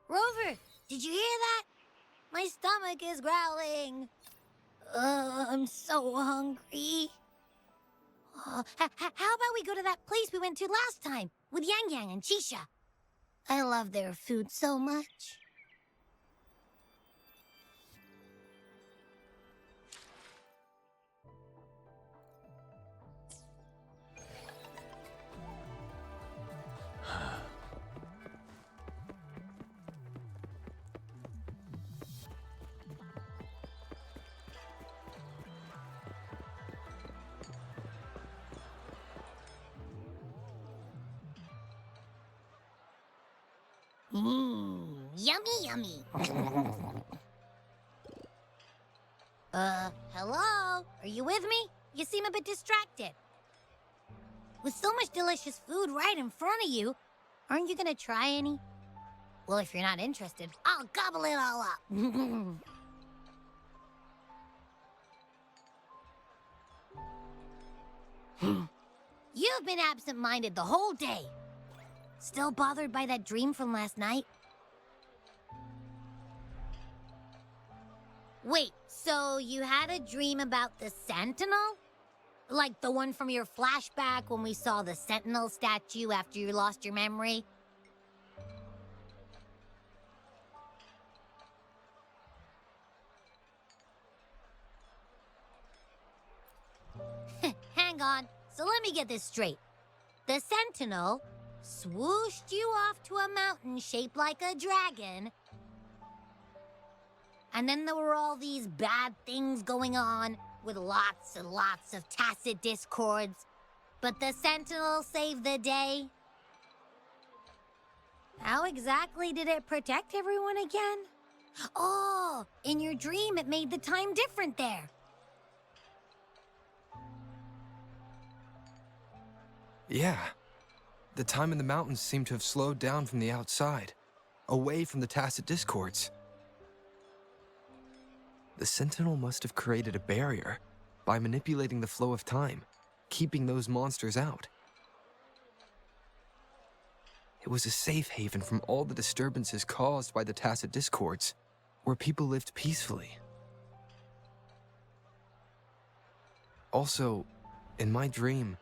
Rover, did you hear that? My stomach is growling. I'm so hungry. How about we go to that place we went to last time with Yang Yang and Chisha? I love their food so much. Yummy, yummy. Hello? Are you with me? You seem a bit distracted. With so much delicious food right in front of you, aren't you gonna try any? Well, if you're not interested, I'll gobble it all up. You've been absent-minded the whole day. Still bothered by that dream from last night? Wait, so you had a dream about the Sentinel? Like the one from your flashback when we saw the Sentinel statue after you lost your memory? Hang on, so let me get this straight. The Sentinel swooshed you off to a mountain shaped like a dragon, and then there were all these bad things going on with lots and lots of tacit discords, but the Sentinel saved the day. How exactly did it protect everyone again? Oh, in your dream it made the time different there. Yeah. The time in the mountains seemed to have slowed down from the outside, away from the tacit discords. The Sentinel must have created a barrier by manipulating the flow of time, keeping those monsters out. It was a safe haven from all the disturbances caused by the tacit discords, where people lived peacefully. Also, in my dream,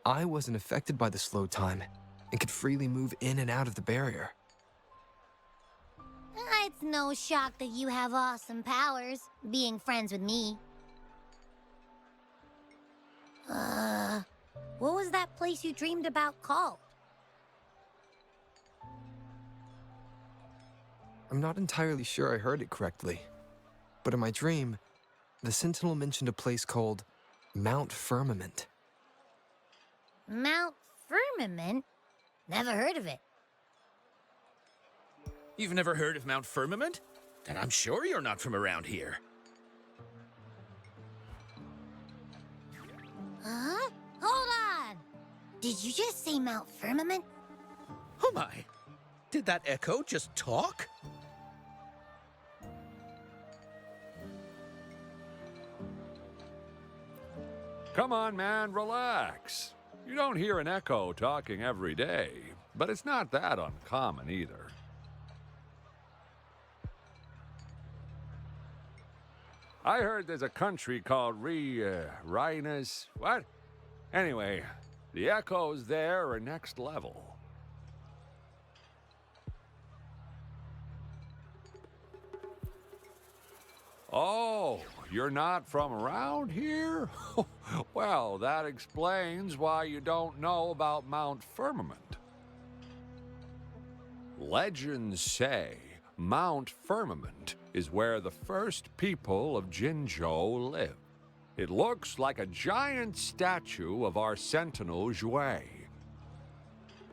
I wasn't affected by the slow time and could freely move in and out of the barrier. It's no shock that you have awesome powers, being friends with me. What was that place you dreamed about called? I'm not entirely sure I heard it correctly, but in my dream, the Sentinel mentioned a place called Mount Firmament. Mount Firmament? Never heard of it. You've never heard of Mount Firmament? Then I'm sure you're not from around here. Huh? Hold on! Did you just say Mount Firmament? Oh my! Did that echo just talk? Come on, man, relax. You don't hear an echo talking every day, but it's not that uncommon either. I heard there's a country called Rhinus. What? Anyway, the echoes there are next level. Oh, you're not from around here? Well, that explains why you don't know about Mount Firmament. Legends say Mount Firmament is where the first people of Jinzhou live. It looks like a giant statue of our Sentinel Zhui.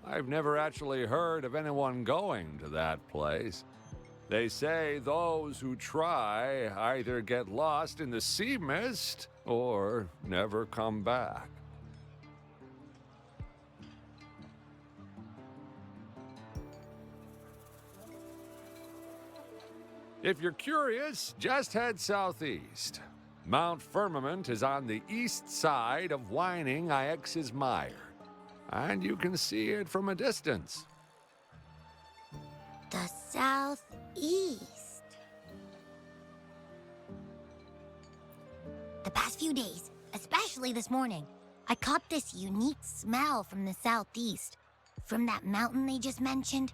I've never actually heard of anyone going to that place. They say those who try either get lost in the sea mist or never come back. If you're curious, just head southeast. Mount Firmament is on the east side of Whining Ix's Mire, and you can see it from a distance. The southeast. The past few days, especially this morning, I caught this unique smell from the southeast. From that mountain they just mentioned.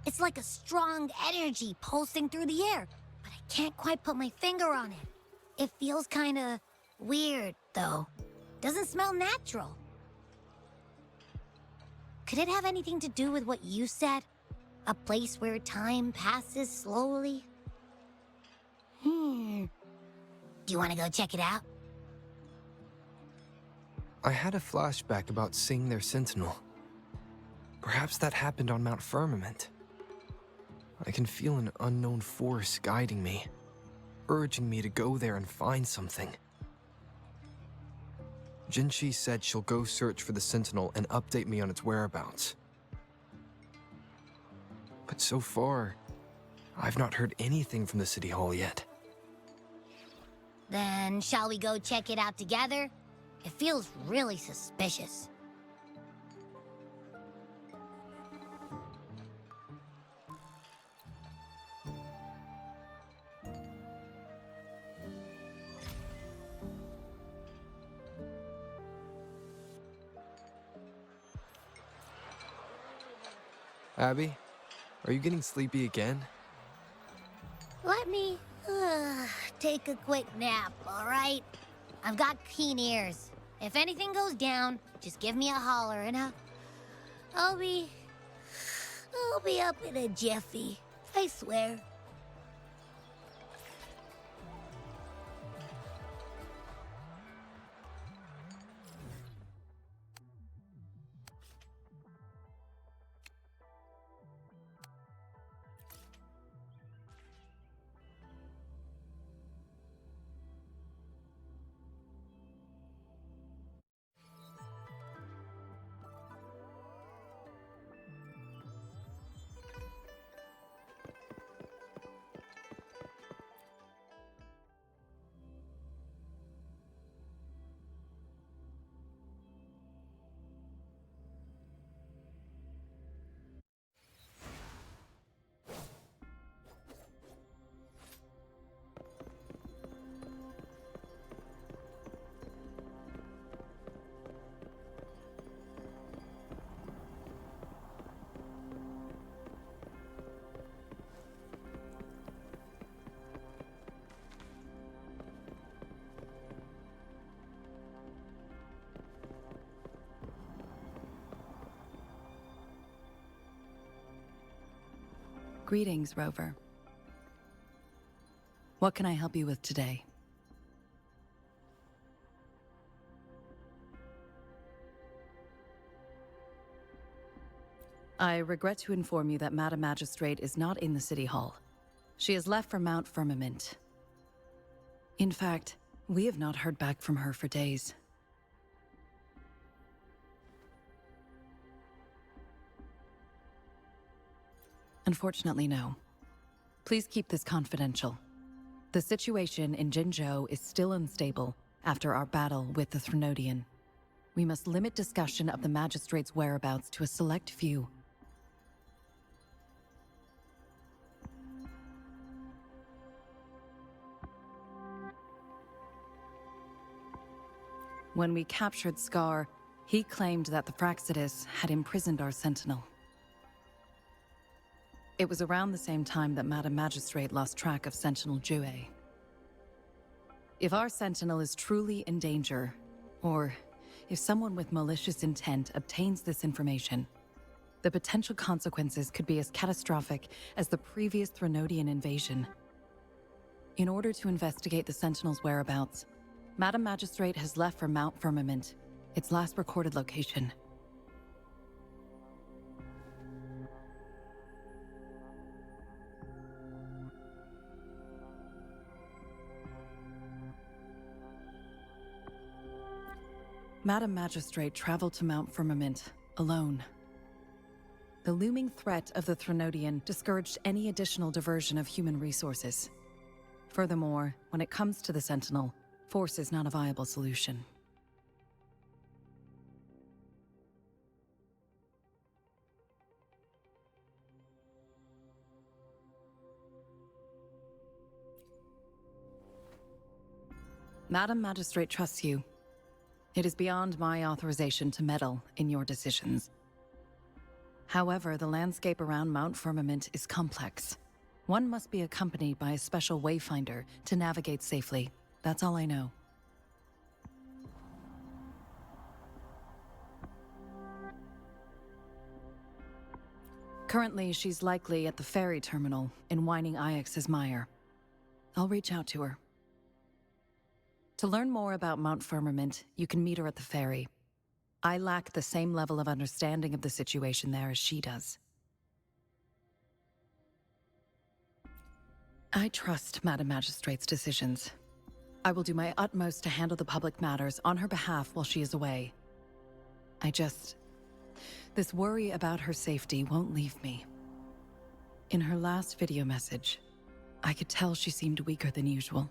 It's like a strong energy pulsing through the air, but I can't quite put my finger on it. It feels kinda weird, though. Doesn't smell natural. Could it have anything to do with what you said? A place where time passes slowly? Do you want to go check it out? I had a flashback about seeing their sentinel. Perhaps that happened on Mount Firmament. I can feel an unknown force guiding me, urging me to go there and find something. Jinzhou said she'll go search for the sentinel and update me on its whereabouts. But so far, I've not heard anything from the City Hall yet. Then shall we go check it out together? It feels really suspicious. Abby, are you getting sleepy again? Let me take a quick nap, all right? I've got keen ears. If anything goes down, just give me a holler and I'll be up in a jiffy. I swear. Greetings, Rover. What can I help you with today? I regret to inform you that Madam Magistrate is not in the City Hall. She has left for Mount Firmament. In fact, we have not heard back from her for days. Unfortunately, no. Please keep this confidential. The situation in Jinzhou is still unstable after our battle with the Threnodian. We must limit discussion of the Magistrate's whereabouts to a select few. When we captured Scar, he claimed that the Fraxidus had imprisoned our Sentinel. It was around the same time that Madam Magistrate lost track of Sentinel Jue. If our Sentinel is truly in danger, or if someone with malicious intent obtains this information, the potential consequences could be as catastrophic as the previous Threnodian invasion. In order to investigate the Sentinel's whereabouts, Madam Magistrate has left for Mount Firmament, its last recorded location. Madam Magistrate traveled to Mount Firmament alone. The looming threat of the Threnodian discouraged any additional diversion of human resources. Furthermore, when it comes to the Sentinel, force is not a viable solution. Madam Magistrate trusts you. It is beyond my authorization to meddle in your decisions. However, the landscape around Mount Firmament is complex. One must be accompanied by a special wayfinder to navigate safely. That's all I know. Currently, she's likely at the ferry terminal in Whining Ix's mire. I'll reach out to her. To learn more about Mount Firmament, you can meet her at the ferry. I lack the same level of understanding of the situation there as she does. I trust Madam Magistrate's decisions. I will do my utmost to handle the public matters on her behalf while she is away. This worry about her safety won't leave me. In her last video message, I could tell she seemed weaker than usual,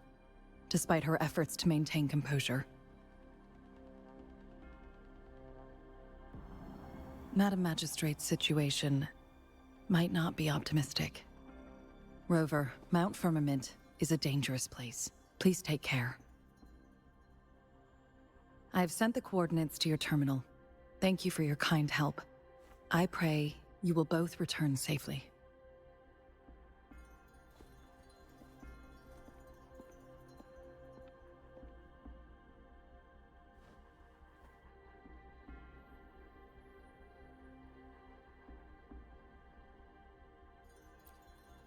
despite her efforts to maintain composure. Madam Magistrate's situation might not be optimistic. Rover, Mount Firmament is a dangerous place. Please take care. I have sent the coordinates to your terminal. Thank you for your kind help. I pray you will both return safely.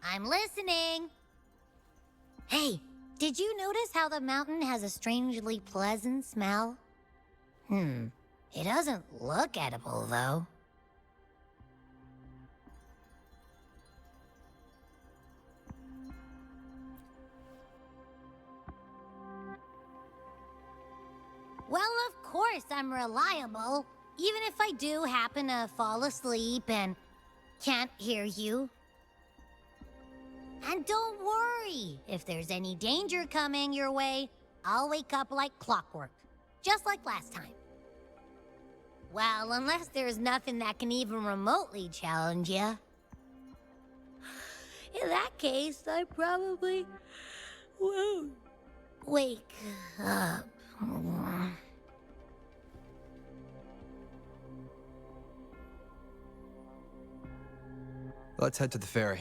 I'm listening. Hey, did you notice how the mountain has a strangely pleasant smell? It doesn't look edible, though. Well, of course I'm reliable. Even if I do happen to fall asleep and can't hear you. And don't worry, if there's any danger coming your way, I'll wake up like clockwork, just like last time. Well, unless there's nothing that can even remotely challenge you. In that case, I probably won't wake up. Let's head to the ferry.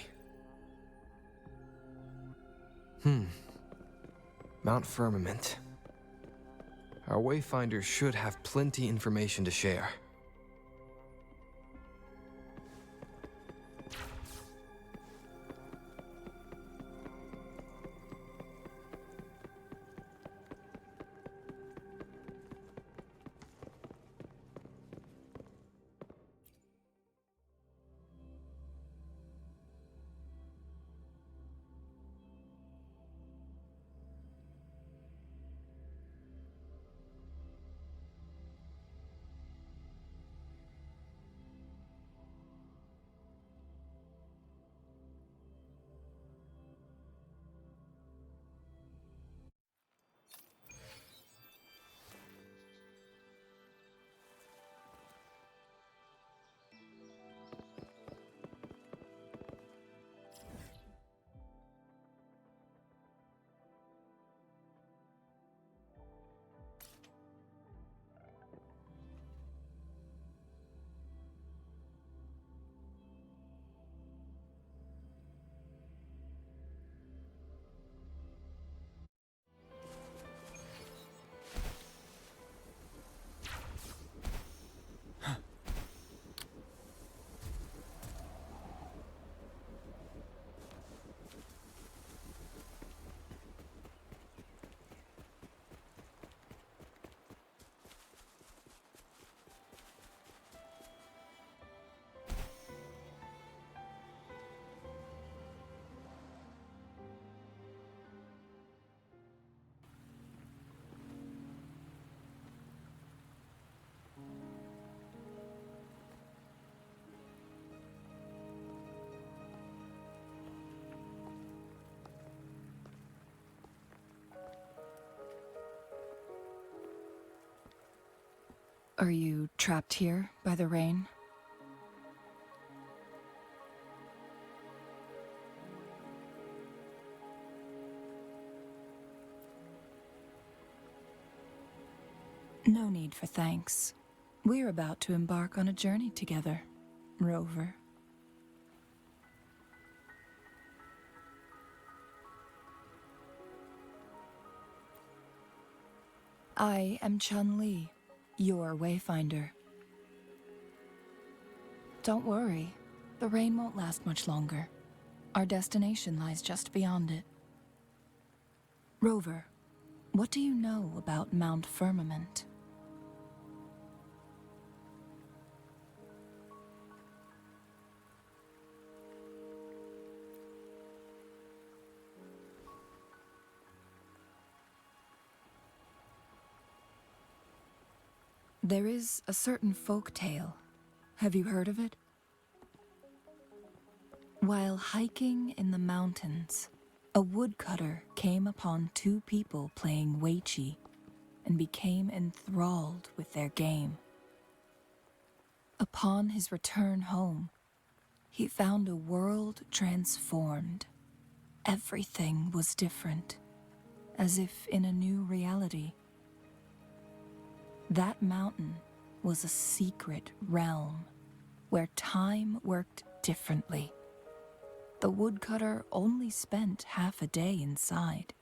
Mount Firmament. Our wayfinders should have plenty information to share. Are you trapped here by the rain? No need for thanks. We're about to embark on a journey together, Rover. I am Chun-Li, your wayfinder. Don't worry, the rain won't last much longer. Our destination lies just beyond it. Rover, what do you know about Mount Firmament? There is a certain folk tale. Have you heard of it? While hiking in the mountains, a woodcutter came upon two people playing Weiqi and became enthralled with their game. Upon his return home, he found a world transformed. Everything was different, as if in a new reality. That mountain was a secret realm where time worked differently. The woodcutter only spent half a day inside,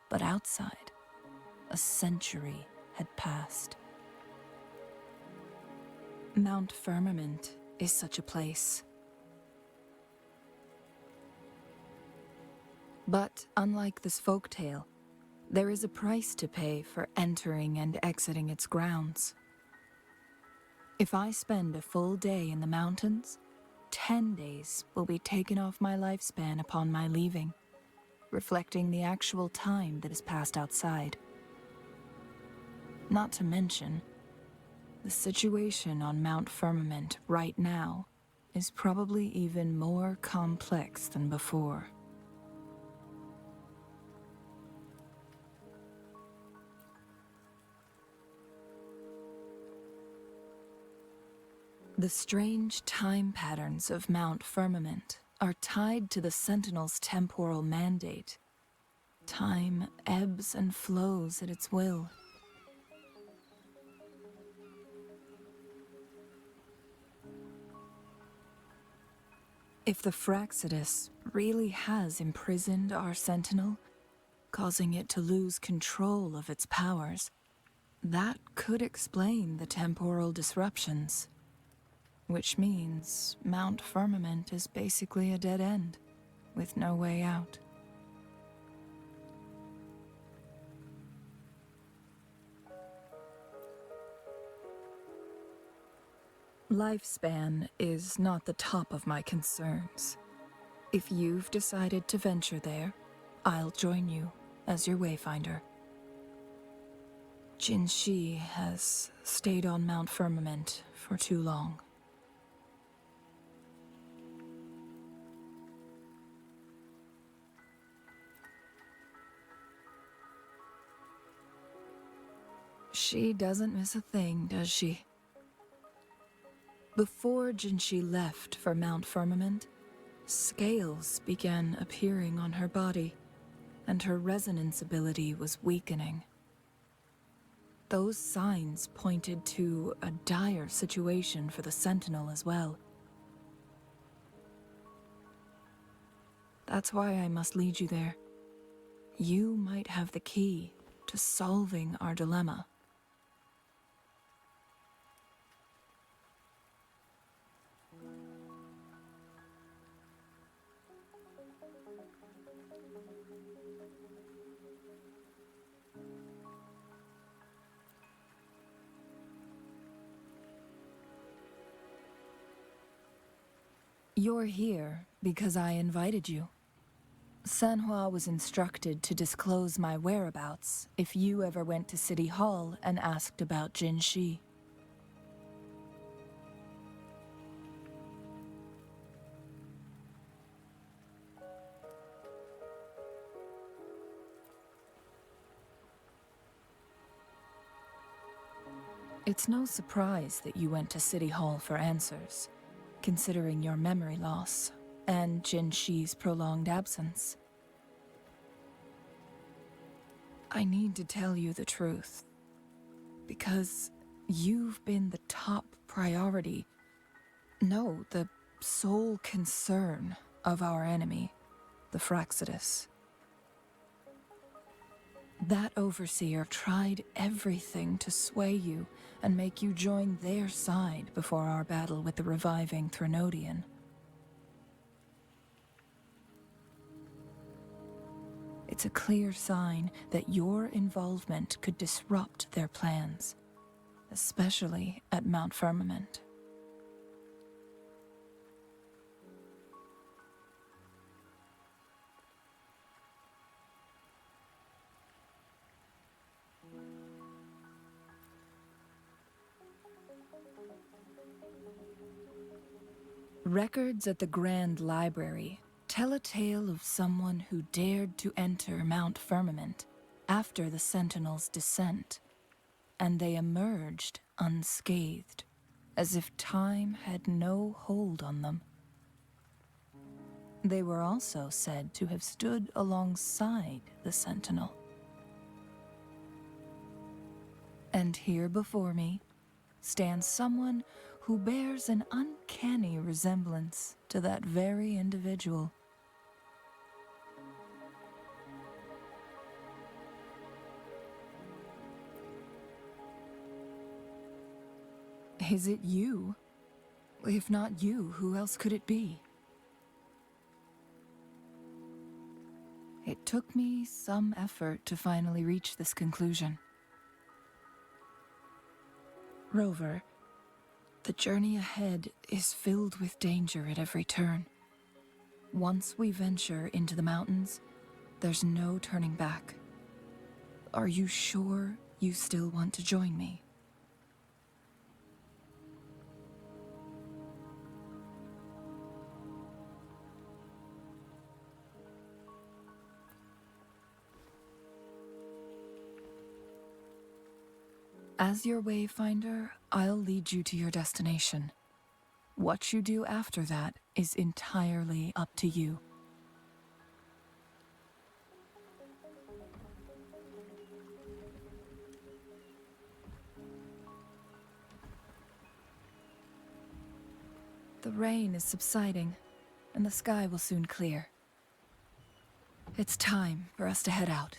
but outside, a century had passed. Mount Firmament is such a place. But unlike this folktale, there is a price to pay for entering and exiting its grounds. If I spend a full day in the mountains, 10 days will be taken off my lifespan upon my leaving, reflecting the actual time that is passed outside. Not to mention, the situation on Mount Firmament right now is probably even more complex than before. The strange time patterns of Mount Firmament are tied to the Sentinel's temporal mandate. Time ebbs and flows at its will. If the Fraxidus really has imprisoned our Sentinel, causing it to lose control of its powers, that could explain the temporal disruptions. Which means Mount Firmament is basically a dead end, with no way out. Lifespan is not the top of my concerns. If you've decided to venture there, I'll join you as your wayfinder. Jinzhou has stayed on Mount Firmament for too long. She doesn't miss a thing, does she? Before Jinzhou left for Mount Firmament, scales began appearing on her body, and her resonance ability was weakening. Those signs pointed to a dire situation for the Sentinel as well. That's why I must lead you there. You might have the key to solving our dilemma. You're here because I invited you. Sanhua was instructed to disclose my whereabouts if you ever went to City Hall and asked about Jinzhou. It's no surprise that you went to City Hall for answers, considering your memory loss and Jinxi's prolonged absence. I need to tell you the truth, because you've been the top priority, no, the sole concern of our enemy, the Fraxidus. That overseer tried everything to sway you and make you join their side before our battle with the reviving Threnodian. It's a clear sign that your involvement could disrupt their plans, especially at Mount Firmament. Records at the Grand Library tell a tale of someone who dared to enter Mount Firmament after the Sentinels' descent, and they emerged unscathed, as if time had no hold on them. They were also said to have stood alongside the Sentinel. And here before me stands someone who bears an uncanny resemblance to that very individual. Is it you? If not you, who else could it be? It took me some effort to finally reach this conclusion. Rover, the journey ahead is filled with danger at every turn. Once we venture into the mountains, there's no turning back. Are you sure you still want to join me? As your wayfinder, I'll lead you to your destination. What you do after that is entirely up to you. The rain is subsiding, and the sky will soon clear. It's time for us to head out.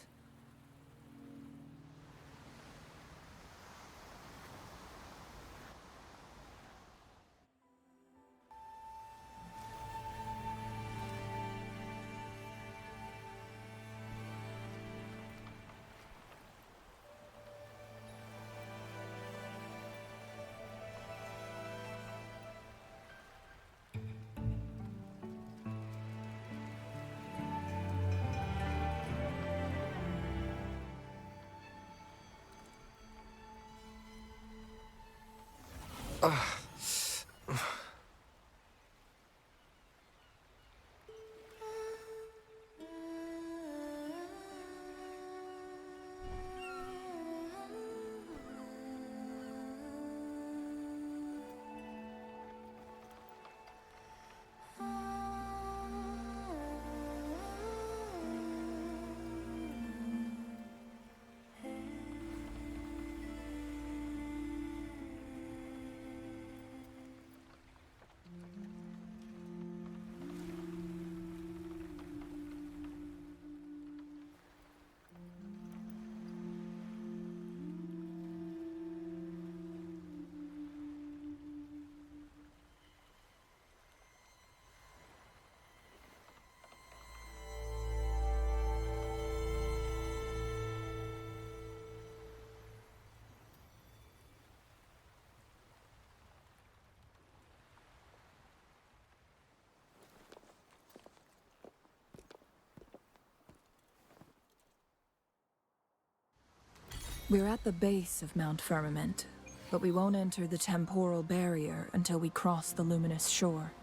We're at the base of Mount Firmament, but we won't enter the temporal barrier until we cross the luminous shore.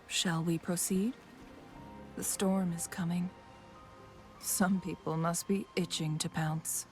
Shall we proceed? The storm is coming. Some people must be itching to pounce.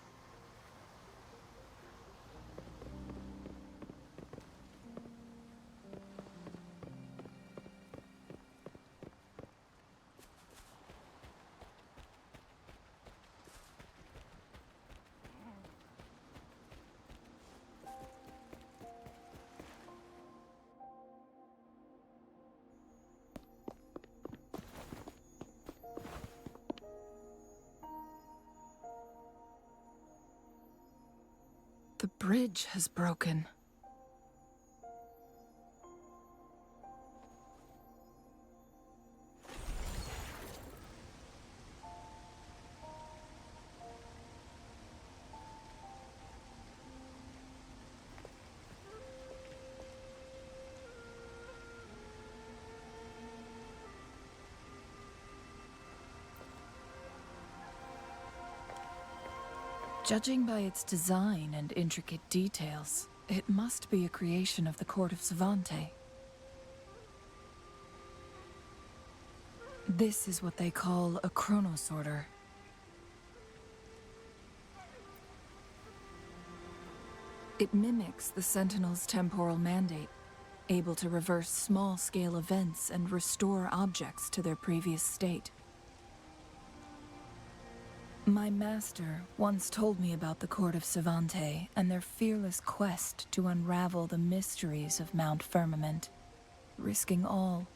bridge has broken. Judging by its design and intricate details, it must be a creation of the court of Savante. This is what they call a chronosorter. It mimics the Sentinel's temporal mandate, able to reverse small-scale events and restore objects to their previous state. My master once told me about the court of Savante and their fearless quest to unravel the mysteries of Mount Firmament, risking all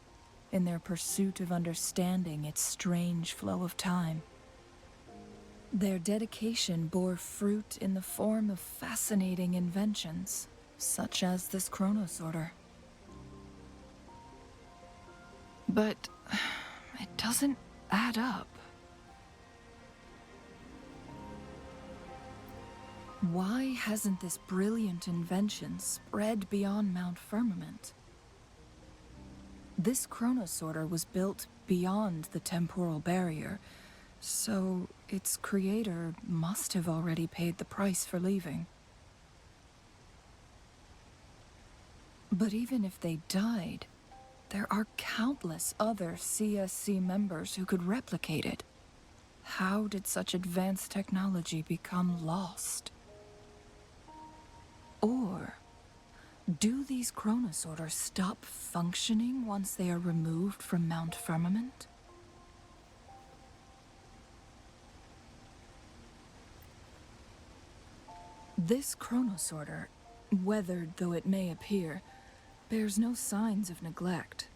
in their pursuit of understanding its strange flow of time. Their dedication bore fruit in the form of fascinating inventions, such as this chronosorter. But it doesn't add up. Why hasn't this brilliant invention spread beyond Mount Firmament? This chronosorter was built beyond the temporal barrier, so its creator must have already paid the price for leaving. But even if they died, there are countless other CSC members who could replicate it. How did such advanced technology become lost? Or do these chronosorters stop functioning once they are removed from Mount Firmament? This chronosorter, weathered though it may appear, bears no signs of neglect.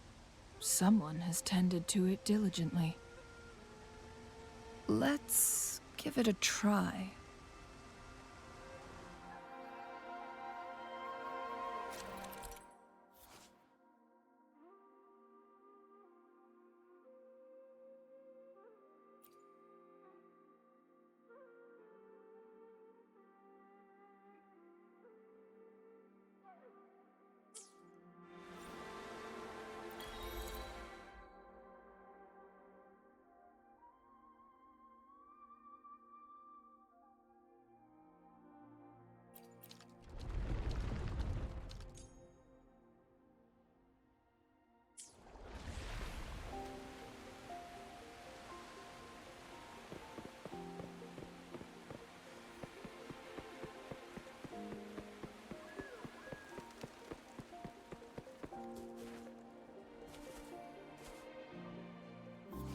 Someone has tended to it diligently. Let's give it a try.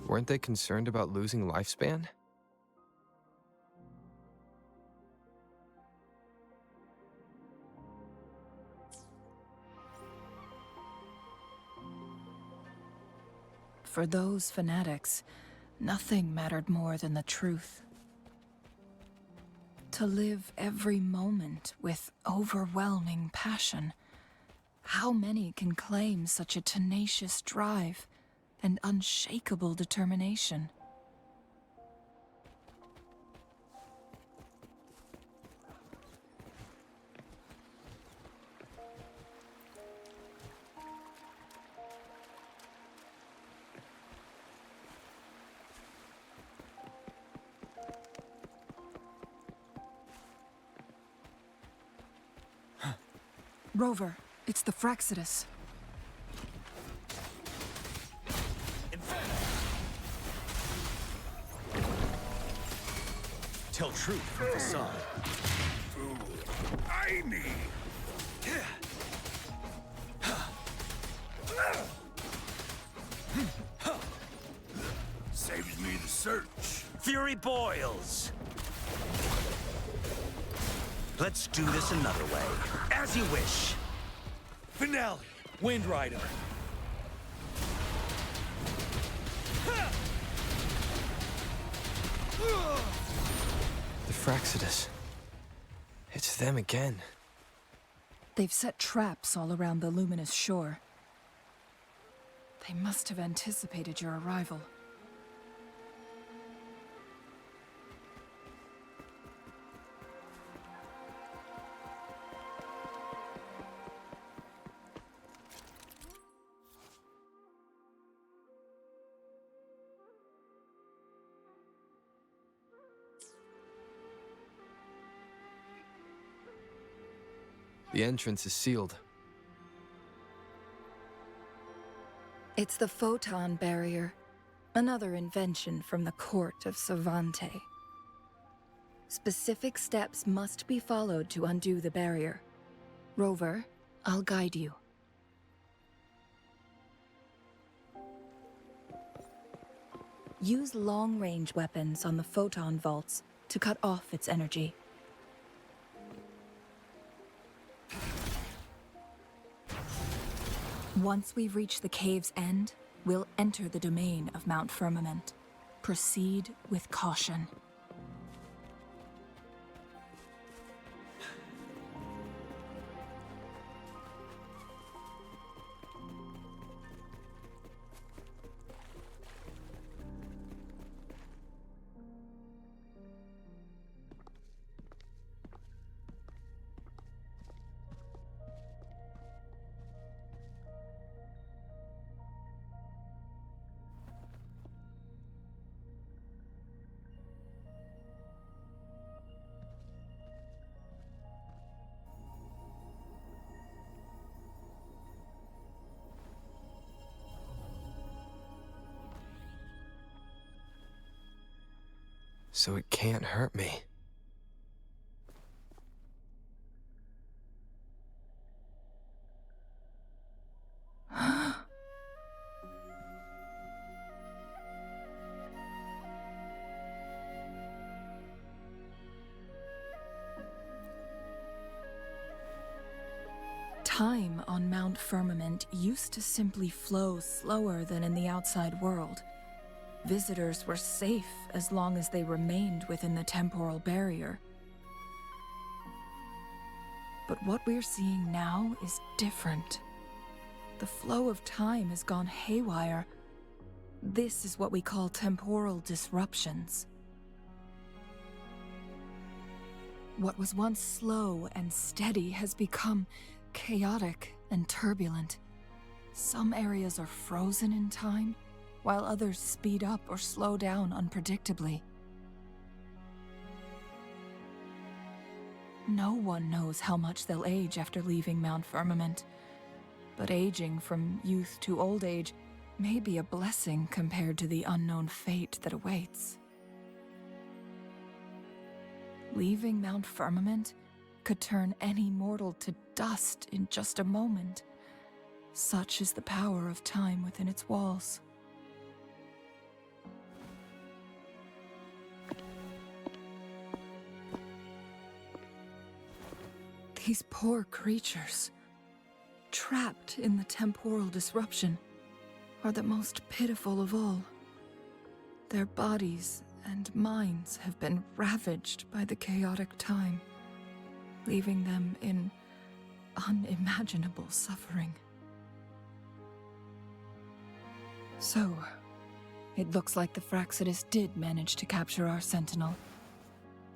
Weren't they concerned about losing lifespan? For those fanatics, nothing mattered more than the truth. To live every moment with overwhelming passion. How many can claim such a tenacious drive and unshakable determination? Rover, it's the Fraxidus. Tell truth from facade. I need. Saves me the search. Fury boils. Let's do this another way. As you wish. Finale. Wind Rider. The Fraxidus. It's them again. They've set traps all around the luminous shore. They must have anticipated your arrival. The entrance is sealed. It's the photon barrier, another invention from the court of Savante. Specific steps must be followed to undo the barrier. Rover, I'll guide you. Use long-range weapons on the photon vaults to cut off its energy. Once we've reached the cave's end, we'll enter the domain of Mount Firmament. Proceed with caution. So it can't hurt me. Time on Mount Firmament used to simply flow slower than in the outside world. Visitors were safe as long as they remained within the temporal barrier. But what we're seeing now is different. The flow of time has gone haywire. This is what we call temporal disruptions. What was once slow and steady has become chaotic and turbulent. Some areas are frozen in time, while others speed up or slow down unpredictably. No one knows how much they'll age after leaving Mount Firmament, but aging from youth to old age may be a blessing compared to the unknown fate that awaits. Leaving Mount Firmament could turn any mortal to dust in just a moment. Such is the power of time within its walls. These poor creatures, trapped in the temporal disruption, are the most pitiful of all. Their bodies and minds have been ravaged by the chaotic time, leaving them in unimaginable suffering. So, it looks like the Fraxidus did manage to capture our sentinel,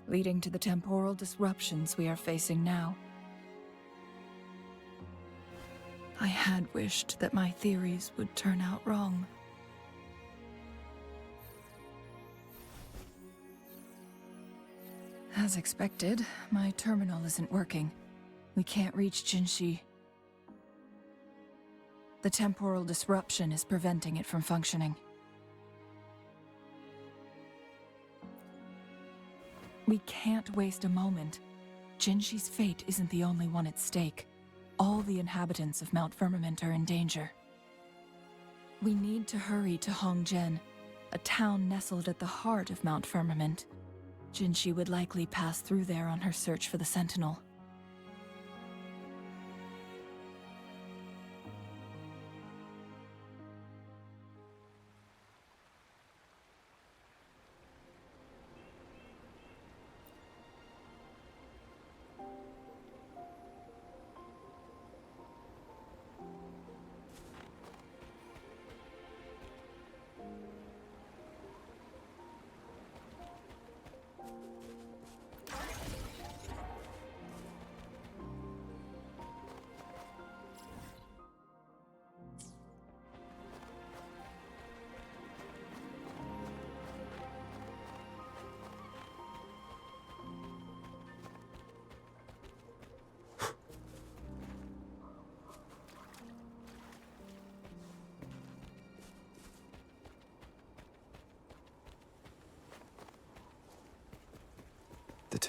leading to the temporal disruptions we are facing now. I had wished that my theories would turn out wrong. As expected, my terminal isn't working. We can't reach Jinzhou. The temporal disruption is preventing it from functioning. We can't waste a moment. Jinzhou's fate isn't the only one at stake. All the inhabitants of Mount Firmament are in danger. We need to hurry to Hongzhen, a town nestled at the heart of Mount Firmament. Jinzhou would likely pass through there on her search for the Sentinel.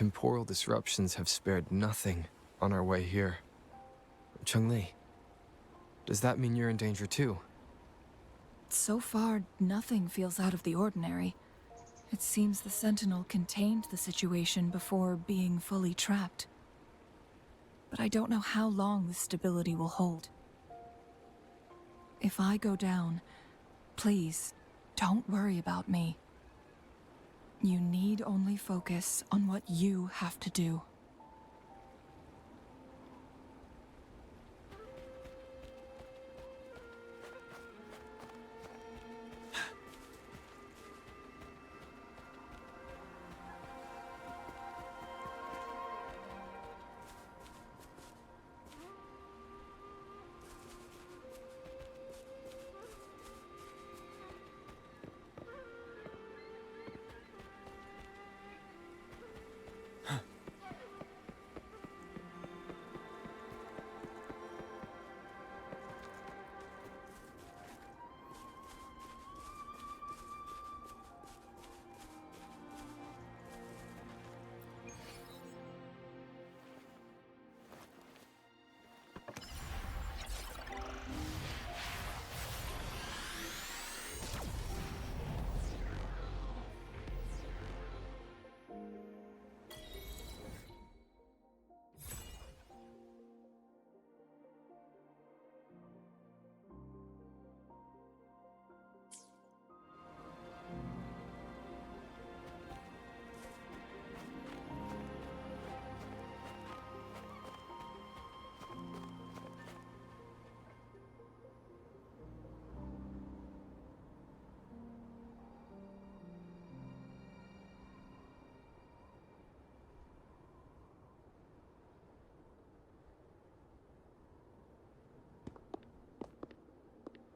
temporal disruptions have spared nothing on our way here. Cheng-Li, does that mean you're in danger too? So far, nothing feels out of the ordinary. It seems the Sentinel contained the situation before being fully trapped. But I don't know how long this stability will hold. If I go down, please, don't worry about me. You need only focus on what you have to do.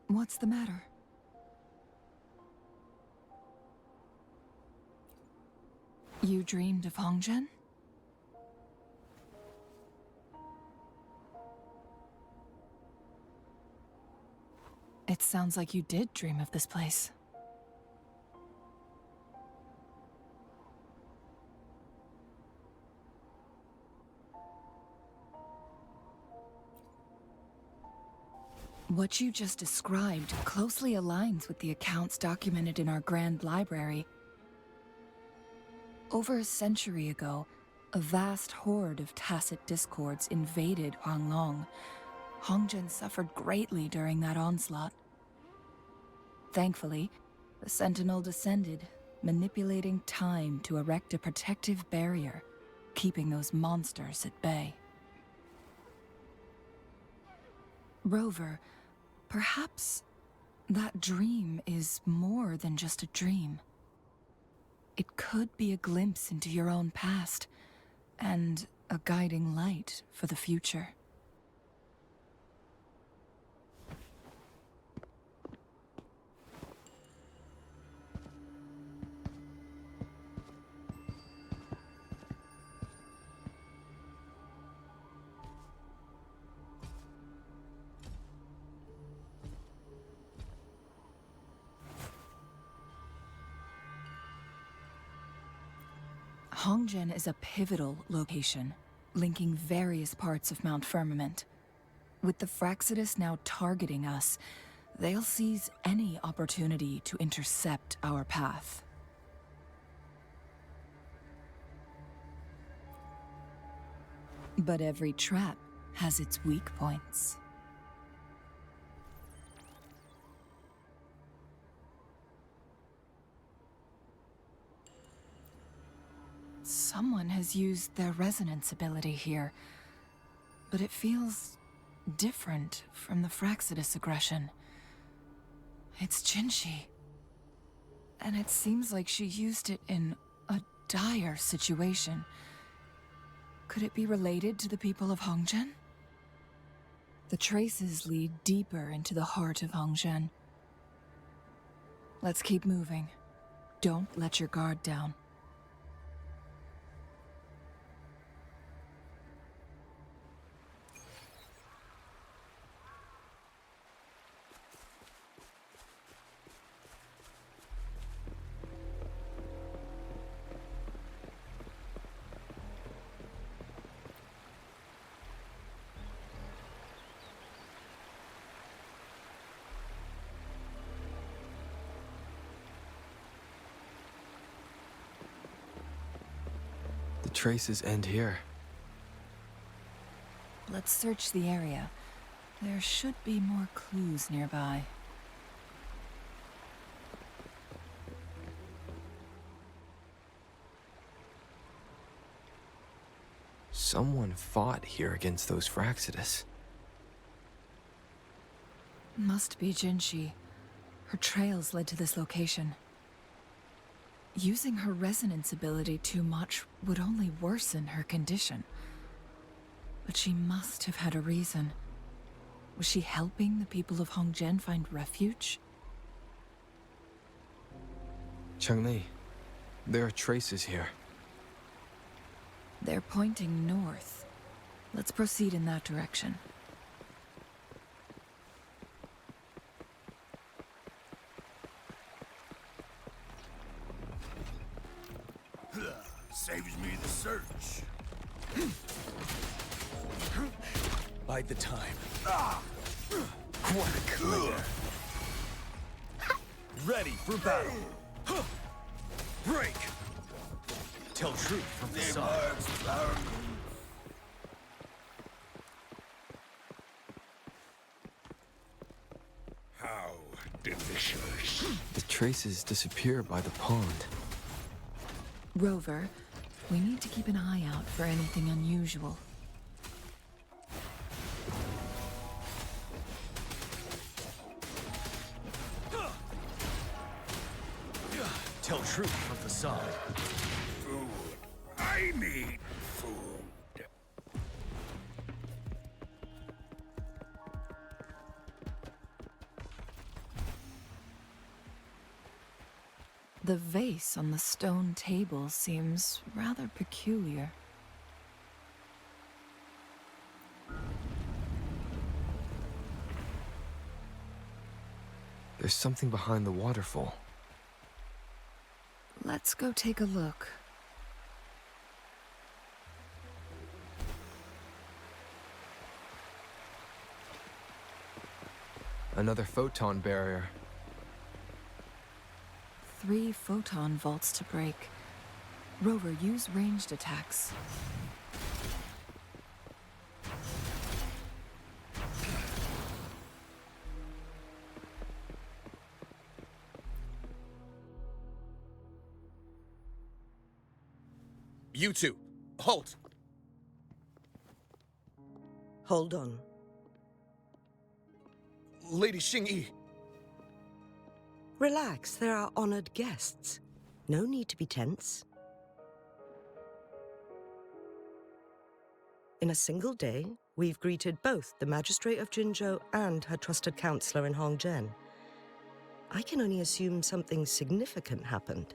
What's the matter? You dreamed of Hongzhen? It sounds like you did dream of this place. What you just described closely aligns with the accounts documented in our Grand Library. Over a century ago, a vast horde of tacit discords invaded Huanglong. Hongzhen suffered greatly during that onslaught. Thankfully, the Sentinel descended, manipulating time to erect a protective barrier, keeping those monsters at bay. Rover, perhaps that dream is more than just a dream. It could be a glimpse into your own past, and a guiding light for the future. Hongzhen is a pivotal location, linking various parts of Mount Firmament. With the Fraxidus now targeting us, they'll seize any opportunity to intercept our path. But every trap has its weak points. Someone has used their resonance ability here, but it feels different from the Fraxidus aggression. It's Jinzhou, and it seems like she used it in a dire situation. Could it be related to the people of Hongzhen? The traces lead deeper into the heart of Hongzhen. Let's keep moving. Don't let your guard down. traces end here. Let's search the area. There should be more clues nearby. Someone fought here against those Fraxidus. Must be Jinzhou. Her trails led to this location. Using her resonance ability too much would only worsen her condition. But she must have had a reason. Was she helping the people of Hongzhen find refuge? Changli, there are traces here. They're pointing north. Let's proceed in that direction. Saves me the search. Bide the time. Quite clear. Ready for battle. Break. Tell truth from facade. How delicious. The traces disappear by the pond. Rover, we need to keep an eye out for anything unusual. Tell truth from facade. Food. I need food. The vase on the stone table seems rather peculiar. There's something behind the waterfall. Let's go take a look. Another photon barrier. 3 photon vaults to break. Rover, use ranged attacks. You two, halt! Hold on. Lady Xingyi. Relax, there are honored guests. No need to be tense. In a single day, we've greeted both the Magistrate of Jinzhou and her trusted counselor in Hongzhen. I can only assume something significant happened.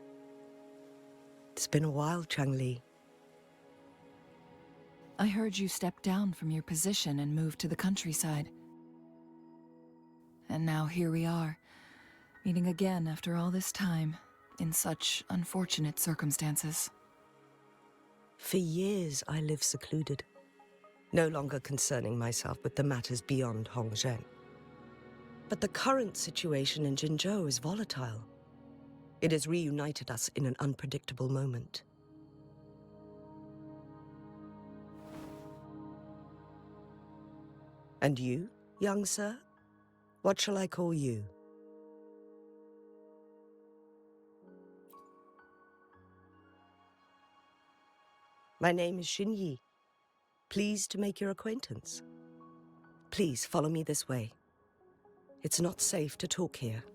It's been a while, Changli. I heard you stepped down from your position and moved to the countryside. And now here we are, meeting again after all this time, in such unfortunate circumstances. For years, I lived secluded, no longer concerning myself with the matters beyond Hongzhen. But the current situation in Jinzhou is volatile. It has reunited us in an unpredictable moment. And you, young sir? What shall I call you? My name is Xinyi. Pleased to make your acquaintance. Please follow me this way. It's not safe to talk here.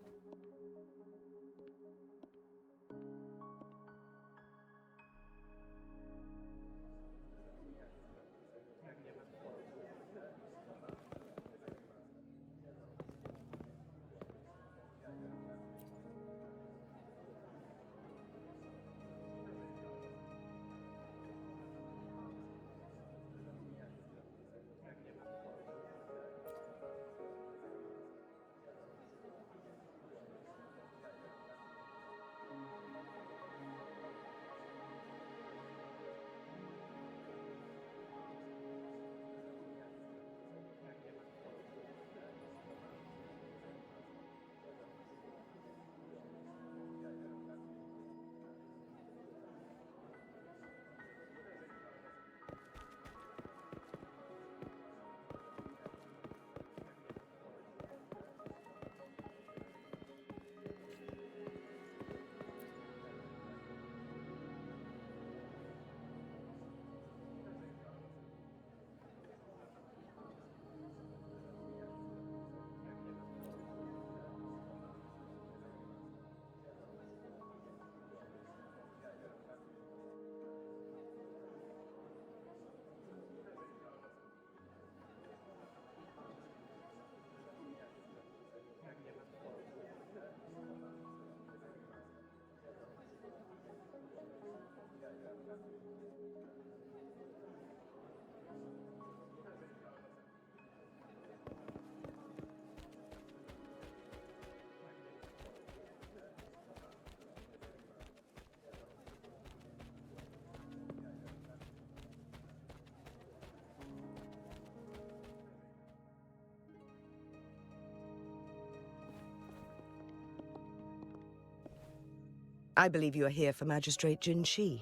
I believe you are here for Magistrate Jinzhou.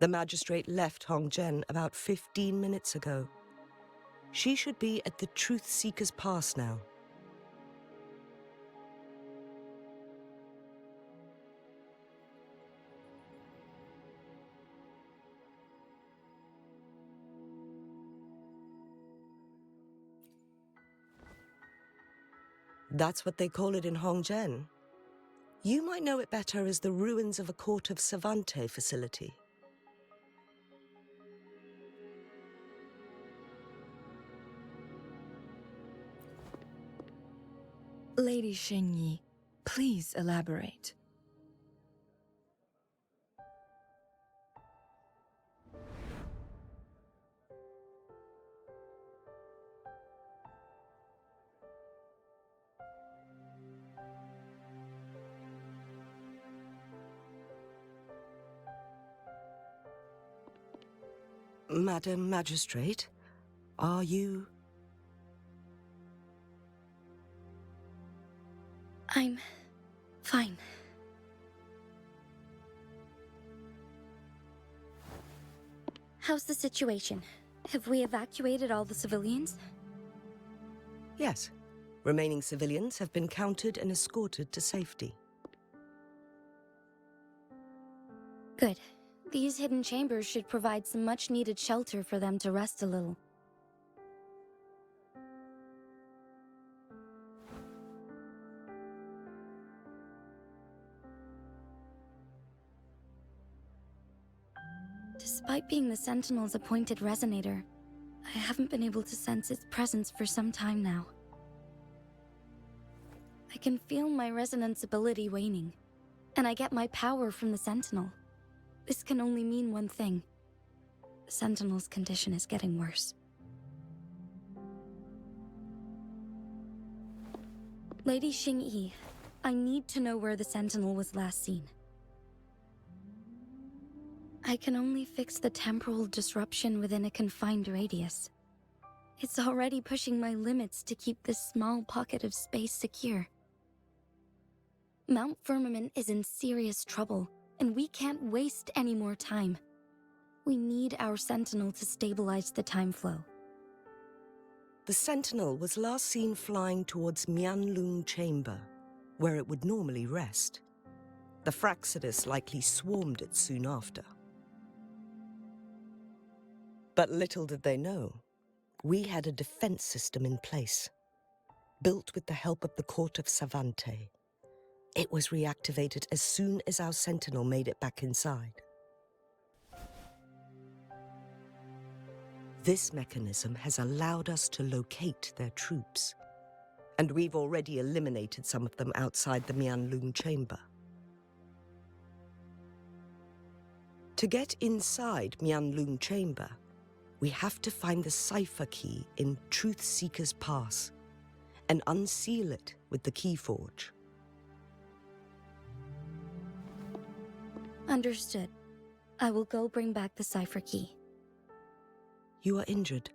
The magistrate left Hongzhen about 15 minutes ago. She should be at the Truth Seeker's Pass now. That's what they call it in Hongzhen. You might know it better as the ruins of a Court of Savante facility. Lady Xingyi, please elaborate. Madam Magistrate, are you... I'm fine. How's the situation? Have we evacuated all the civilians? Yes. Remaining civilians have been counted and escorted to safety. Good. These hidden chambers should provide some much-needed shelter for them to rest a little. Despite being the Sentinel's appointed resonator, I haven't been able to sense its presence for some time now. I can feel my resonance ability waning, and I get my power from the Sentinel. This can only mean one thing. The Sentinel's condition is getting worse. Lady Xingyi, I need to know where the Sentinel was last seen. I can only fix the temporal disruption within a confined radius. It's already pushing my limits to keep this small pocket of space secure. Mount Firmament is in serious trouble, and we can't waste any more time. We need our Sentinel to stabilize the time flow. The Sentinel was last seen flying towards Mianlung Chamber, where it would normally rest. The Fraxidus likely swarmed it soon after. But little did they know, we had a defense system in place, built with the help of the Court of Savante. It was reactivated as soon as our Sentinel made it back inside. This mechanism has allowed us to locate their troops, and we've already eliminated some of them outside the Mianlung Chamber. To get inside Mianlung Chamber, we have to find the cipher key in Truth Seeker's Pass and unseal it with the Keyforge. Understood. I will go bring back the cipher key. You are injured.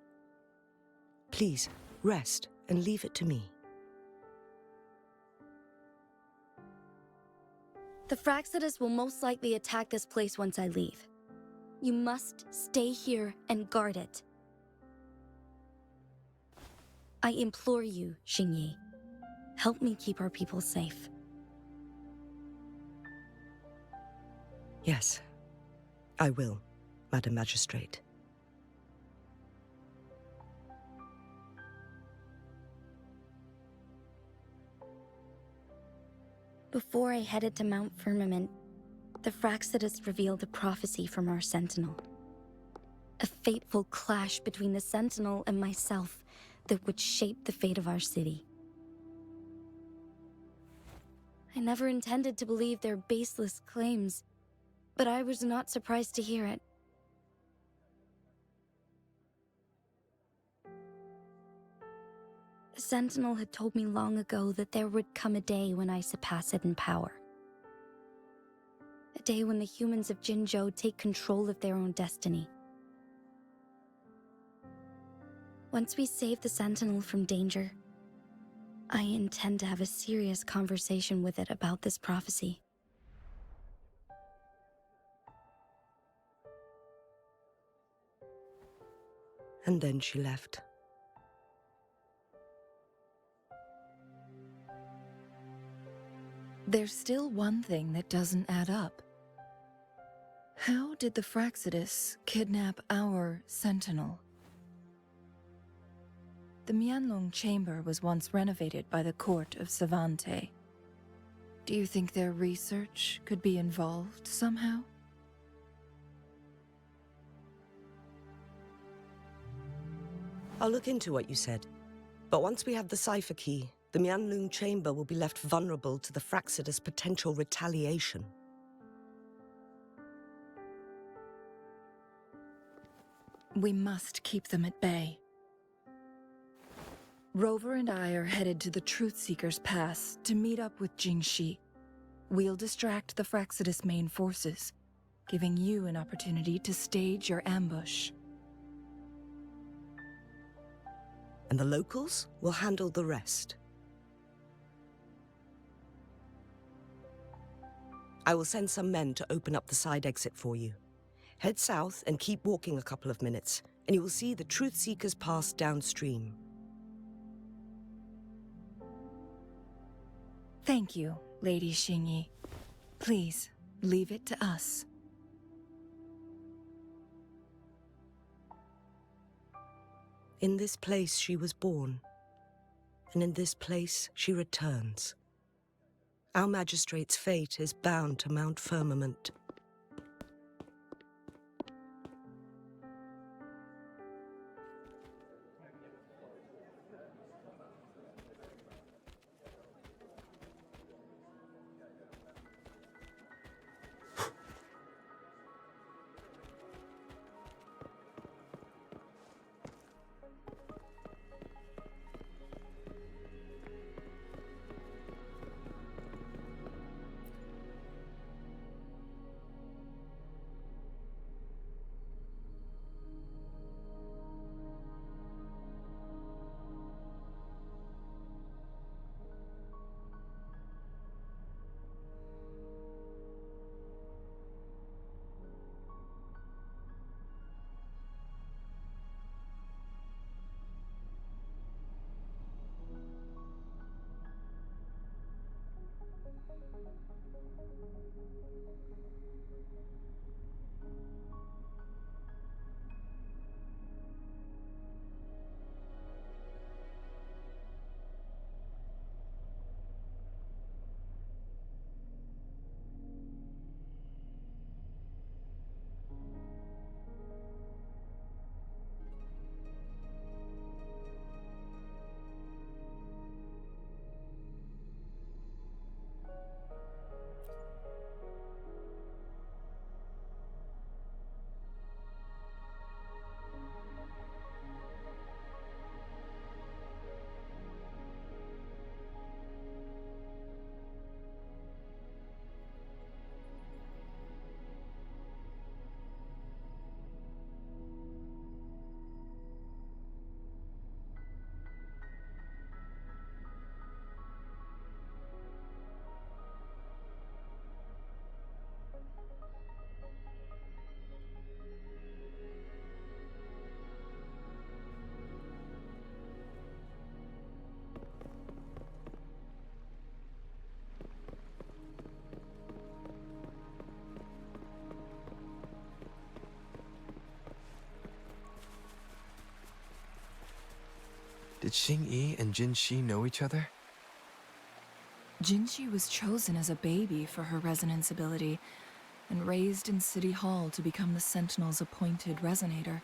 Please, rest and leave it to me. The Fraxidus will most likely attack this place once I leave. You must stay here and guard it. I implore you, Xingyi. Help me keep our people safe. Yes, I will, Madam Magistrate. Before I headed to Mount Firmament, the Fraxidus revealed a prophecy from our Sentinel. A fateful clash between the Sentinel and myself that would shape the fate of our city. I never intended to believe their baseless claims, but I was not surprised to hear it. The Sentinel had told me long ago that there would come a day when I surpass it in power. A day when the humans of Jinzhou take control of their own destiny. Once we save the Sentinel from danger, I intend to have a serious conversation with it about this prophecy. And then she left. There's still one thing that doesn't add up. How did the Fraxidus kidnap our Sentinel? The Mianlong Chamber was once renovated by the court of Savante. Do you think their research could be involved somehow? I'll look into what you said. But once we have the cipher key, the Mianlong Chamber will be left vulnerable to the Fraxidus' potential retaliation. We must keep them at bay. Rover and I are headed to the Truthseeker's Pass to meet up with Jingxi. We'll distract the Fraxidus' main forces, giving you an opportunity to stage your ambush. And the locals will handle the rest. I will send some men to open up the side exit for you. Head south and keep walking a couple of minutes, and you will see the Truthseeker's Pass downstream. Thank you, Lady Xingyi. Please, leave it to us. In this place she was born, and in this place she returns. Our magistrate's fate is bound to Mount Firmament. Did Xingyi and Jinzhou know each other? Jinzhou was chosen as a baby for her resonance ability and raised in City Hall to become the Sentinel's appointed resonator.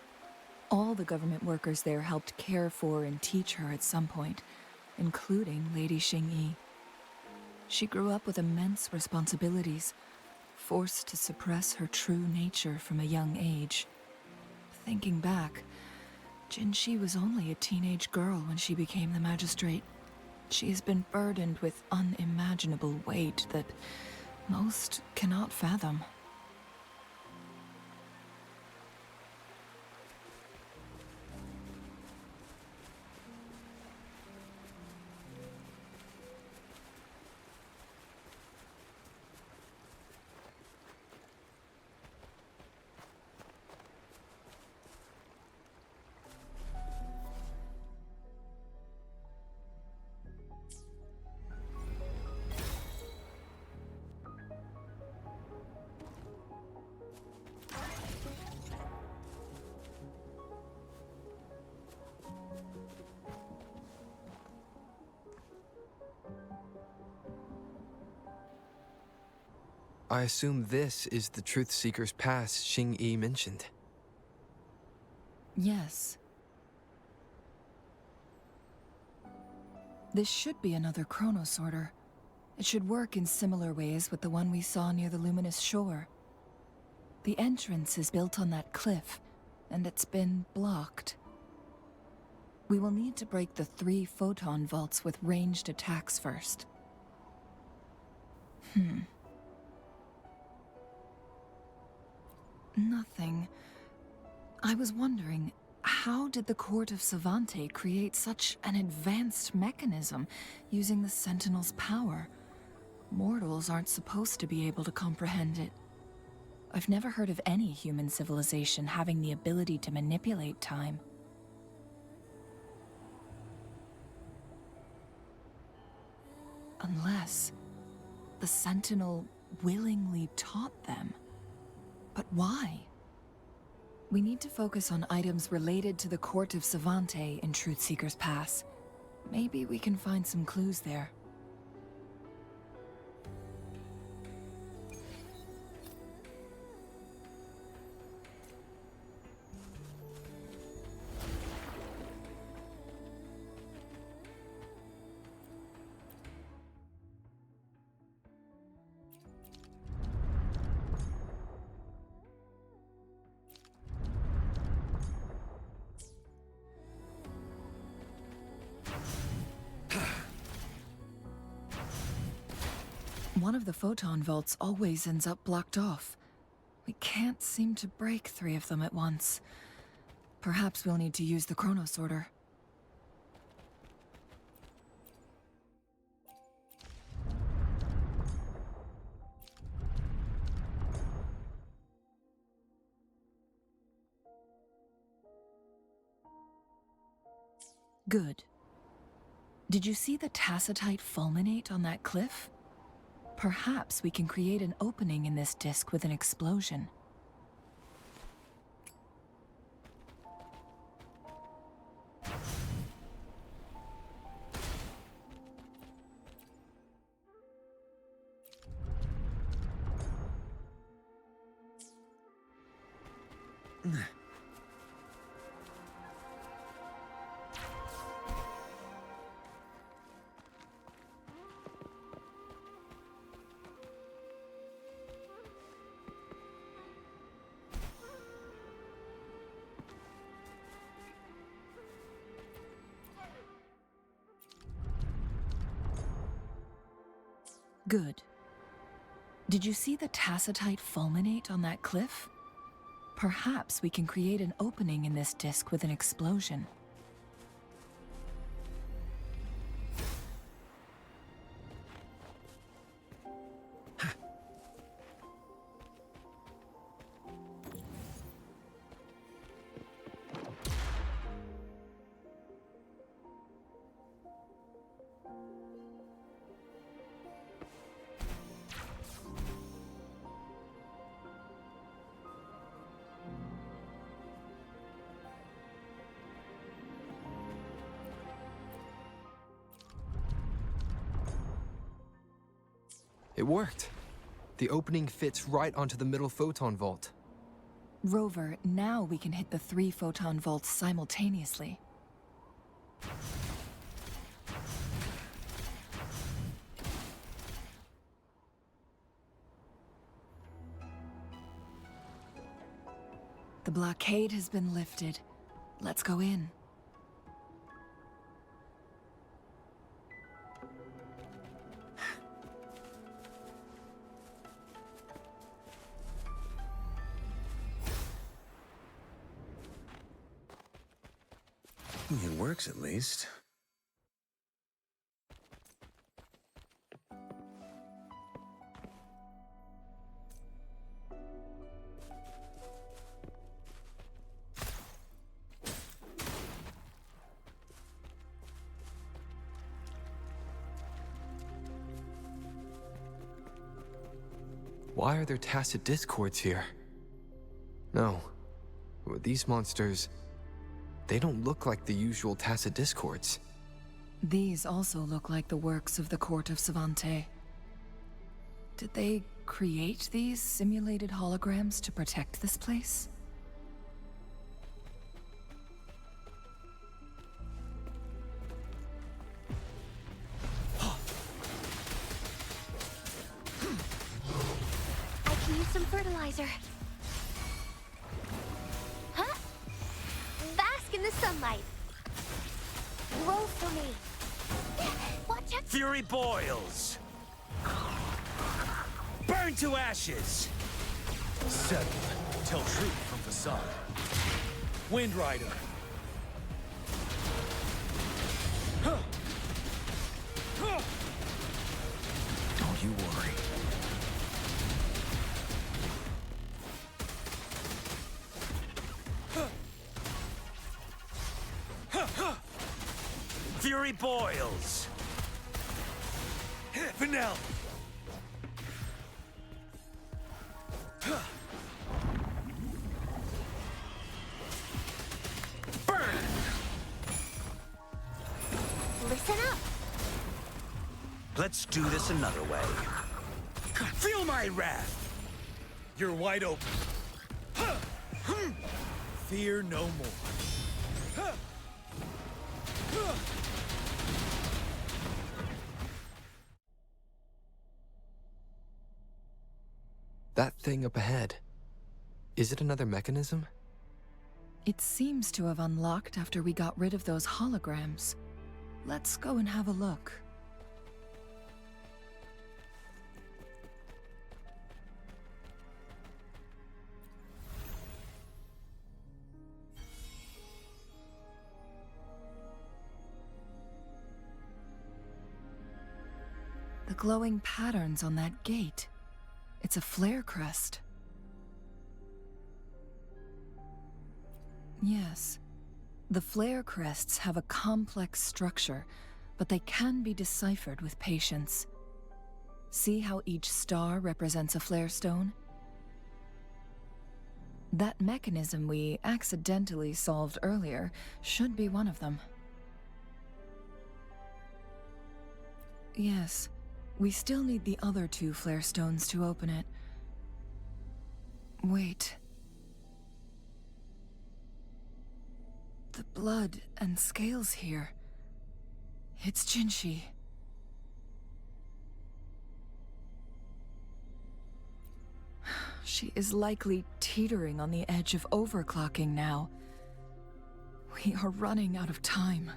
All the government workers there helped care for and teach her at some point, including Lady Xingyi. She grew up with immense responsibilities, forced to suppress her true nature from a young age. Thinking back, Jinzhou was only a teenage girl when she became the magistrate. She has been burdened with unimaginable weight that most cannot fathom. I assume this is the Truth Seeker's Pass Xing Yi mentioned. Yes. This should be another chronosorter. It should work in similar ways with the one we saw near the luminous shore. The entrance is built on that cliff, and it's been blocked. We will need to break the 3 photon vaults with ranged attacks first. Nothing. I was wondering, how did the Court of Savante create such an advanced mechanism using the Sentinel's power? Mortals aren't supposed to be able to comprehend it. I've never heard of any human civilization having the ability to manipulate time. Unless the Sentinel willingly taught them. But why? We need to focus on items related to the Court of Savante in Truthseeker's Pass. Maybe we can find some clues there. One of the photon vaults always ends up blocked off. We can't seem to break 3 of them at once. Perhaps we'll need to use the chronosorter. Good. Did you see the tacitite fulminate on that cliff? Perhaps we can create an opening in this disk with an explosion. Good. Did you see the tacitite fulminate on that cliff? Perhaps we can create an opening in this disk with an explosion. It worked. The opening fits right onto the middle photon vault. Rover, now we can hit the 3 photon vaults simultaneously. The blockade has been lifted. Let's go in. It works at least. Why are there tacit discords here? No. These monsters, they don't look like the usual tacit discords. These also look like the works of the Court of Savante. Did they create these simulated holograms to protect this place? I can use some fertilizer. Huh? Bask in the sunlight. Grow for me. Watch out. Fury boils! Burn to ashes! Settle. Tell truth from facade. Wind Rider. Don't you worry. Fury boils! Vanille! Burn! Listen up. Let's do this another way. Feel my wrath! You're wide open. Fear no more. That thing up ahead. Is it another mechanism? It seems to have unlocked after we got rid of those holograms. Let's go and have a look. The glowing patterns on that gate. It's a flare crest. Yes. The flare crests have a complex structure, but they can be deciphered with patience. See how each star represents a flare stone? That mechanism we accidentally solved earlier should be one of them. Yes. We still need the other 2 flare stones to open it. Wait. The blood and scales here. It's Jinzhou. She is likely teetering on the edge of overclocking now. We are running out of time.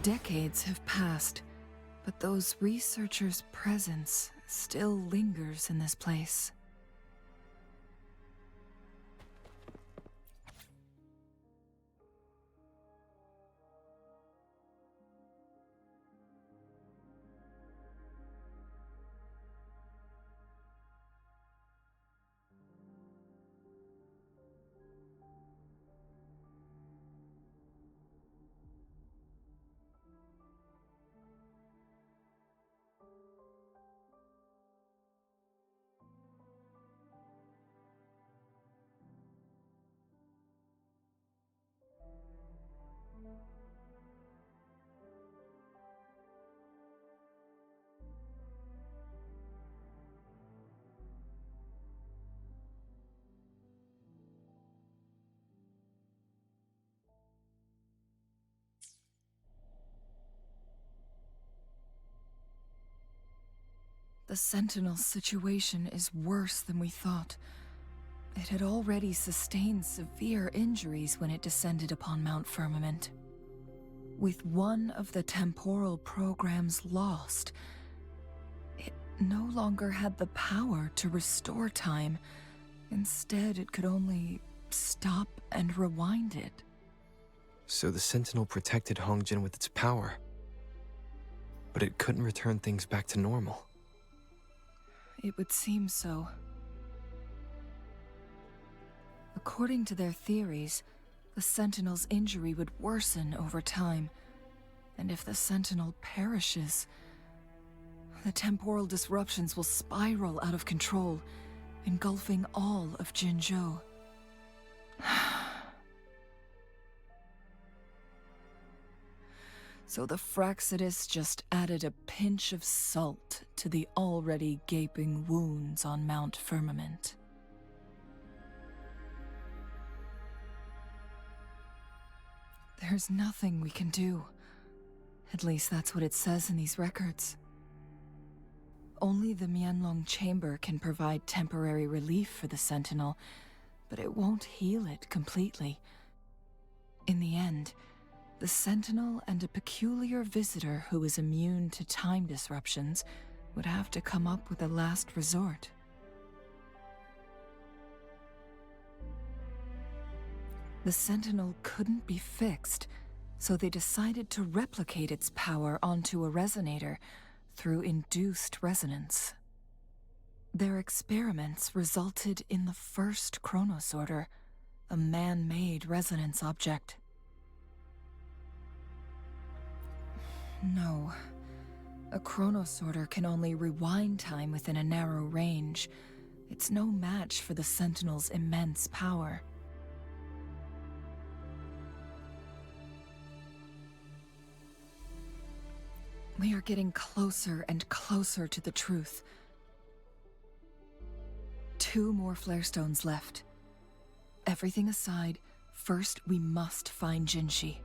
Decades have passed, but those researchers' presence still lingers in this place. The Sentinel's situation is worse than we thought. It had already sustained severe injuries when it descended upon Mount Firmament. With one of the temporal programs lost, it no longer had the power to restore time. Instead, it could only stop and rewind it. So the Sentinel protected Hongjin with its power. But it couldn't return things back to normal. It would seem so. According to their theories, the Sentinel's injury would worsen over time. And if the Sentinel perishes, the temporal disruptions will spiral out of control, engulfing all of Jinzhou. So the Fraxidus just added a pinch of salt to the already gaping wounds on Mount Firmament. There's nothing we can do. At least that's what it says in these records. Only the Mianlong Chamber can provide temporary relief for the Sentinel, but it won't heal it completely. In the end, the Sentinel and a peculiar visitor who is immune to time disruptions would have to come up with a last resort. The Sentinel couldn't be fixed, so they decided to replicate its power onto a resonator through induced resonance. Their experiments resulted in the first chronosorter, a man-made resonance object. No. A chronosorter can only rewind time within a narrow range. It's no match for the Sentinel's immense power. We are getting closer and closer to the truth. 2 more flare stones left. Everything aside, first we must find Jinshi.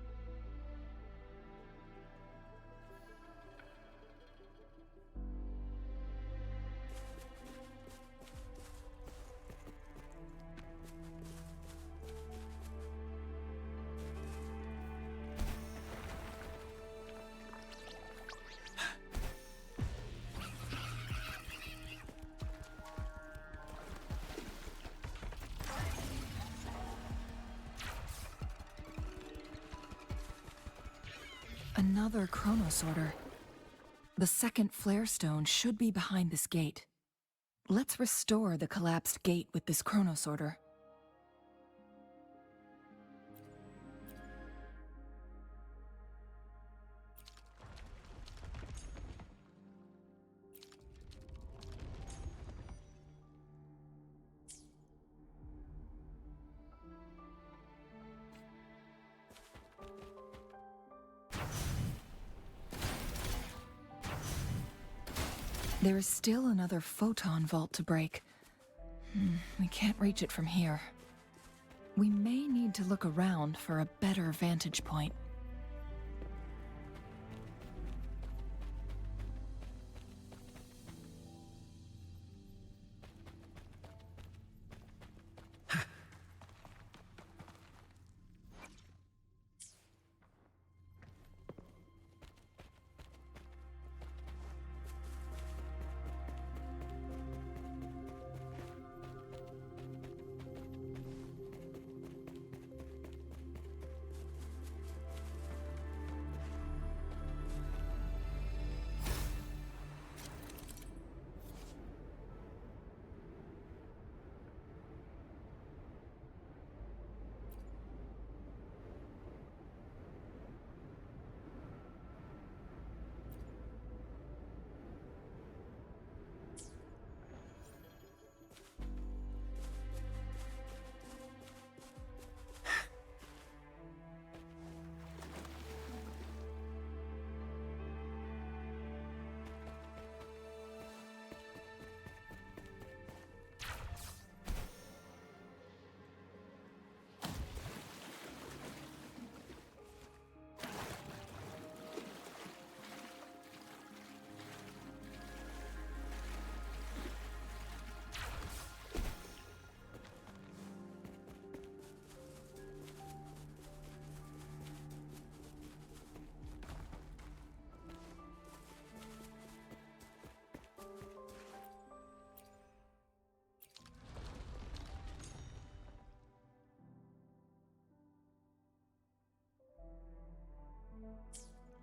Another chronosorter. The second flare stone should be behind this gate. Let's restore the collapsed gate with this chronosorter. There is still another photon vault to break. We can't reach it from here. We may need to look around for a better vantage point.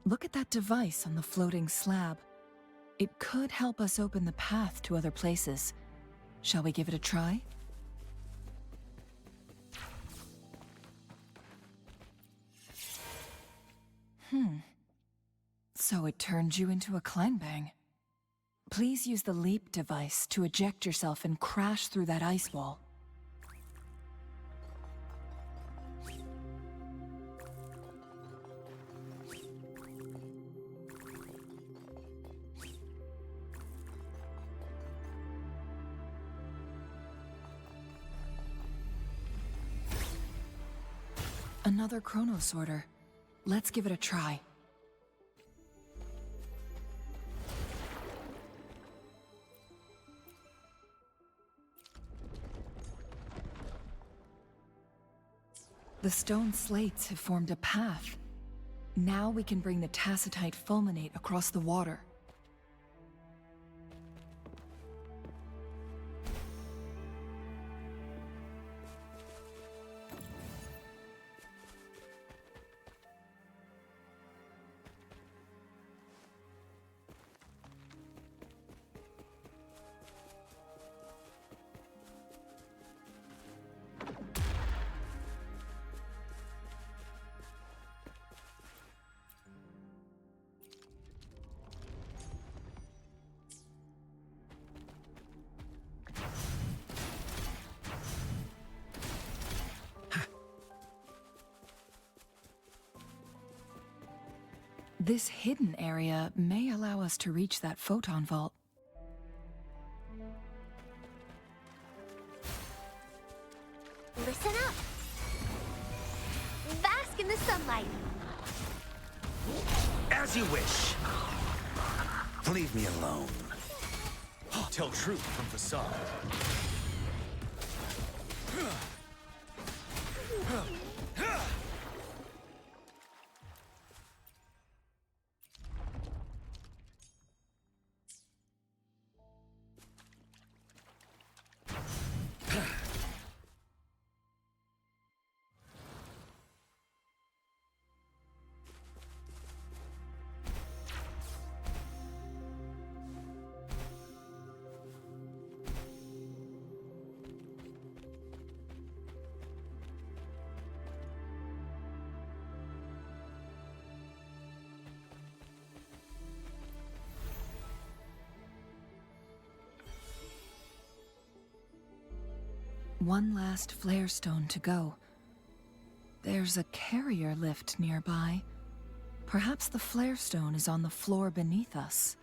Look at that device on the floating slab. It could help us open the path to other places. Shall we give it a try? So it turned you into a Kleinbang. Please use the leap device to eject yourself and crash through that ice wall. Another chronosorter. Let's give it a try. The stone slates have formed a path. Now we can bring the tacitite fulminate across the water. This hidden area may allow us to reach that photon vault. Listen up. Bask in the sunlight. As you wish. Leave me alone. Tell truth from facade. One last flare stone to go. There's a carrier lift nearby. Perhaps the flare stone is on the floor beneath us.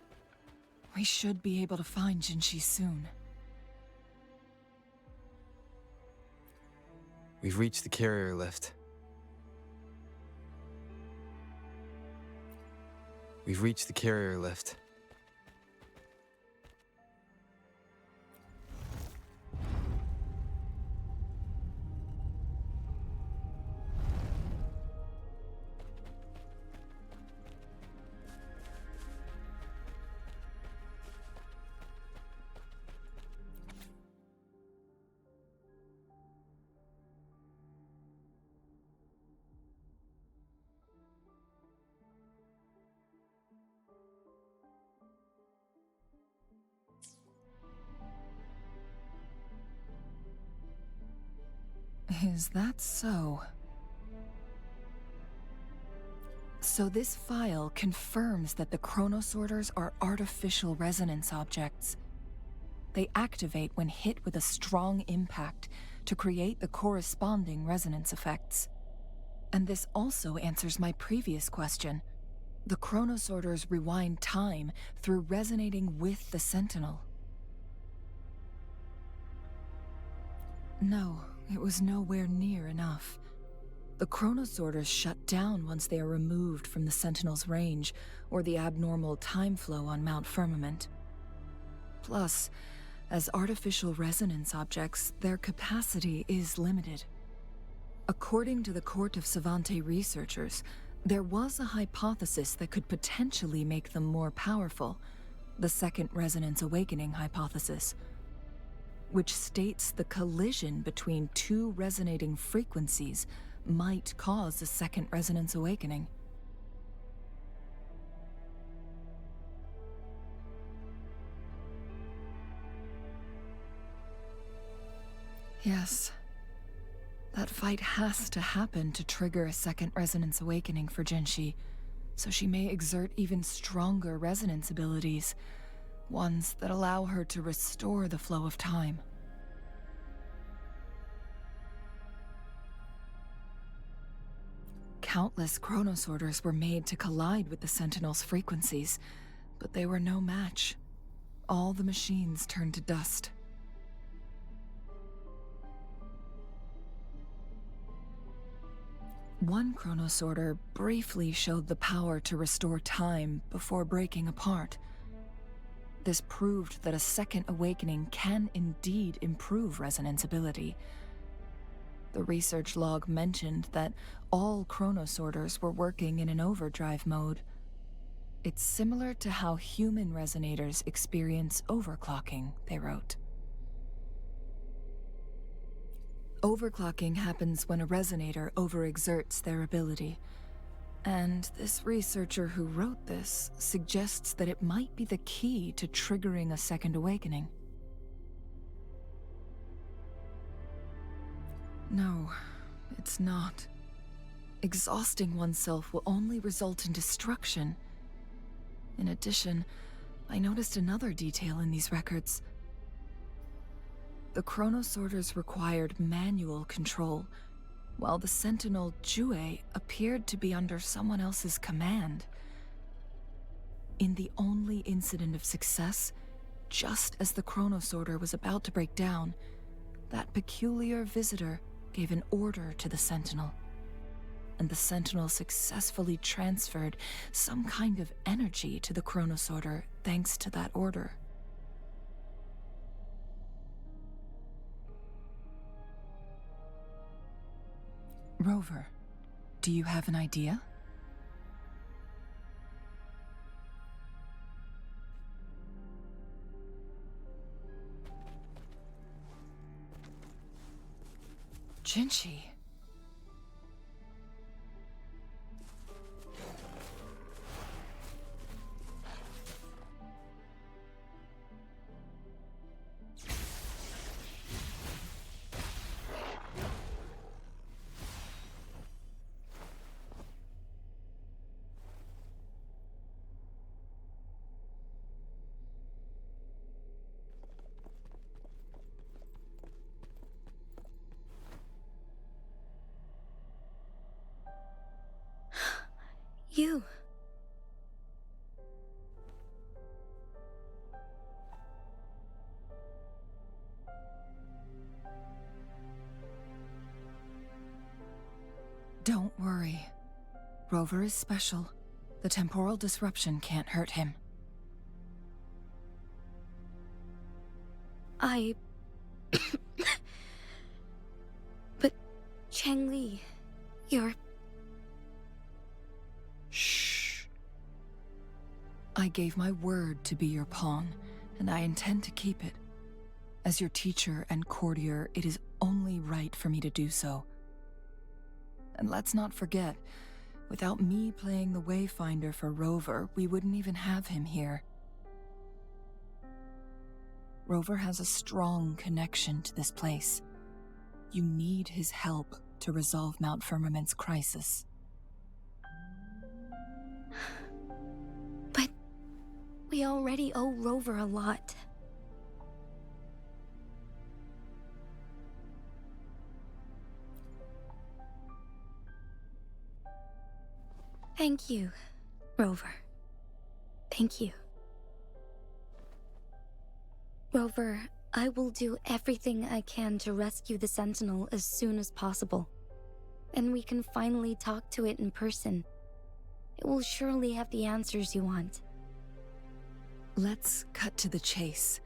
We should be able to find Jinzhou soon. We've reached the carrier lift. We've reached the carrier lift. Is that so? So this file confirms that the chronosorters are artificial resonance objects. They activate when hit with a strong impact to create the corresponding resonance effects. And this also answers my previous question. The chronosorters rewind time through resonating with the Sentinel. No, it was nowhere near enough. The chronosorters shut down once they are removed from the Sentinel's range or the abnormal time flow on Mount Firmament. Plus, as artificial resonance objects, their capacity is limited. According to the Court of Savante researchers, there was a hypothesis that could potentially make them more powerful, the Second Resonance Awakening hypothesis, which states the collision between two resonating frequencies might cause a second resonance awakening. Yes. That fight has to happen to trigger a second resonance awakening for Jinshi, so she may exert even stronger resonance abilities, ones that allow her to restore the flow of time. Countless chronosorters were made to collide with the Sentinel's frequencies, but they were no match. All the machines turned to dust. One chronosorter briefly showed the power to restore time before breaking apart. This proved that a second awakening can indeed improve resonance ability. The research log mentioned that all chronosorters were working in an overdrive mode. It's similar to how human resonators experience overclocking, they wrote. Overclocking happens when a resonator overexerts their ability, and this researcher who wrote this suggests that it might be the key to triggering a second awakening. No, it's not. Exhausting oneself will only result in destruction. In addition, I noticed another detail in these records. The chronosorters required manual control, while the sentinel Jue appeared to be under someone else's command. In the only incident of success, just as the chronosorter was about to break down, that peculiar visitor gave an order to the sentinel, and the sentinel successfully transferred some kind of energy to the chronosorter thanks to that order. Rover, do you have an idea? Jinshi. You. Don't worry. Rover is special. The temporal disruption can't hurt him. But Changli, you're... Shh. I gave my word to be your pawn, and I intend to keep it. As your teacher and courtier, it is only right for me to do so. And let's not forget, without me playing the Wayfinder for Rover, we wouldn't even have him here. Rover has a strong connection to this place. You need his help to resolve Mount Firmament's crisis. But we already owe Rover a lot. Thank you, Rover. Thank you. Rover, I will do everything I can to rescue the Sentinel as soon as possible. And we can finally talk to it in person. It will surely have the answers you want. Let's cut to the chase.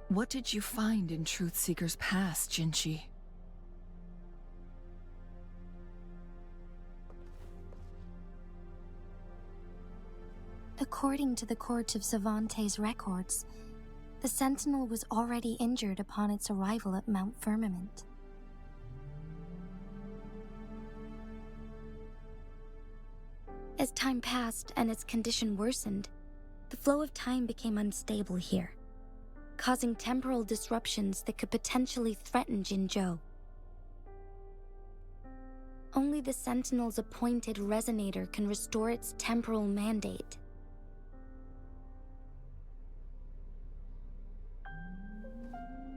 What did you find in Truthseeker's past, Jinshi? According to the Court of Savante's records, the Sentinel was already injured upon its arrival at Mount Firmament. As time passed and its condition worsened, the flow of time became unstable here. causing temporal disruptions that could potentially threaten Jinzhou. Only the Sentinel's appointed resonator can restore its temporal mandate.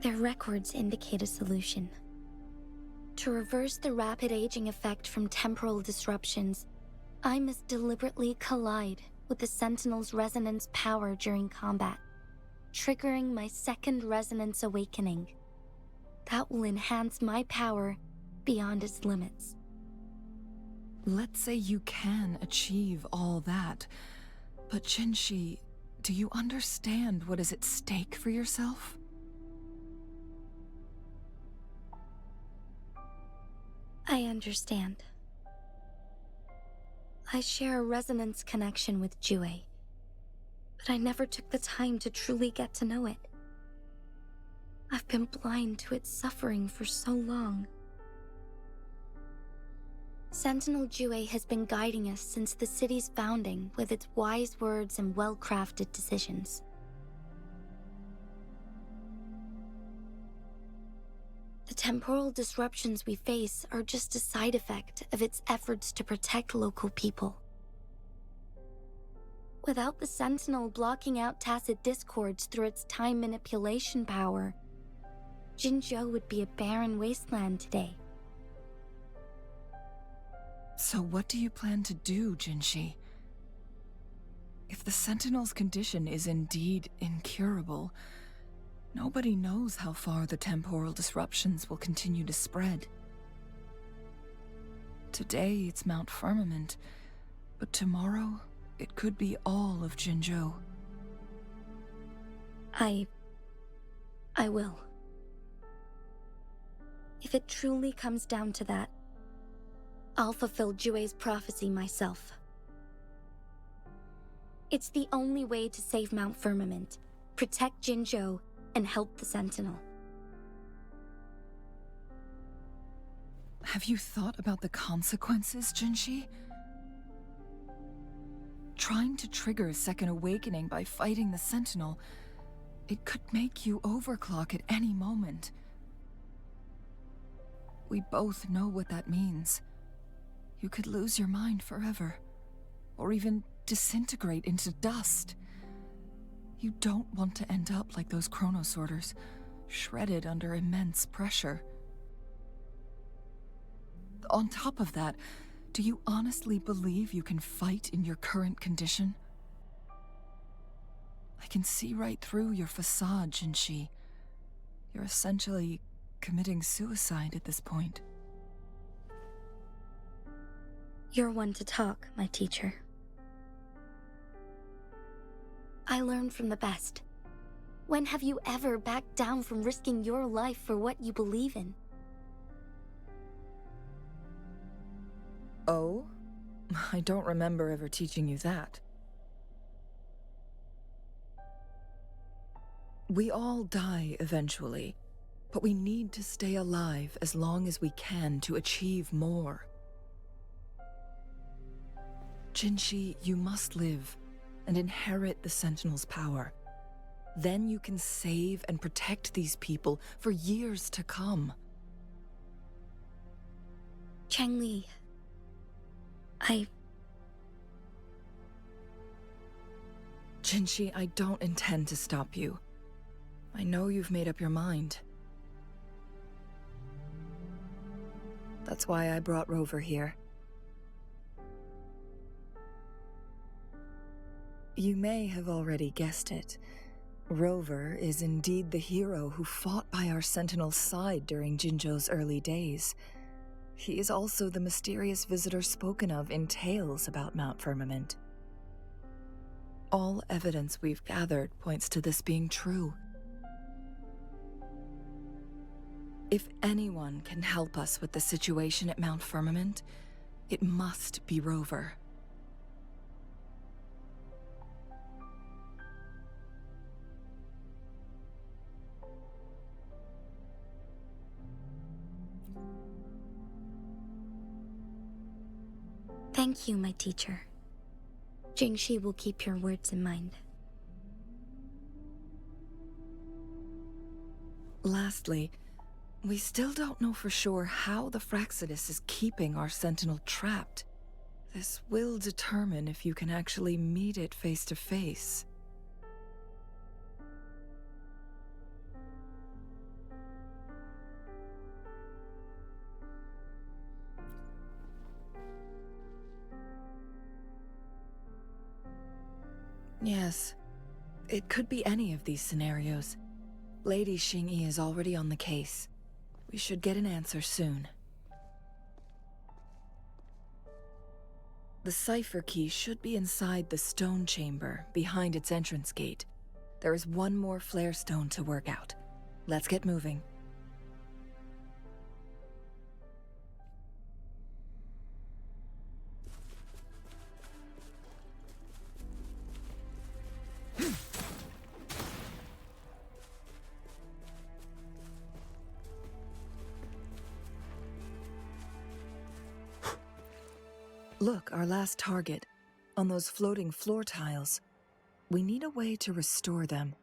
Their records indicate a solution. To reverse the rapid aging effect from temporal disruptions, I must deliberately collide with the Sentinel's resonance power during combat, triggering my second resonance awakening. That will enhance my power beyond its limits. Let's say you can achieve all that, but Jinshi, do you understand what is at stake for yourself? I understand. I share a resonance connection with Jue, but I never took the time to truly get to know it. I've been blind to its suffering for so long. Sentinel Jue has been guiding us since the city's founding with its wise words and well-crafted decisions. The temporal disruptions we face are just a side effect of its efforts to protect local people. Without the Sentinel blocking out tacit discords through its time manipulation power, Jinzhou would be a barren wasteland today. So what do you plan to do, Jinshi? If the Sentinel's condition is indeed incurable, nobody knows how far the temporal disruptions will continue to spread. Today it's Mount Firmament, but tomorrow it could be all of Jinzhou. I will. If it truly comes down to that, I'll fulfill Jue's prophecy myself. It's the only way to save Mount Firmament, protect Jinzhou, and help the Sentinel. Have you thought about the consequences, Jinshi? Trying to trigger a second awakening by fighting the Sentinel, it could make you overclock at any moment. We both know what that means. You could lose your mind forever, or even disintegrate into dust. You don't want to end up like those chronosorters, shredded under immense pressure. On top of that, do you honestly believe you can fight in your current condition? I can see right through your facade, Jinshi. You're essentially committing suicide at this point. You're one to talk, my teacher. I learned from the best. When have you ever backed down from risking your life for what you believe in? Oh? I don't remember ever teaching you that. We all die eventually, but we need to stay alive as long as we can to achieve more. Jinshi, you must live and inherit the Sentinel's power. Then you can save and protect these people for years to come. Changli, Jinshi, I don't intend to stop you. I know you've made up your mind. That's why I brought Rover here. You may have already guessed it. Rover is indeed the hero who fought by our Sentinel's side during Jinzhou's early days. He is also the mysterious visitor spoken of in tales about Mount Firmament. All evidence we've gathered points to this being true. If anyone can help us with the situation at Mount Firmament, it must be Rover. Thank you, my teacher. Jingshi will keep your words in mind. Lastly, we still don't know for sure how the Fraxidus is keeping our Sentinel trapped. This will determine if you can actually meet it face to face. Yes, it could be any of these scenarios. Lady Xingyi is already on the case. We should get an answer soon. The cipher key should be inside the stone chamber, behind its entrance gate. There is one more flare stone to work out. Let's get moving. Look, our last target. On those floating floor tiles. We need a way to restore them.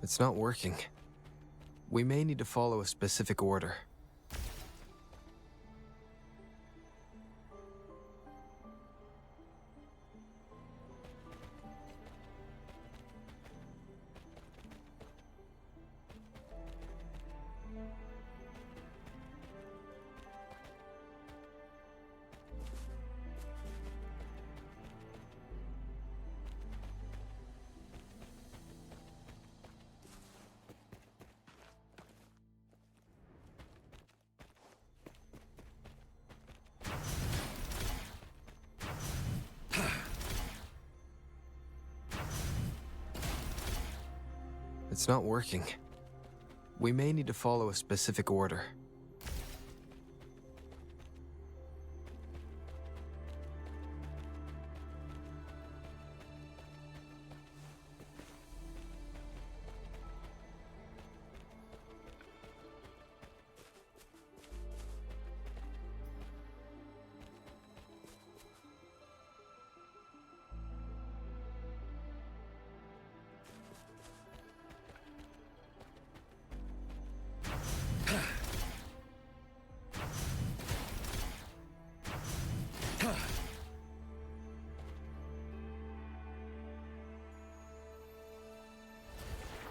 It's not working. We may need to follow a specific order. It's not working. We may need to follow a specific order.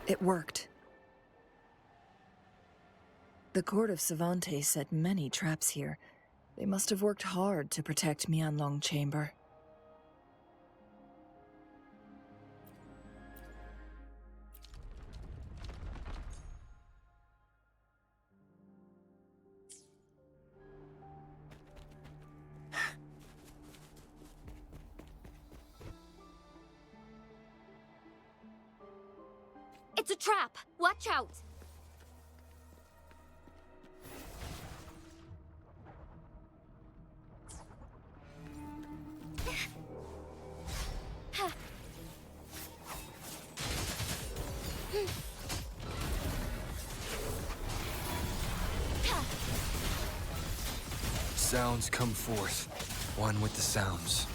It worked. The court of Savantes set many traps here. They must have worked hard to protect Mianlong Chamber. It's a trap! Watch out! Sounds come forth. One with the sounds.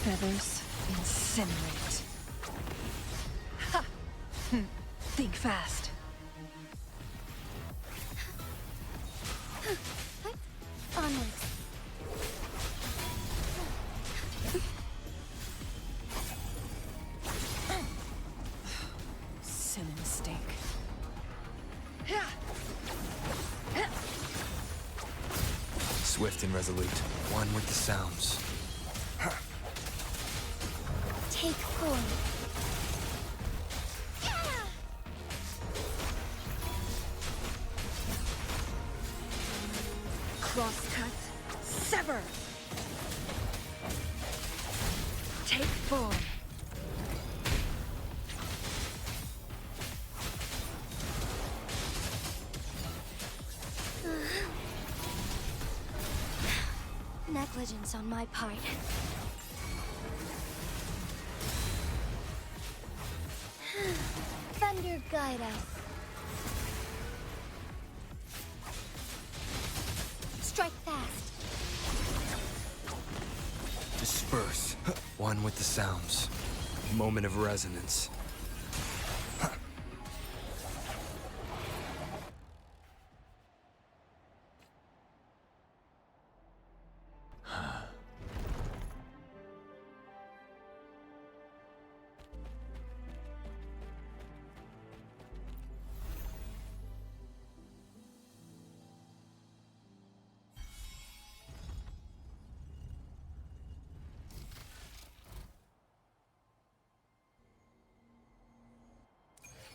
Feathers incinerate. Ha! Think fast. Onwards. Silly mistake. Swift and resolute. One with the sounds. Take form. Crosscut. Sever. Take form. Negligence on my part. Thunder guide us. One with the sounds. Moment of resonance.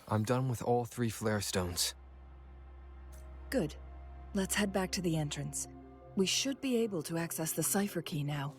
I'm done with all 3 flare stones. Good. Let's head back to the entrance. We should be able to access the cipher key now.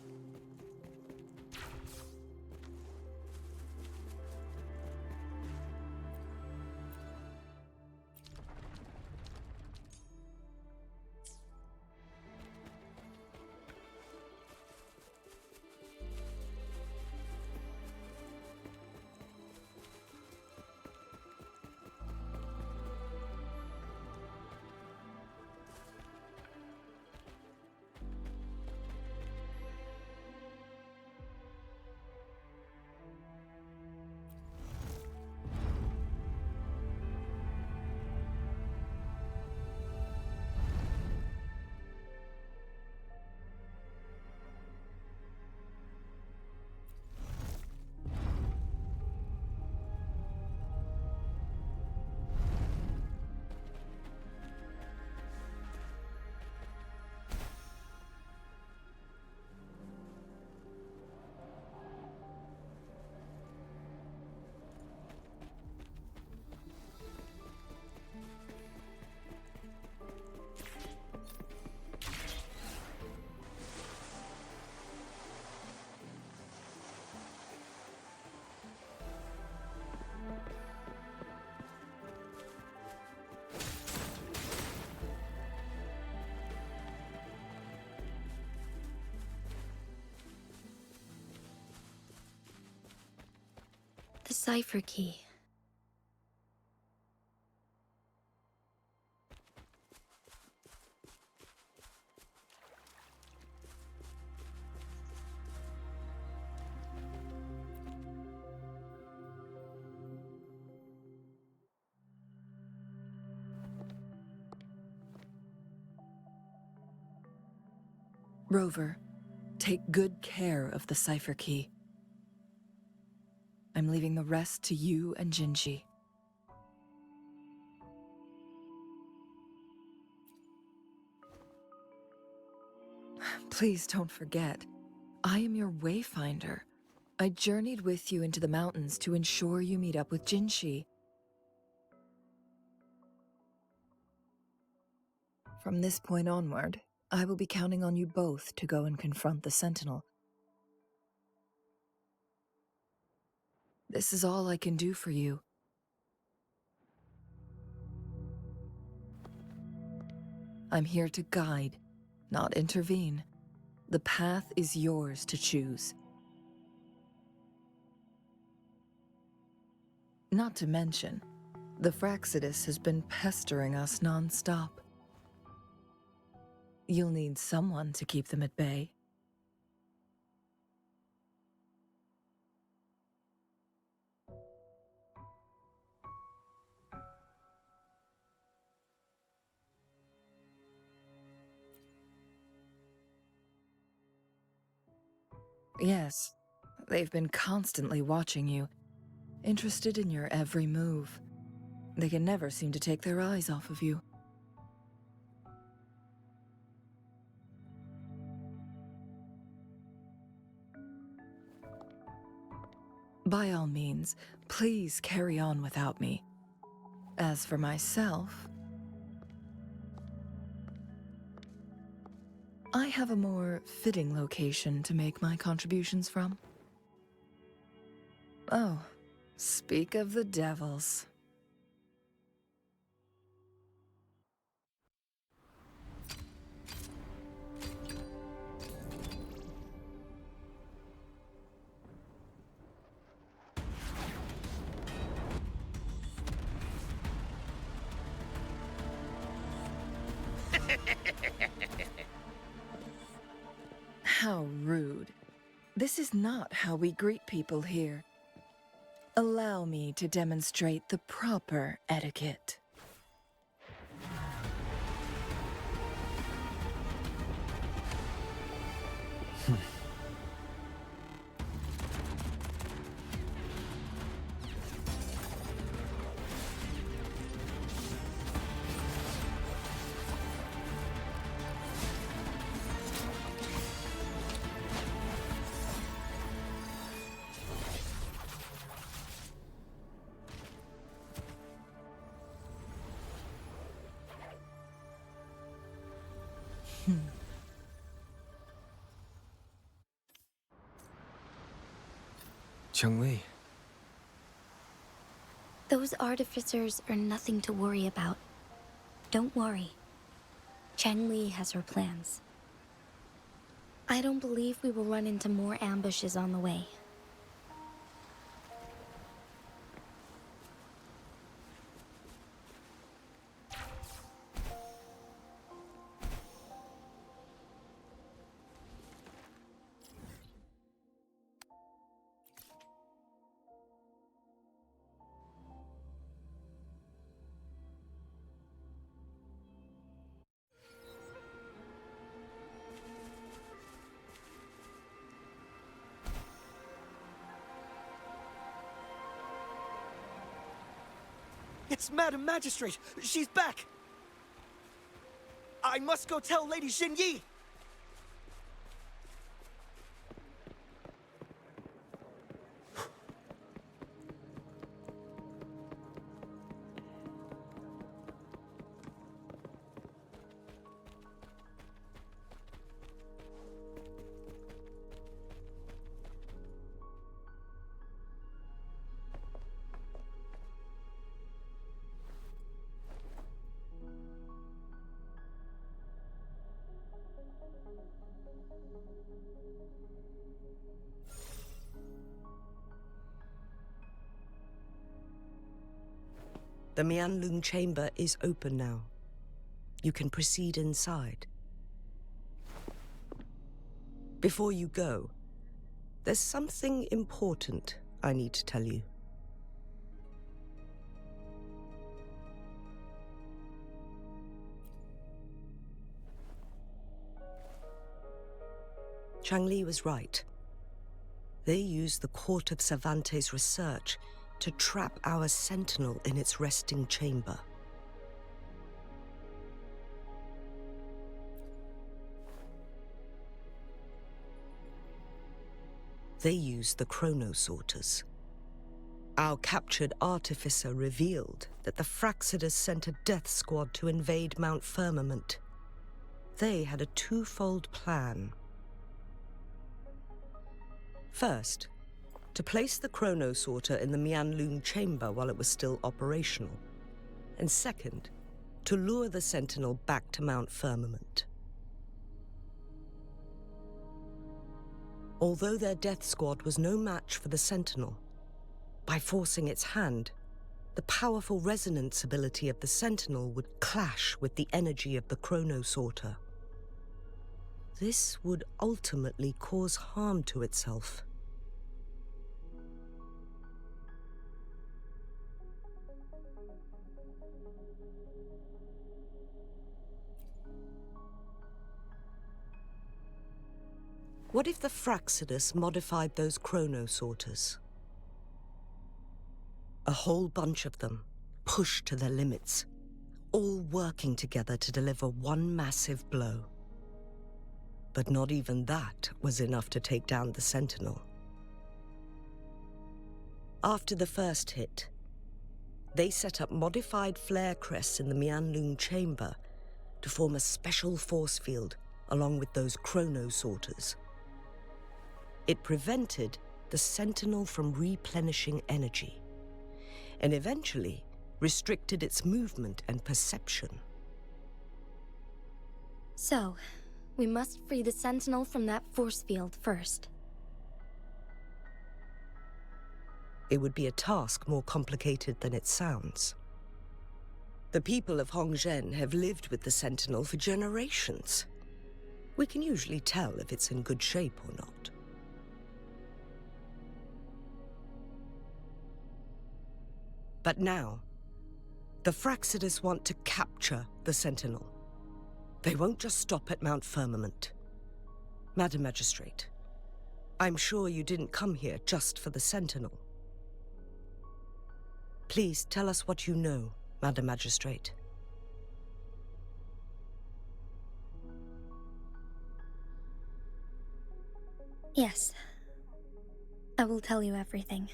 The cipher key. Rover, take good care of the cipher key. I'm leaving the rest to you and Jinzhou. Please don't forget, I am your wayfinder. I journeyed with you into the mountains to ensure you meet up with Jinzhou. From this point onward, I will be counting on you both to go and confront the Sentinel. This is all I can do for you. I'm here to guide, not intervene. The path is yours to choose. Not to mention, the Fraxidus has been pestering us non-stop. You'll need someone to keep them at bay. Yes, they've been constantly watching you, interested in your every move. They can never seem to take their eyes off of you. By all means, please carry on without me. As for myself, I have a more fitting location to make my contributions from. Oh, speak of the devils. How rude. This is not how we greet people here. Allow me to demonstrate the proper etiquette. Cheng-Li, Those artificers are nothing to worry about. Don't worry. Cheng-Li has her plans. I don't believe we will run into more ambushes on the way. It's Madam Magistrate! She's back! I must go tell Lady Xinyi! The Mianlun chamber is open now. You can proceed inside. Before you go, there's something important I need to tell you. Cheng-Li was right. They used the Court of Cervantes' research to trap our sentinel in its resting chamber. They used the chronosorters. Our captured artificer revealed that the Fraxidus sent a death squad to invade Mount Firmament. They had a twofold plan. First, to place the chronosorter in the Mianlun chamber while it was still operational. And second, to lure the Sentinel back to Mount Firmament. Although their death squad was no match for the Sentinel, by forcing its hand, the powerful resonance ability of the Sentinel would clash with the energy of the chronosorter. This would ultimately cause harm to itself. What if the Fraxidus modified those chronosorters? A whole bunch of them, pushed to their limits, all working together to deliver one massive blow. But not even that was enough to take down the Sentinel. After the first hit, they set up modified flare crests in the Mianlun chamber to form a special force field along with those chronosorters. It prevented the Sentinel from replenishing energy, and eventually restricted its movement and perception. So, we must free the Sentinel from that force field first. It would be a task more complicated than it sounds. The people of Hongzhen have lived with the Sentinel for generations. We can usually tell if it's in good shape or not. But now, the Fraxidus want to capture the Sentinel. They won't just stop at Mount Firmament. Madam Magistrate, I'm sure you didn't come here just for the Sentinel. Please tell us what you know, Madam Magistrate. Yes. I will tell you everything.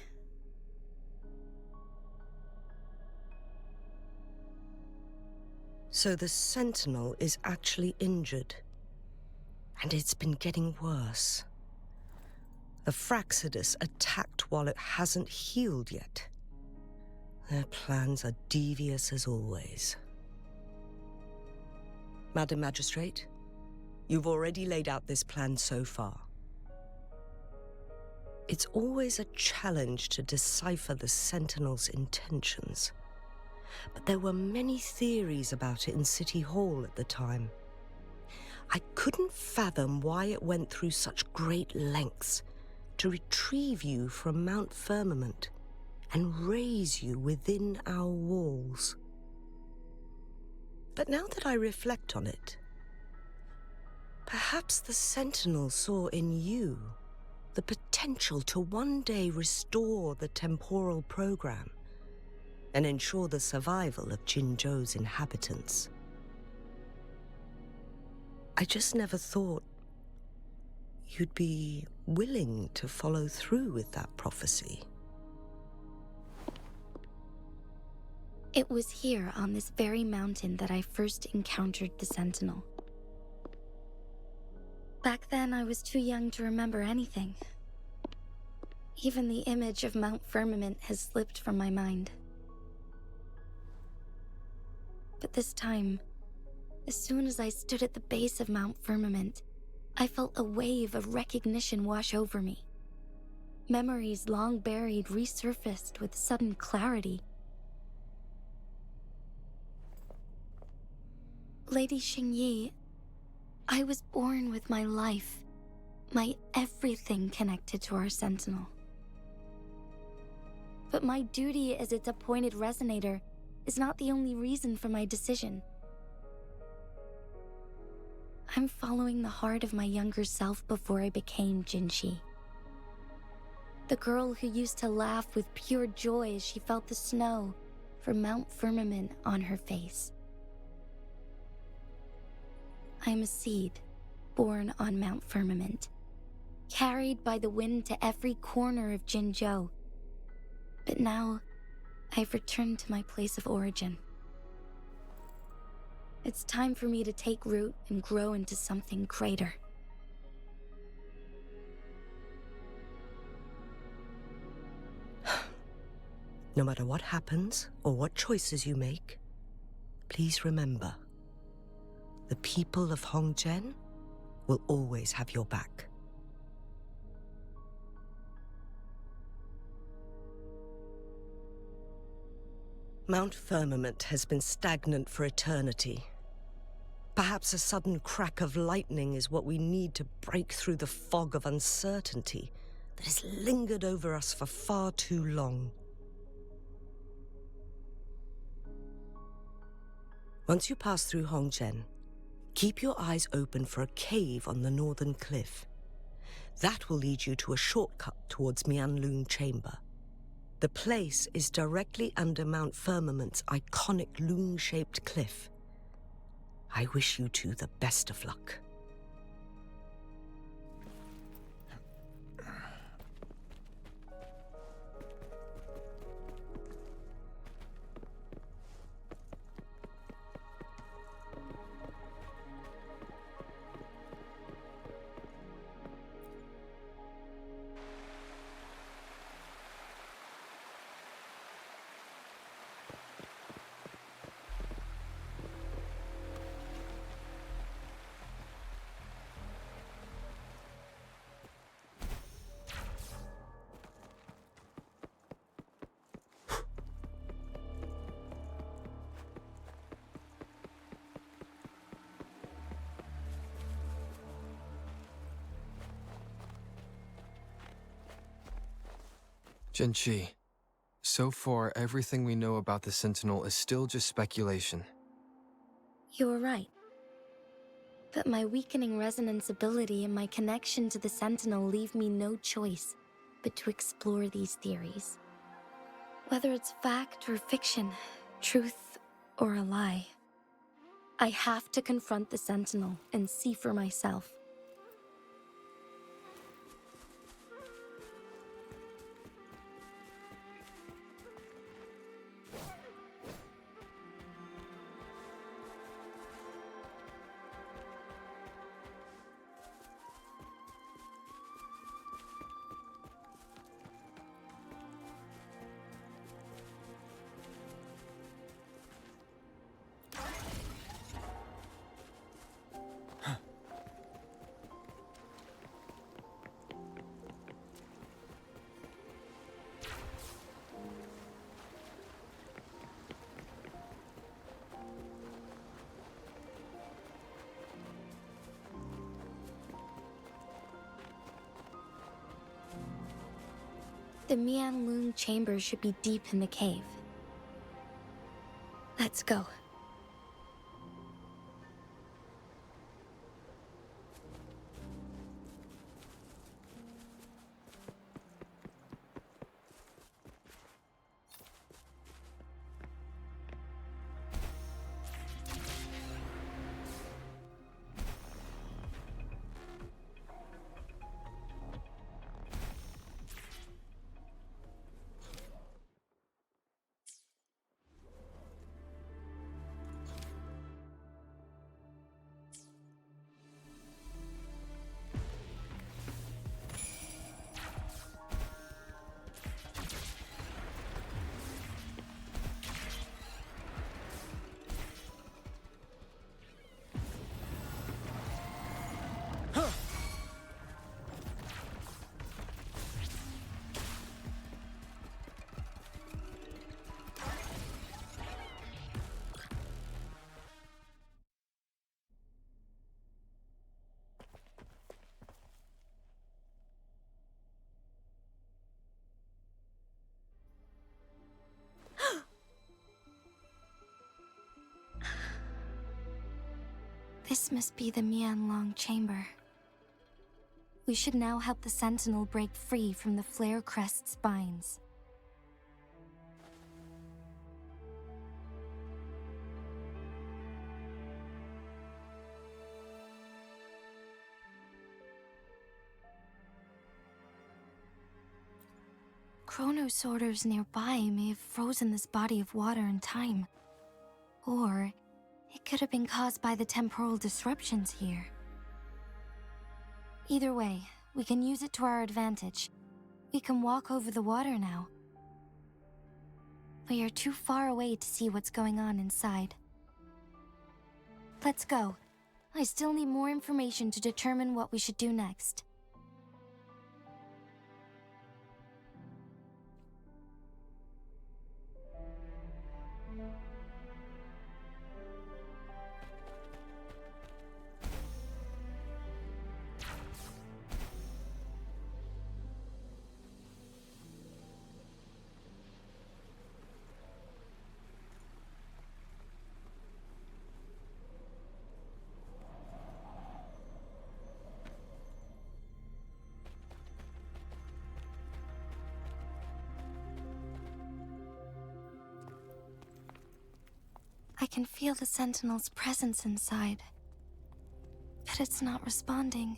So the Sentinel is actually injured. And it's been getting worse. The Fraxidus attacked while it hasn't healed yet. Their plans are devious as always. Madam Magistrate, you've already laid out this plan so far. It's always a challenge to decipher the Sentinel's intentions. But there were many theories about it in City Hall at the time. I couldn't fathom why it went through such great lengths to retrieve you from Mount Firmament and raise you within our walls. But now that I reflect on it, perhaps the Sentinel saw in you the potential to one day restore the temporal program and ensure the survival of Jinzhou's inhabitants. I just never thought you'd be willing to follow through with that prophecy. It was here on this very mountain that I first encountered the Sentinel. Back then, I was too young to remember anything. Even the image of Mount Firmament has slipped from my mind. But this time, as soon as I stood at the base of Mount Firmament, I felt a wave of recognition wash over me. Memories long buried resurfaced with sudden clarity. Lady Xingyi, I was born with my life, my everything connected to our Sentinel. But my duty as its appointed resonator is not the only reason for my decision. I'm following the heart of my younger self before I became Jinzhou. The girl who used to laugh with pure joy as she felt the snow from Mount Firmament on her face. I'm a seed born on Mount Firmament, carried by the wind to every corner of Jinzhou. But now, I've returned to my place of origin. It's time for me to take root and grow into something greater. No matter what happens or what choices you make, please remember, the people of Hongzhen will always have your back. Mount Firmament has been stagnant for eternity. Perhaps a sudden crack of lightning is what we need to break through the fog of uncertainty that has lingered over us for far too long. Once you pass through Hongzhen, keep your eyes open for a cave on the northern cliff. That will lead you to a shortcut towards Mianlun Chamber. The place is directly under Mount Firmament's iconic loon-shaped cliff. I wish you two the best of luck. Jinzhou, So far, everything we know about the Sentinel is still just speculation. You were right. But my weakening resonance ability and my connection to the Sentinel leave me no choice but to explore these theories. Whether it's fact or fiction, truth or a lie, I have to confront the Sentinel and see for myself. The Mianlung chamber should be deep in the cave. Let's go. This must be the Mianlong chamber. We should now help the Sentinel break free from the Flare Crest's binds. Chronosorters nearby may have frozen this body of water in time. Or it could have been caused by the temporal disruptions here. Either way, we can use it to our advantage. We can walk over the water now. We are too far away to see what's going on inside. Let's go. I still need more information to determine what we should do next. I can feel the Sentinel's presence inside, but it's not responding.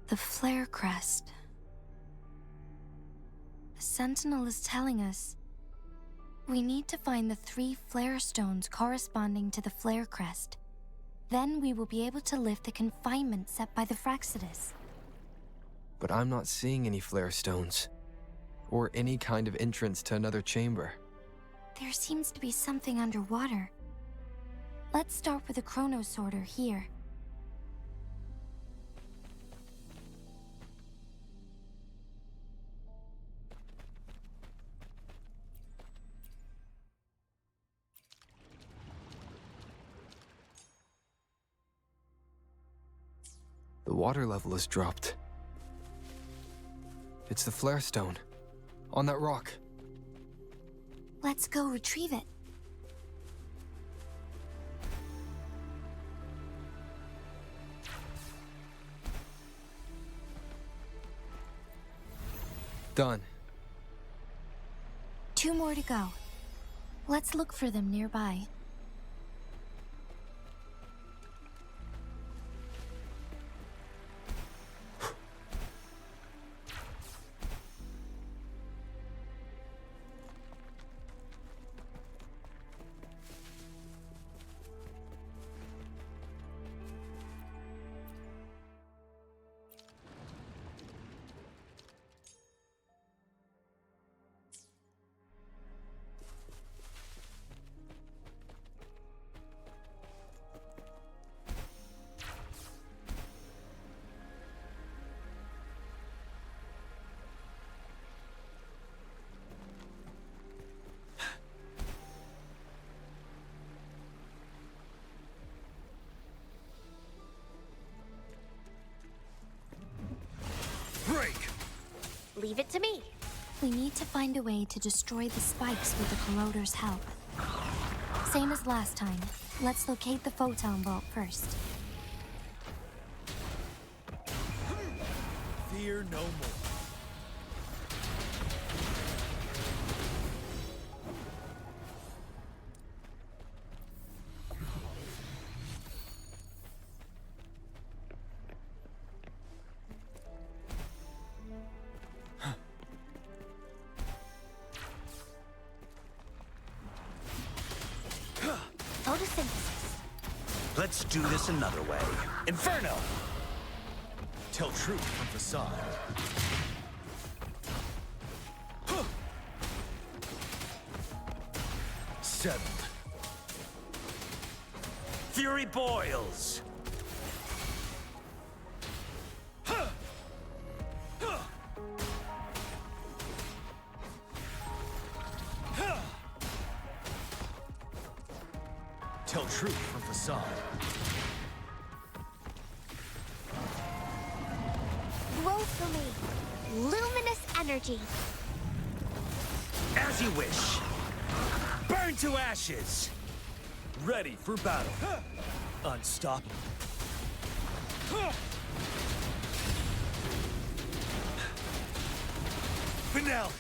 The flare crest. The Sentinel is telling us we need to find the 3 flare stones corresponding to the flare crest. Then we will be able to lift the confinement set by the Fraxidus. But I'm not seeing any flare stones, or any kind of entrance to another chamber. There seems to be something underwater. Let's start with the chrono sorter here. The water level has dropped. It's the flare stone, on that rock. Let's go retrieve it. Done. 2 more to go. Let's look for them nearby. Break! Leave it to me. We need to find a way to destroy the spikes with the corroder's help. Same as last time. Let's locate the photon vault first. Fear no more. Photosynthesis. Let's do this another way. Inferno! Tell truth from facade. Settled. Fury boils! Tell truth from facade. Grow for me. Luminous energy. As you wish. Burn to ashes! Ready for battle. Unstoppable. Finale!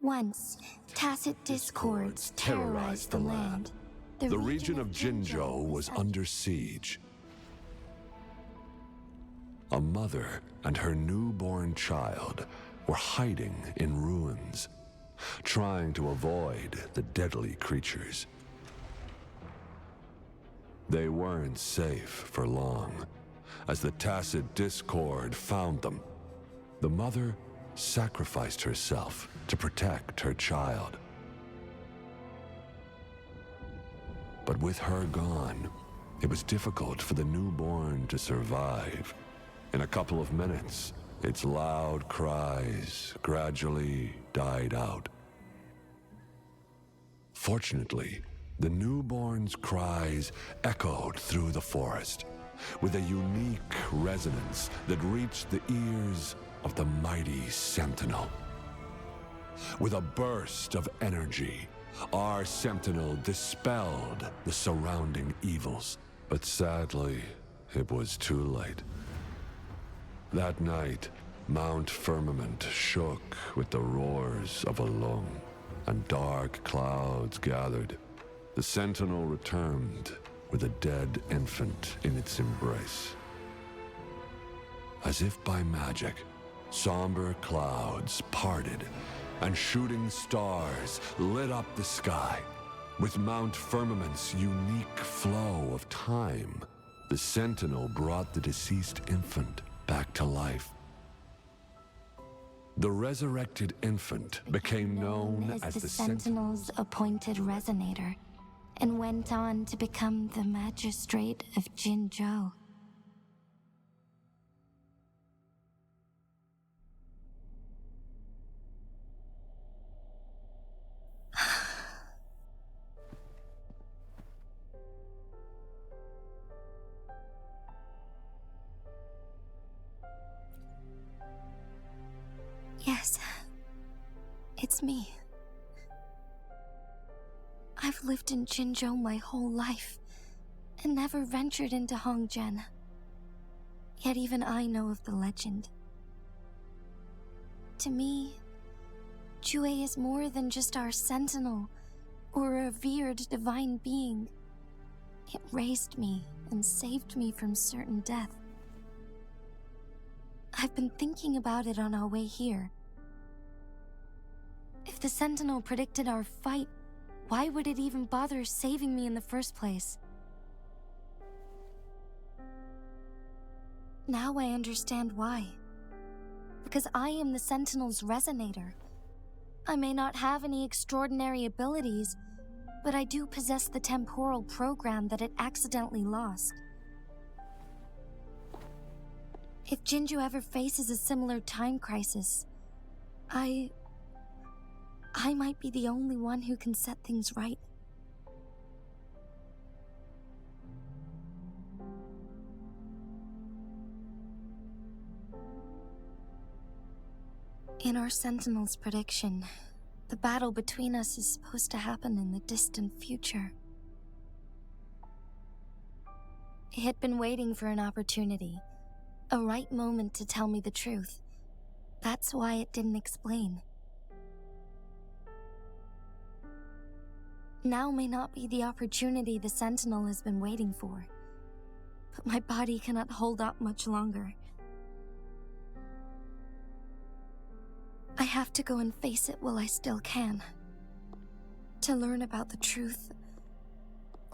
Once, tacit discords terrorized the land. The region of Jinzhou was under siege. A mother and her newborn child were hiding in ruins, trying to avoid the deadly creatures. They weren't safe for long, as the tacit discord found them. The mother sacrificed herself to protect her child. But with her gone, it was difficult for the newborn to survive. In a couple of minutes, its loud cries gradually died out. Fortunately, the newborn's cries echoed through the forest, with a unique resonance that reached the ears of the mighty Sentinel. With a burst of energy, our Sentinel dispelled the surrounding evils. But sadly, it was too late. That night, Mount Firmament shook with the roars of a lung, and dark clouds gathered. The Sentinel returned with a dead infant in its embrace. As if by magic, somber clouds parted, and shooting stars lit up the sky. With Mount Firmament's unique flow of time, the Sentinel brought the deceased infant back to life. The resurrected infant became known as the Sentinel's appointed resonator, and went on to become the magistrate of Jinzhou. Yes, it's me. I've lived in Jinzhou my whole life, and never ventured into Hongzhen. Yet even I know of the legend. To me, Jue is more than just our sentinel, or a revered divine being. It raised me and saved me from certain death. I've been thinking about it on our way here. If the Sentinel predicted our fight, why would it even bother saving me in the first place? Now I understand why. Because I am the Sentinel's resonator. I may not have any extraordinary abilities, but I do possess the temporal program that it accidentally lost. If Jinzhou ever faces a similar time crisis, I might be the only one who can set things right. In our Sentinel's prediction, the battle between us is supposed to happen in the distant future. It had been waiting for an opportunity, a right moment to tell me the truth. That's why it didn't explain. Now may not be the opportunity the Sentinel has been waiting for, but my body cannot hold up much longer. I have to go and face it while I still can, to learn about the truth,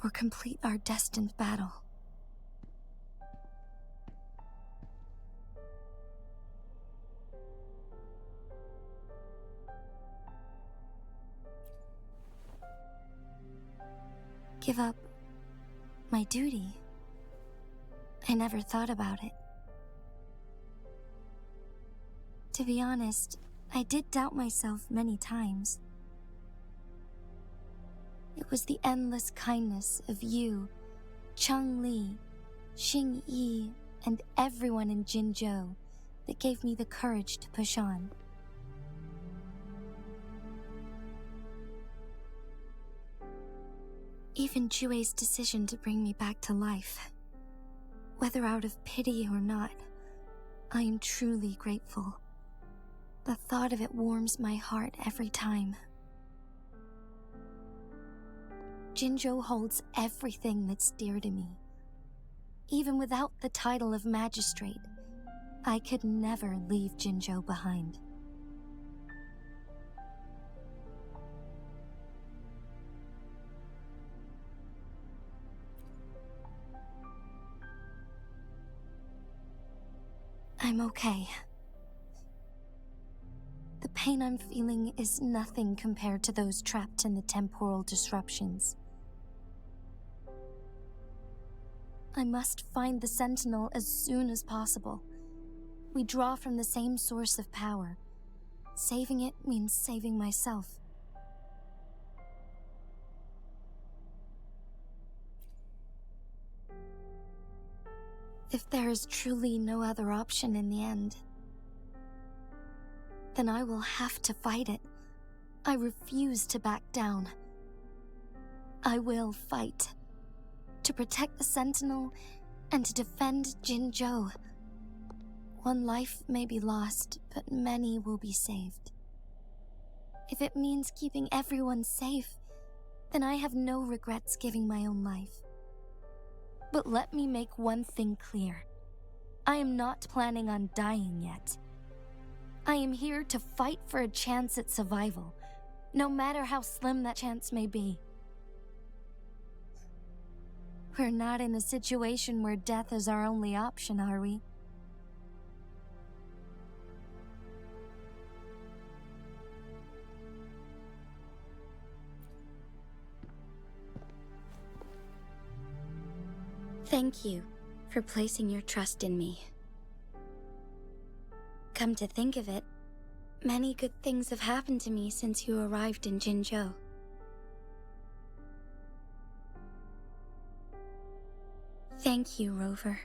or complete our destined battle. Give up my duty? I never thought about it. To be honest, I did doubt myself many times. It was the endless kindness of you, Cheng Li, Xing Yi, and everyone in Jinzhou that gave me the courage to push on. Even Jue's decision to bring me back to life, whether out of pity or not, I am truly grateful. The thought of it warms my heart every time. Jinzhou holds everything that's dear to me. Even without the title of magistrate, I could never leave Jinzhou behind. I'm okay. The pain I'm feeling is nothing compared to those trapped in the temporal disruptions. I must find the Sentinel as soon as possible. We draw from the same source of power. Saving it means saving myself. If there is truly no other option in the end, then I will have to fight it. I refuse to back down. I will fight. To protect the Sentinel and to defend Jinzhou. One life may be lost, but many will be saved. If it means keeping everyone safe, then I have no regrets giving my own life. But let me make one thing clear. I am not planning on dying yet. I am here to fight for a chance at survival, no matter how slim that chance may be. We're not in a situation where death is our only option, are we? Thank you for placing your trust in me. Come to think of it, many good things have happened to me since you arrived in Jinzhou. Thank you, Rover.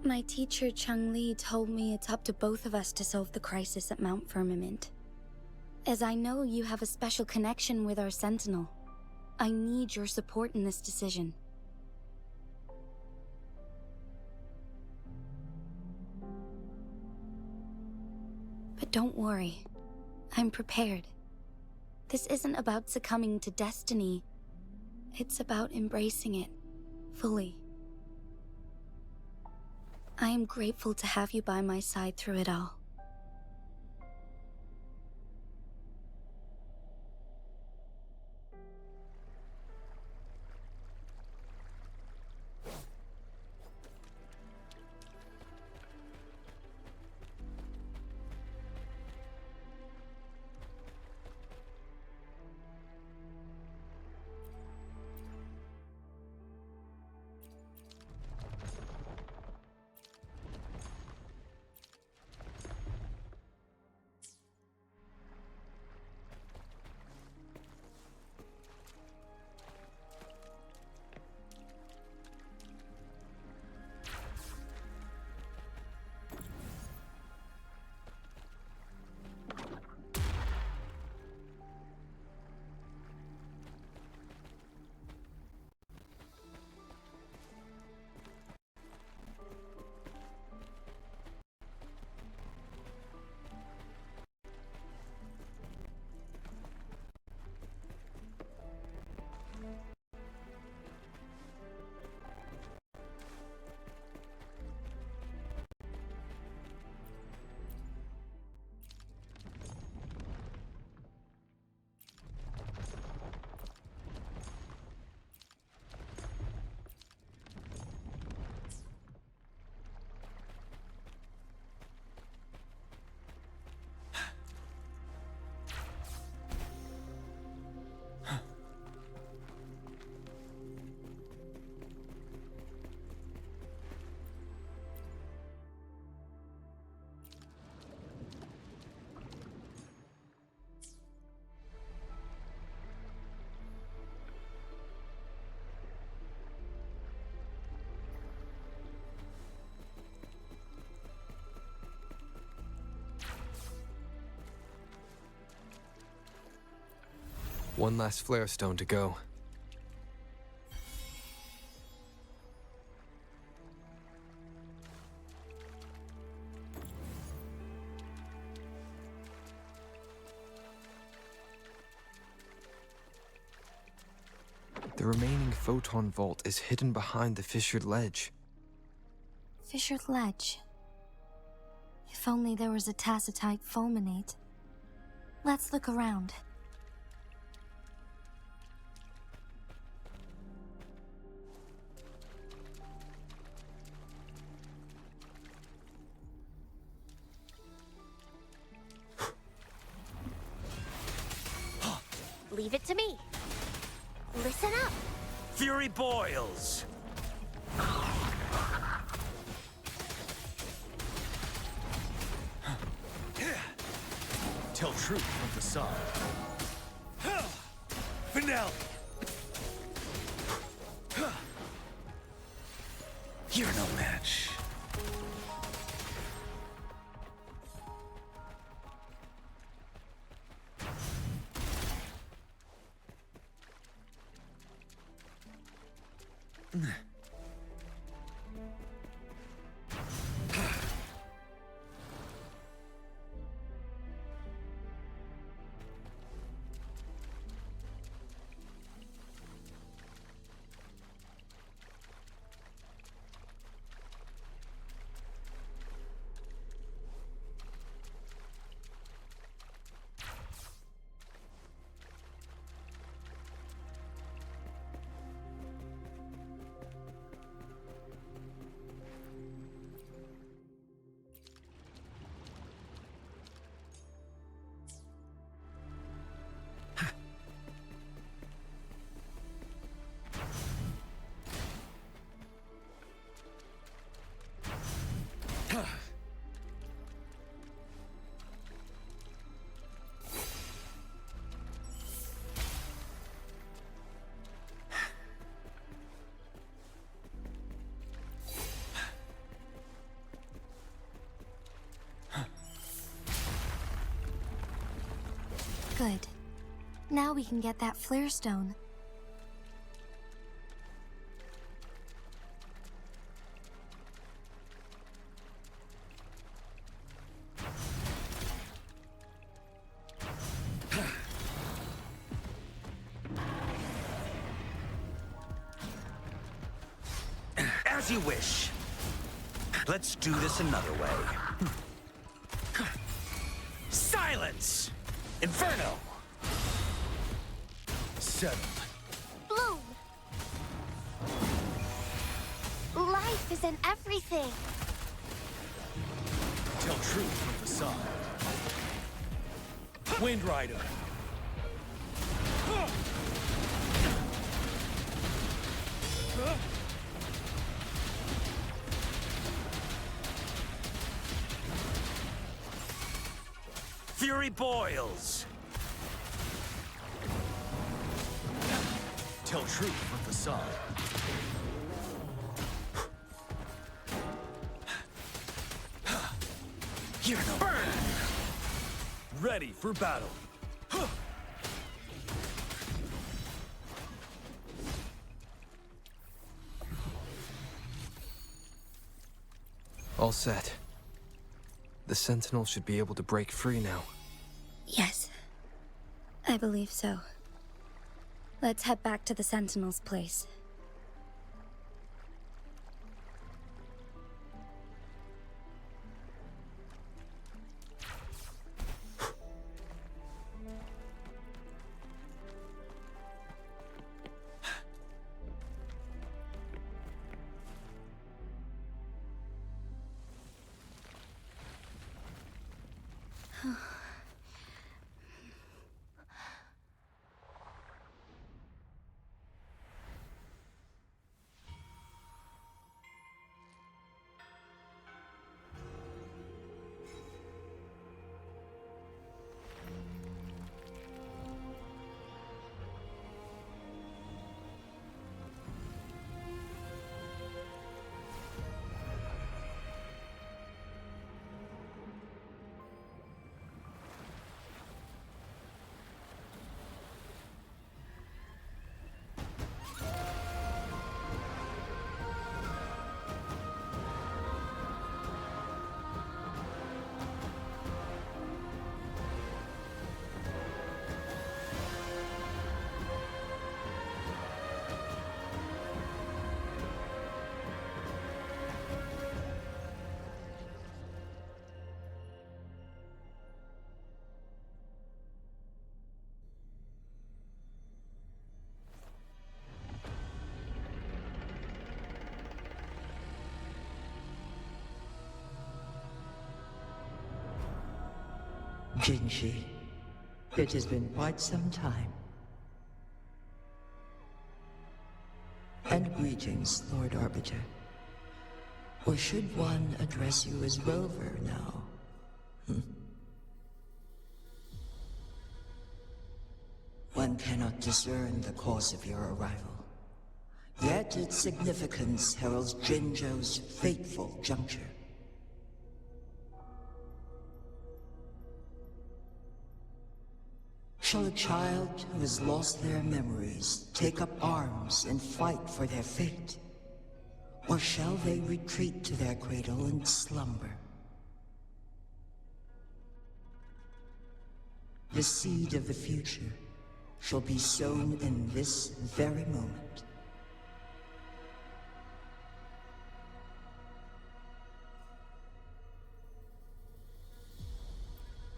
My teacher Changli told me it's up to both of us to solve the crisis at Mount Firmament. As I know you have a special connection with our Sentinel, I need your support in this decision. But don't worry, I'm prepared. This isn't about succumbing to destiny. It's about embracing it fully. I am grateful to have you by my side through it all. One last flare stone to go. The remaining photon vault is hidden behind the fissured ledge. Fissured ledge. If only there was a tacitite fulminate. Let's look around. Leave it to me. Listen up. Fury boils! Tell truth from facade. Finale! You're no match. Good. Now we can get that flare stone. As you wish. Let's do this another way. Silence! Inferno! Settled. Bloom! Life is in everything. Tell truth from facade. Wind Rider. Fury boils! Tell truth from facade. You're the burn! Ready for battle. All set. The Sentinel should be able to break free now. Yes. I believe so. Let's head back to the Sentinel's place. Jinzhou, it has been quite some time. And greetings, Lord Arbiter. Or should one address you as Rover now? One cannot discern the cause of your arrival. Yet its significance heralds Jinzhou's fateful juncture. Shall a child who has lost their memories take up arms and fight for their fate? Or shall they retreat to their cradle and slumber? The seed of the future shall be sown in this very moment.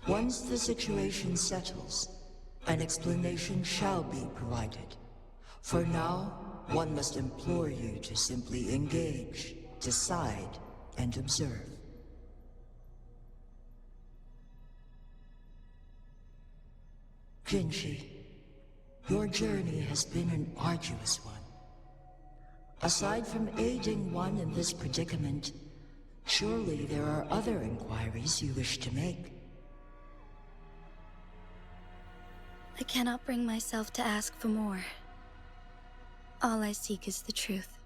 Once the situation settles, an explanation shall be provided. For now, one must implore you to simply engage, decide, and observe. Jinzhou, your journey has been an arduous one. Aside from aiding one in this predicament, surely there are other inquiries you wish to make. I cannot bring myself to ask for more. All I seek is the truth.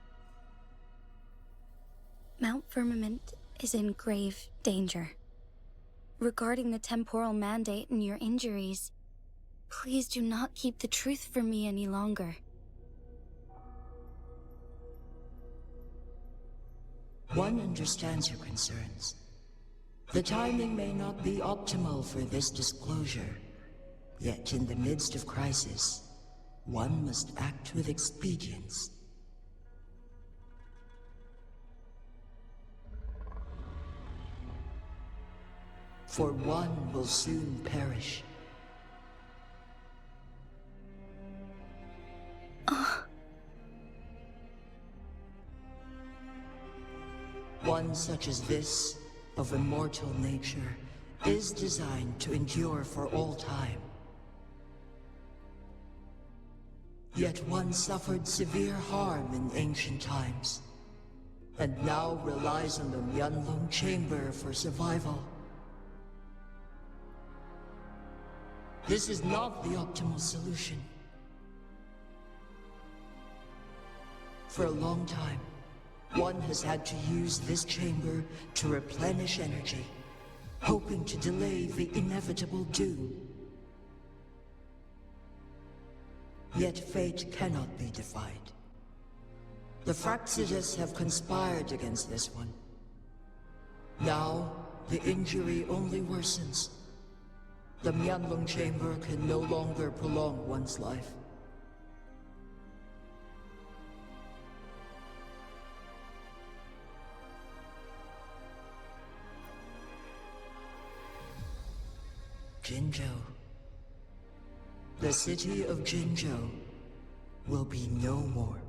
Mount Firmament is in grave danger. Regarding the temporal mandate and your injuries, Please do not keep the truth from me any longer. One understands your concerns. The timing may not be optimal for this disclosure, yet in the midst of crisis, one must act with expedience. For one will soon perish. One such as this, of immortal nature, is designed to endure for all time. Yet one suffered severe harm in ancient times, and now relies on the Myanlong Chamber for survival. This is not the optimal solution. For a long time, one has had to use this chamber to replenish energy, hoping to delay the inevitable doom. Yet fate cannot be defied. The Fraxidas have conspired against this one. Now, the injury only worsens. The Myanlong Chamber can no longer prolong one's life. Jinzhou. The city of Jinzhou will be no more.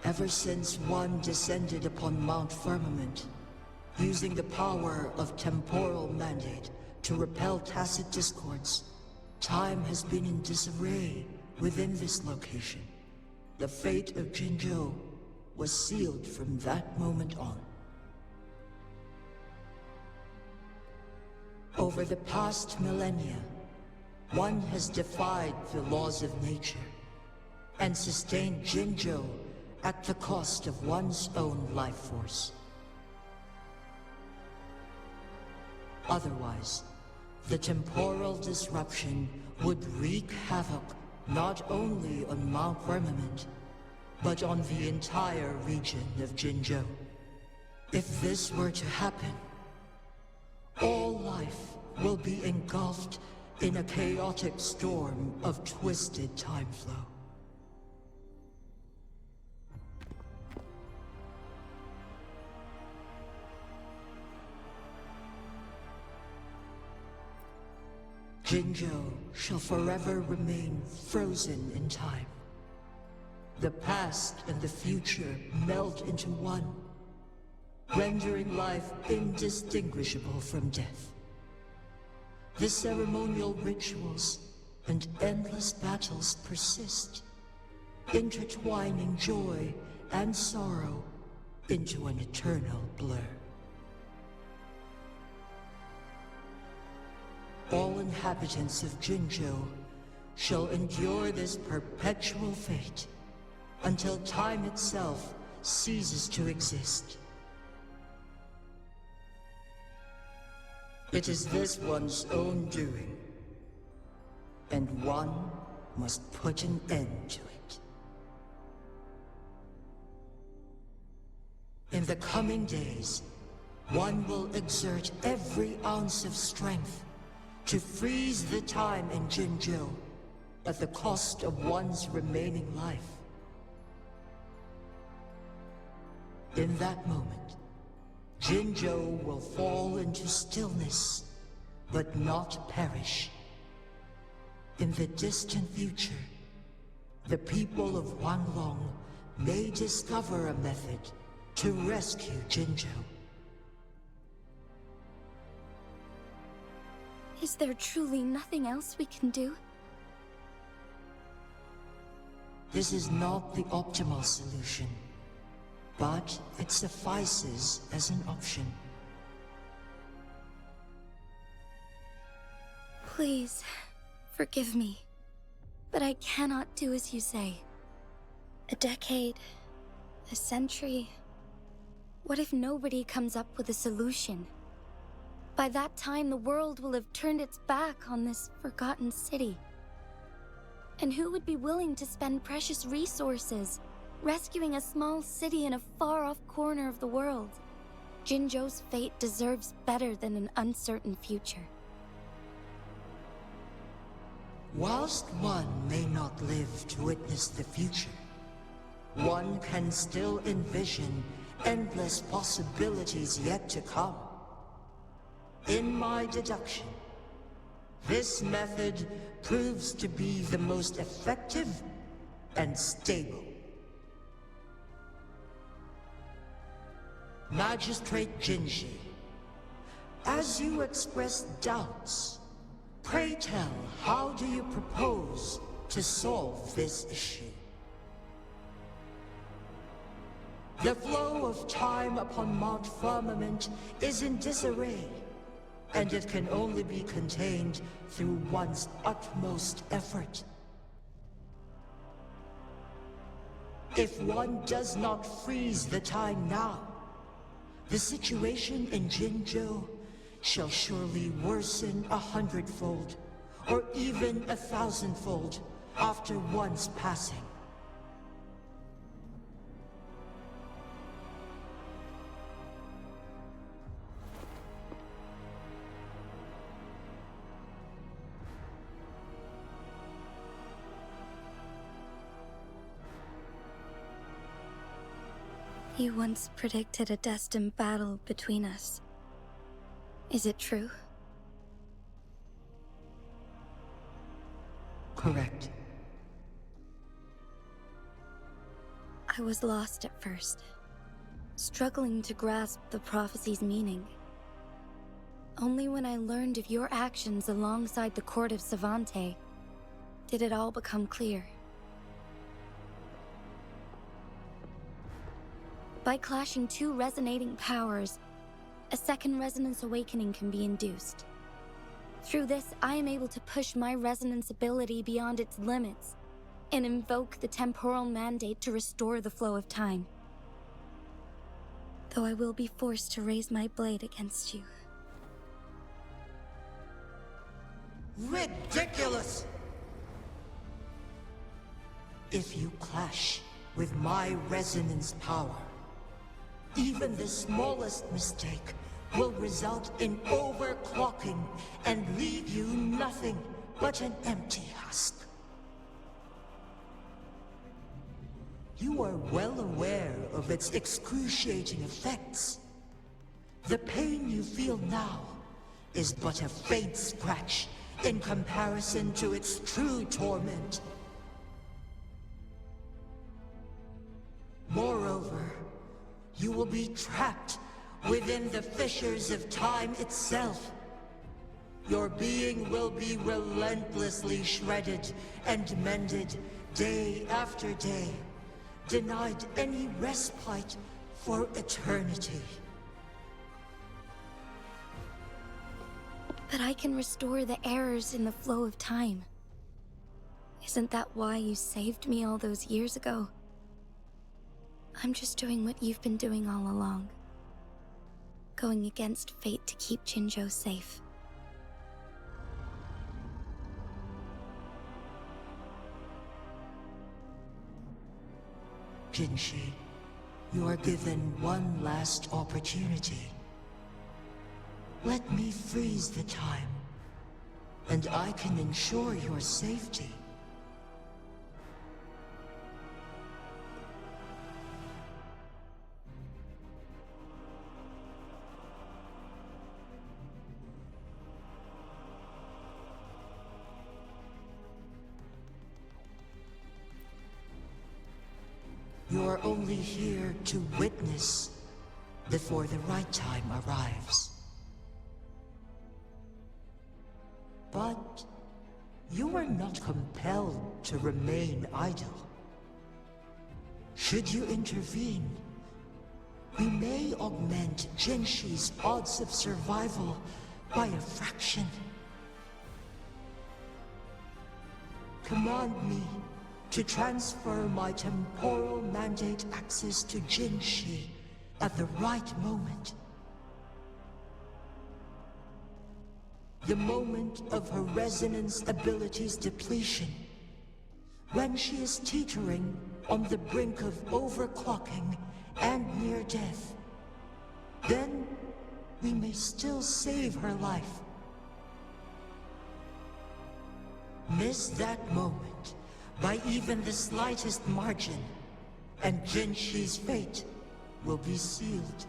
Ever since one descended upon Mount Firmament, using the power of temporal mandate to repel tacit discords, time has been in disarray within this location. The fate of Jinzhou was sealed from that moment on. Over the past millennia, one has defied the laws of nature and sustained Jinzhou at the cost of one's own life force. Otherwise, the temporal disruption would wreak havoc not only on Mount Firmament, but on the entire region of Jinzhou. If this were to happen, all life will be engulfed in a chaotic storm of twisted time flow. Jinzhou shall forever remain frozen in time. The past and the future melt into one, rendering life indistinguishable from death. The ceremonial rituals and endless battles persist, intertwining joy and sorrow into an eternal blur. All inhabitants of Jinzhou shall endure this perpetual fate until time itself ceases to exist. It is this one's own doing, and one must put an end to it. In the coming days, one will exert every ounce of strength to freeze the time in Jinzhou at the cost of one's remaining life. In that moment, Jinzhou will fall into stillness, but not perish. In the distant future, the people of Wanglong may discover a method to rescue Jinzhou. Is there truly nothing else we can do? This is not the optimal solution, but it suffices as an option. Please, forgive me, but I cannot do as you say. A decade, A century? What if nobody comes up with a solution? By that time, the world will have turned its back on this forgotten city. And who would be willing to spend precious resources rescuing a small city in a far-off corner of the world? Jinzhou's fate deserves better than an uncertain future. Whilst one may not live to witness the future, one can still envision endless possibilities yet to come. In my deduction, this method proves to be the most effective and stable. Magistrate Jinzhou, as you express doubts, pray tell, how do you propose to solve this issue? The flow of time upon Mount Firmament is in disarray, and it can only be contained through one's utmost effort. If one does not freeze the time now, the situation in Jinzhou shall surely worsen 100-fold, or even 1,000-fold, after one's passing. You once predicted a destined battle between us. Is it true? Correct. I was lost at first, struggling to grasp the prophecy's meaning. Only when I learned of your actions alongside the court of Savante did it all become clear. By clashing two resonating powers, a second resonance awakening can be induced. Through this, I am able to push my resonance ability beyond its limits and invoke the temporal mandate to restore the flow of time. Though I will be forced to raise my blade against you. Ridiculous! If you clash with my resonance power, even the smallest mistake will result in overclocking and leave you nothing but an empty husk. You are well aware of its excruciating effects. The pain you feel now is but a faint scratch in comparison to its true torment. Moreover, you will be trapped within the fissures of time itself. Your being will be relentlessly shredded and mended day after day, denied any respite for eternity. But I can restore the errors in the flow of time. Isn't that why you saved me all those years ago? I'm just doing what you've been doing all along. Going against fate to keep Jinzhou safe. Jinzhou, you are given one last opportunity. Let me freeze the time, and I can ensure your safety. You're only here to witness before the right time arrives. But you are not compelled to remain idle. Should you intervene, we may augment Jinzhou's odds of survival by a fraction. Command me to transfer my temporal mandate access to Jinzhou at the right moment. The moment of her resonance abilities depletion. When she is teetering on the brink of overclocking and near death. Then we may still save her life. Miss that moment by even the slightest margin, and Jinzhou's fate will be sealed.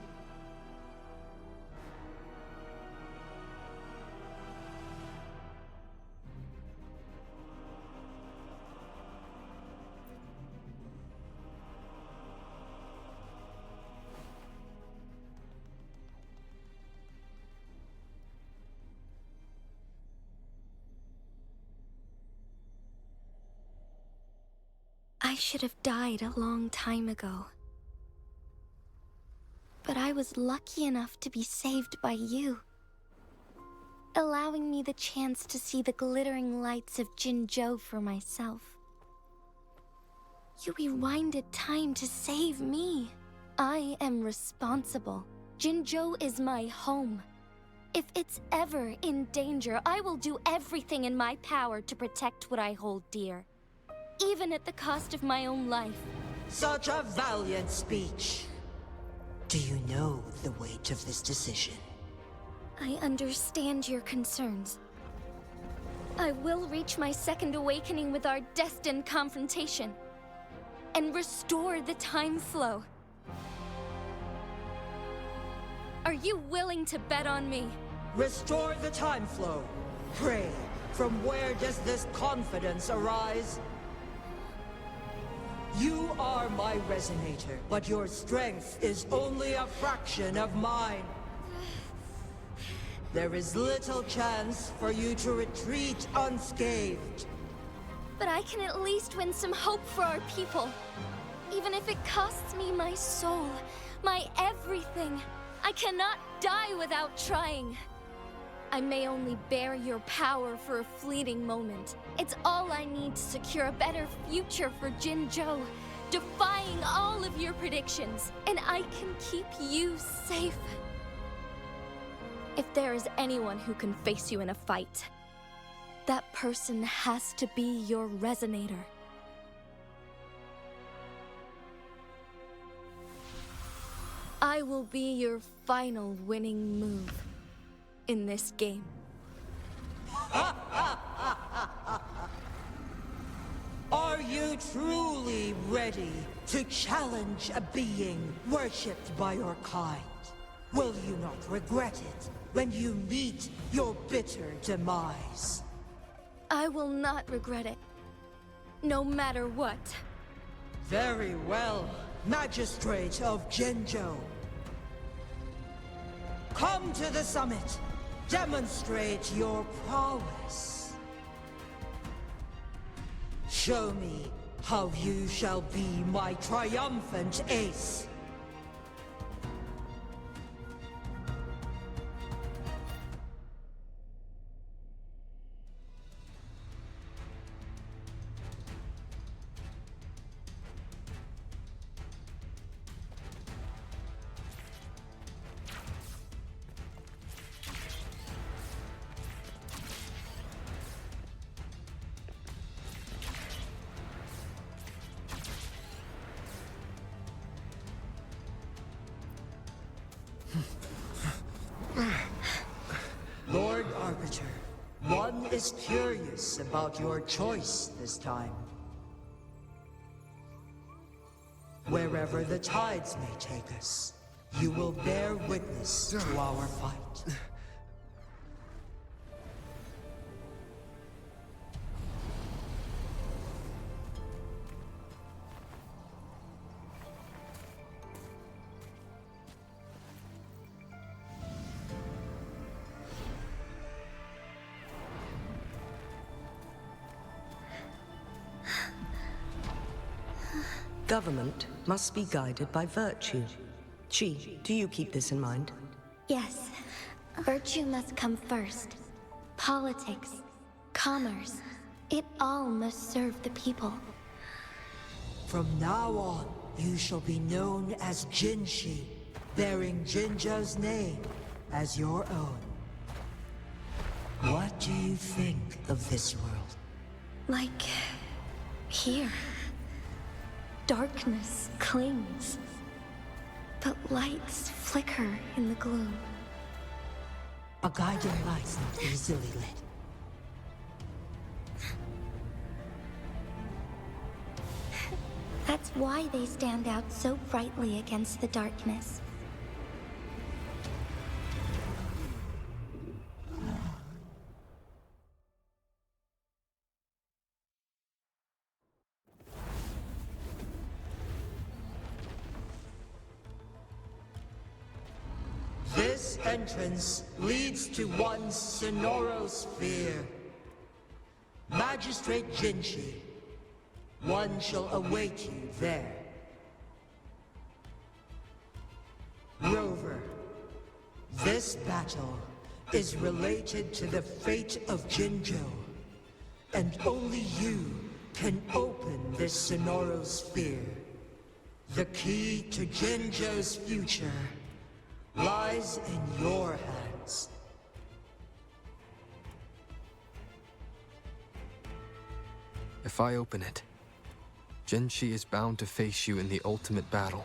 I should have died a long time ago. But I was lucky enough to be saved by you, allowing me the chance to see the glittering lights of Jinzhou for myself. You rewinded time to save me. I am responsible. Jinzhou is my home. If it's ever in danger, I will do everything in my power to protect what I hold dear. Even at the cost of my own life. Such a valiant speech. Do you know the weight of this decision? I understand your concerns. I will reach my second awakening with our destined confrontation, and restore the time flow. Are you willing to bet on me? Restore the time flow. Pray, from where does this confidence arise? You are my resonator, but your strength is only a fraction of mine. There is little chance for you to retreat unscathed. But I can at least win some hope for our people. Even if it costs me my soul, my everything. I cannot die without trying. I may only bear your power for a fleeting moment. It's all I need to secure a better future for Jinzhou, defying all of your predictions, and I can keep you safe. If there is anyone who can face you in a fight, that person has to be your resonator. I will be your final winning move in this game. Are you truly ready to challenge a being worshipped by your kind? Will you not regret it when you meet your bitter demise? I will not regret it, no matter what. Very well, Magistrate of Jinzhou. Come to the summit. Demonstrate your prowess. Show me how you shall be my triumphant ace. Lord Arbiter, one is curious about your choice this time. Wherever the tides may take us, you will bear witness to our fight. Government must be guided by virtue. Chi, do you keep this in mind? Yes, virtue must come first. Politics, commerce, it all must serve the people. From now on, you shall be known as Jinshi, bearing Jinzhou's name as your own. What do you think of this world? Like... here. Darkness clings, but lights flicker in the gloom. A guiding light's not easily lit. That's why they stand out so brightly against the darkness. This entrance leads to one's Sonorosphere. Magistrate Jinshi, one shall await you there. Rover, this battle is related to the fate of Jinzhou, and only you can open this Sonorosphere. The key to Jinzhou's future lies in your hands. If I open it, Jinshi is bound to face you in the ultimate battle.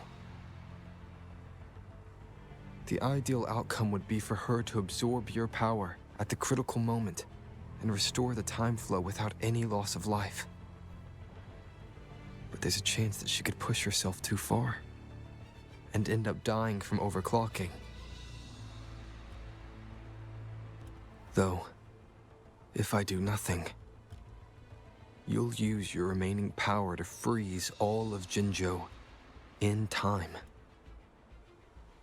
The ideal outcome would be for her to absorb your power at the critical moment and restore the time flow without any loss of life. But there's a chance that she could push herself too far and end up dying from overclocking. Though, if I do nothing, you'll use your remaining power to freeze all of Jinzhou in time.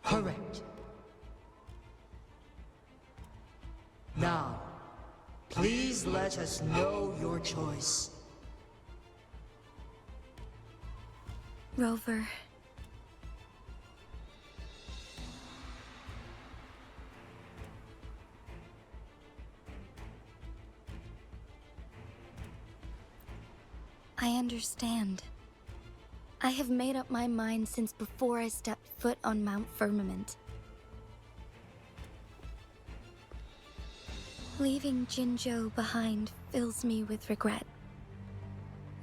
Correct. Now, please let us know your choice. Rover. I understand. I have made up my mind since before I stepped foot on Mount Firmament. Leaving Jinzhou behind fills me with regret.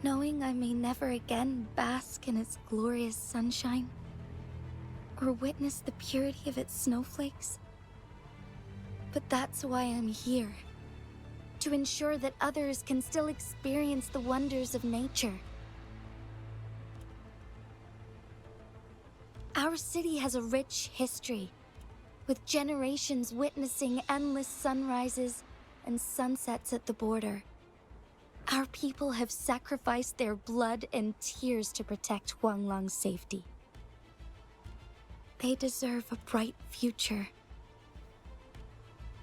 Knowing I may never again bask in its glorious sunshine, or witness the purity of its snowflakes. But that's why I'm here. To ensure that others can still experience the wonders of nature. Our city has a rich history, with generations witnessing endless sunrises and sunsets at the border. Our people have sacrificed their blood and tears to protect Huanglang's safety. They deserve a bright future.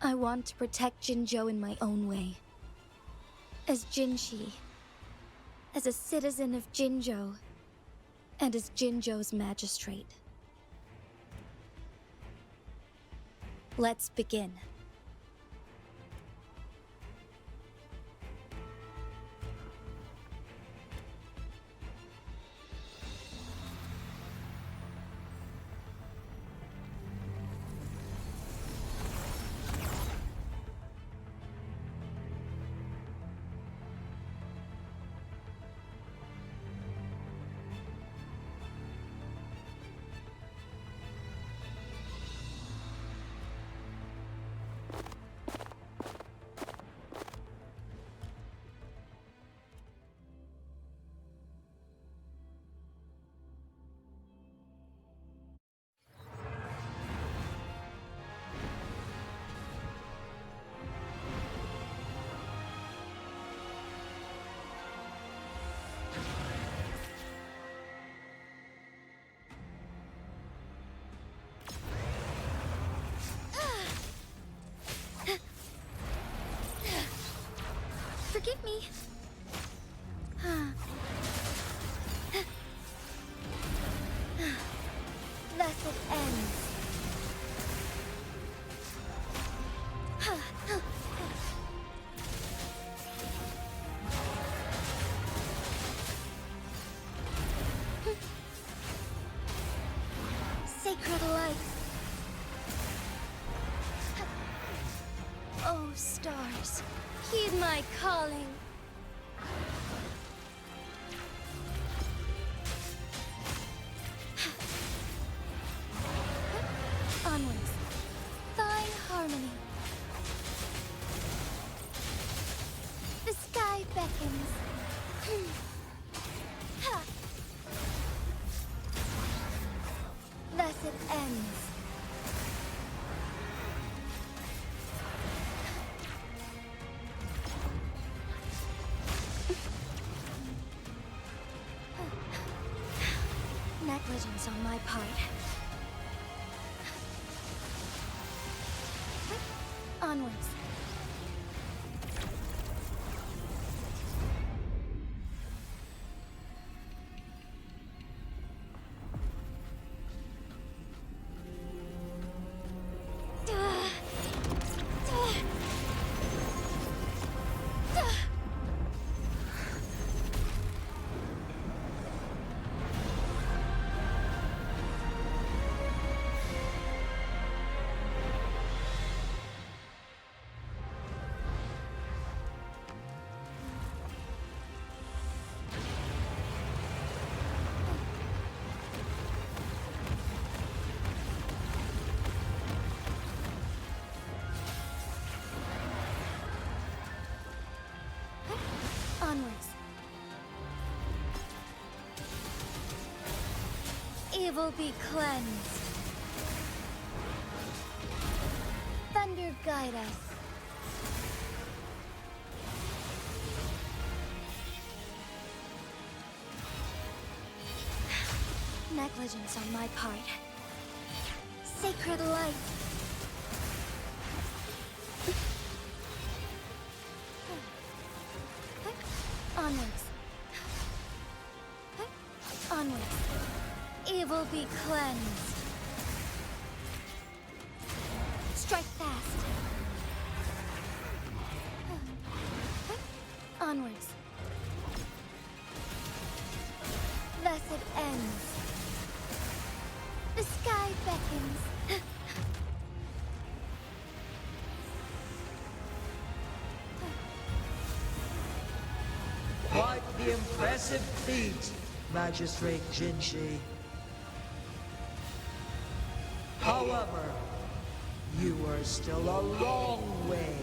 I want to protect Jinzhou in my own way. As Jinshi, as a citizen of Jinzhou, and as Jinzhou's magistrate. Let's begin. Forgive me. Thus it ends. Sacred light. Oh, stars, heed my calling. Onwards. Thine harmony. The sky beckons. Ha! Thus it ends. Negligence on my part. Onwards. Onwards. Evil be cleansed. Thunder guide us. Negligence on my part. Sacred light. Onwards. Onwards. Evil be cleansed. Strike fast. Onwards. Thus it ends. The sky beckons. Quite the impressive feat, Magistrate Jinzhou. However, you are still a long way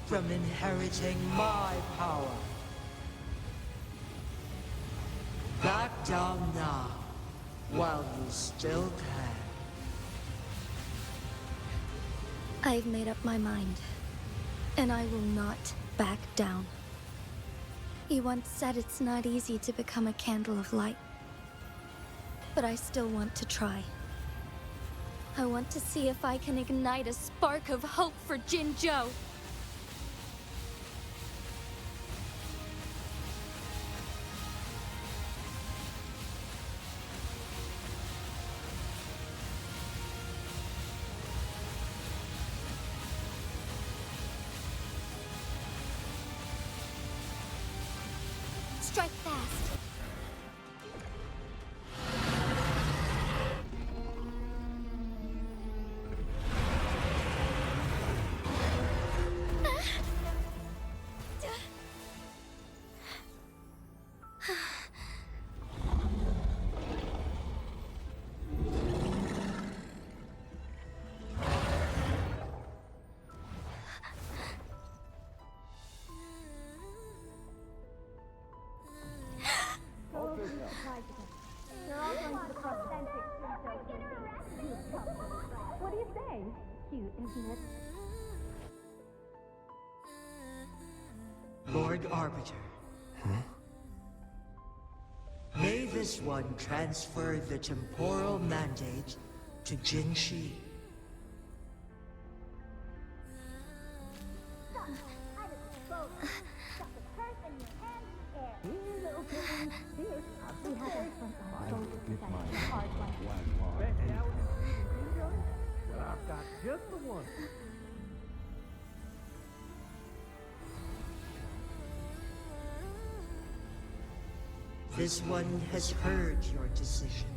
from inheriting my power. Back down now, while you still can. I've made up my mind, and I will not back down. You once said it's not easy to become a candle of light. But I still want to try. I want to see if I can ignite a spark of hope for Jinzhou. Strike fast. What do you say? Cute, isn't it? Lord Arbiter. May this one transfer the temporal mandate to Jinzhou. I've got just the one. This one has heard your decision.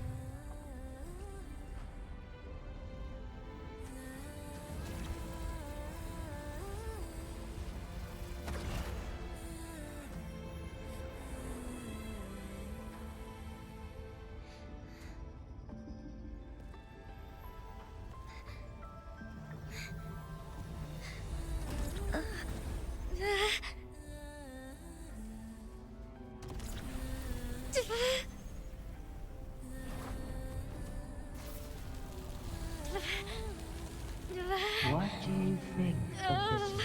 What do you think of this one?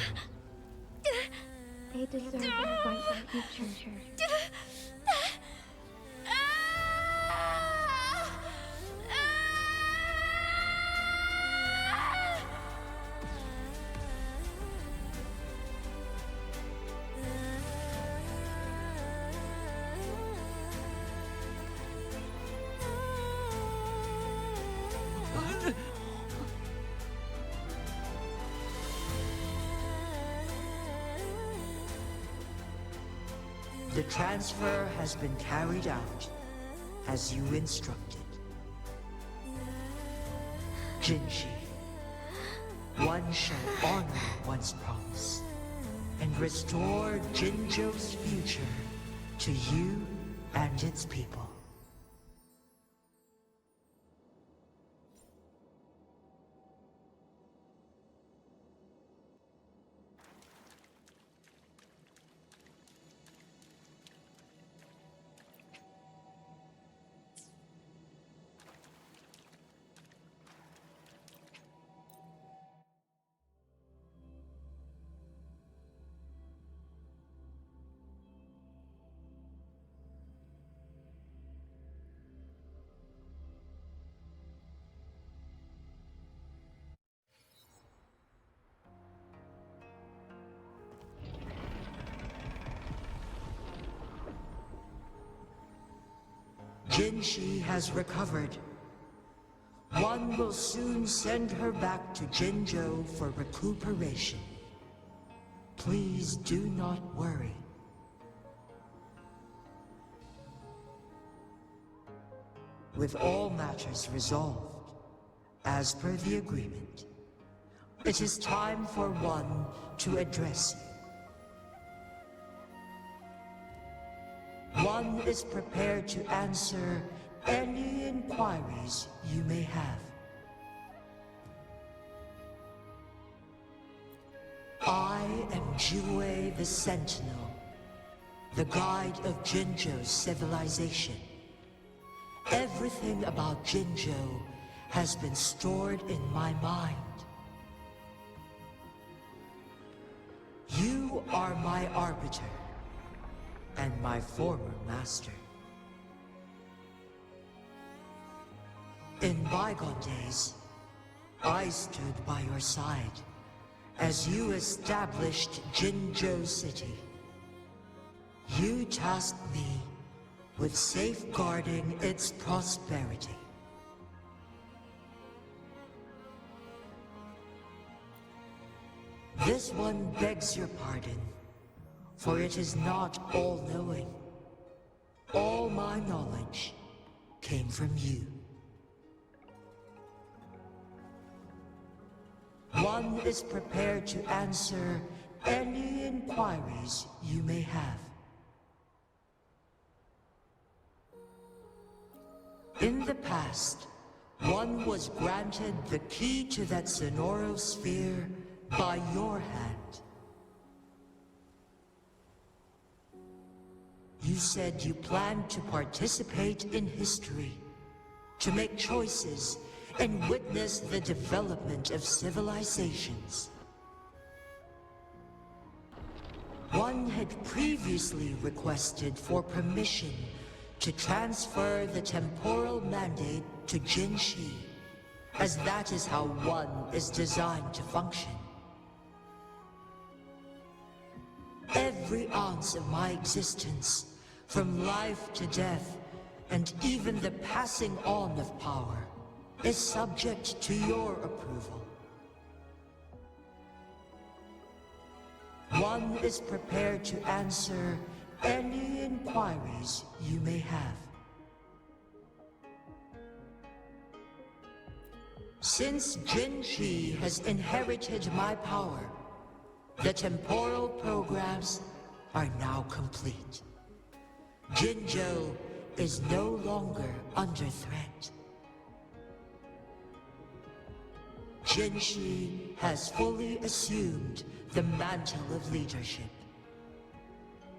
They deserve a bright future. The transfer has been carried out as you instructed. Jinzhou, one shall honor one's promise and restore Jinzhou's future to you and its people. Jinzhou has recovered. One will soon send her back to Jinzhou for recuperation. Please do not worry. With all matters resolved, as per the agreement, it is time for one to address you. One is prepared to answer any inquiries you may have. I am Jinzhou the Sentinel, the guide of Jinzhou's civilization. Everything about Jinzhou has been stored in my mind. You are my arbiter and my former master. In bygone days, I stood by your side as you established Jinzhou City. You tasked me with safeguarding its prosperity. This one begs your pardon, for it is not all-knowing. All my knowledge came from you. One is prepared to answer any inquiries you may have. In the past, one was granted the key to that Sonoro sphere by your hand. You said you planned to participate in history, to make choices and witness the development of civilizations. One had previously requested for permission to transfer the temporal mandate to Jinzhou, as that is how one is designed to function. Every ounce of my existence, from life to death, and even the passing on of power, is subject to your approval. One is prepared to answer any inquiries you may have. Since Jinzhou has inherited my power, the temporal programs are now complete. Jinzhou is no longer under threat. Jinzhou has fully assumed the mantle of leadership.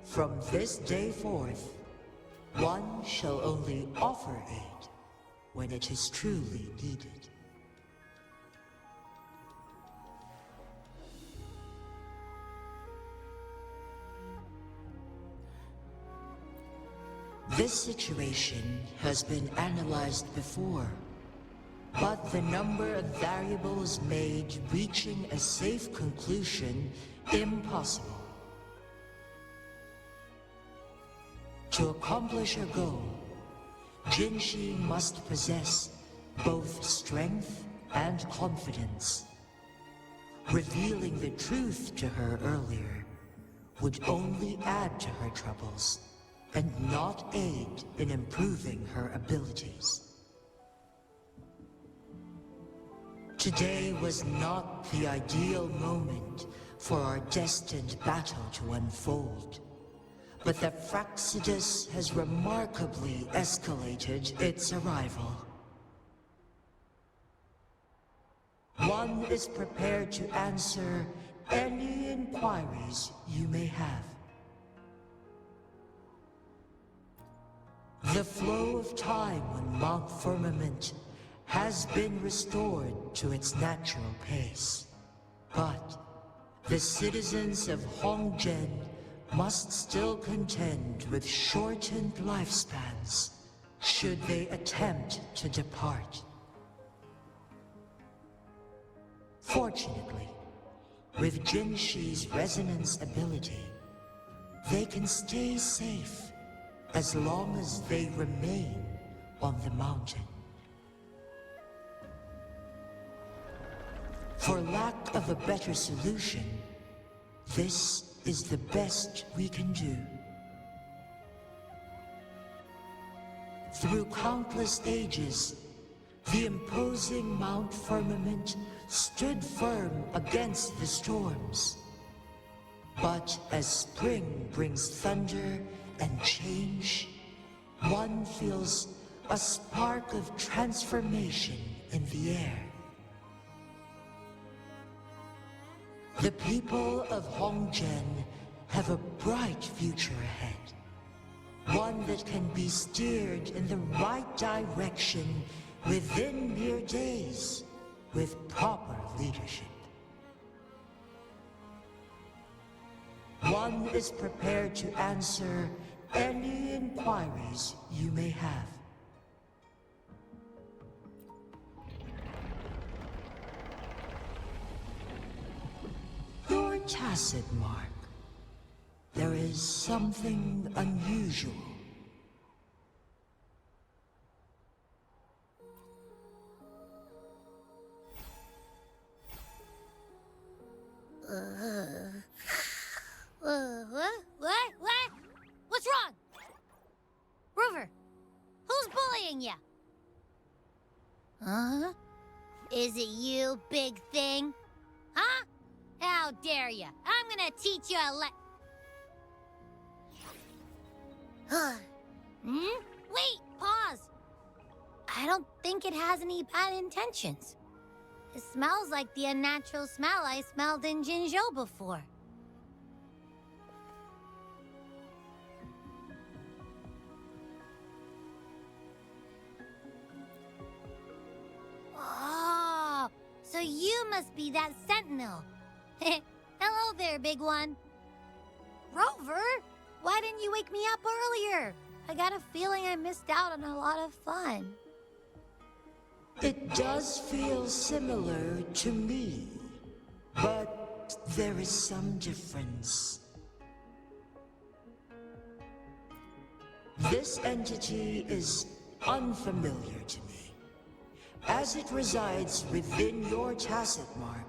From this day forth, One shall only offer aid when it is truly needed. This situation has been analyzed before, but the number of variables made reaching a safe conclusion impossible. To accomplish her goal, Jinzhou must possess both strength and confidence. Revealing the truth to her earlier would only add to her troubles and not aid in improving her abilities. Today was not the ideal moment for our destined battle to unfold, but the Fractsidus has remarkably escalated its arrival. One is prepared to answer any inquiries you may have. The flow of time on Mount Firmament has been restored to its natural pace, but the citizens of Hongzhen must still contend with shortened lifespans should they attempt to depart. Fortunately, with Jinzhi's resonance ability, they can stay safe as long as they remain on the mountain. For lack of a better solution, this is the best we can do. Through countless ages, the imposing Mount Firmament stood firm against the storms. But as spring brings thunder and change, one feels a spark of transformation in the air. The people of Hongzhen have a bright future ahead. One that can be steered in the right direction within mere days with proper leadership. One is prepared to answer any inquiries you may have. Your tacit mark. There is something unusual. What? What's wrong? Rover, who's bullying you? Huh? Is it you, big thing? Huh? How dare you? I'm gonna teach you a Wait, pause. I don't think it has any bad intentions. It smells like the unnatural smell I smelled in Jinzhou before. Oh, so you must be that sentinel. Hello there, big one. Rover, why didn't you wake me up earlier? I got a feeling I missed out on a lot of fun. It does feel similar to me, but there is some difference. This entity is unfamiliar to me. As it resides within your tacit mark,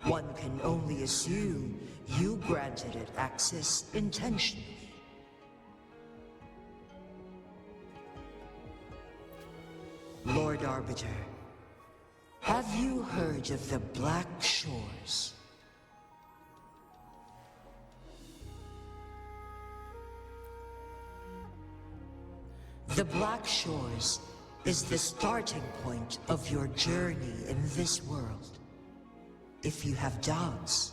one can only assume you granted it access intentionally. Lord Arbiter, have you heard of the Black Shores? The Black Shores is the starting point of your journey in this world. If you have doubts,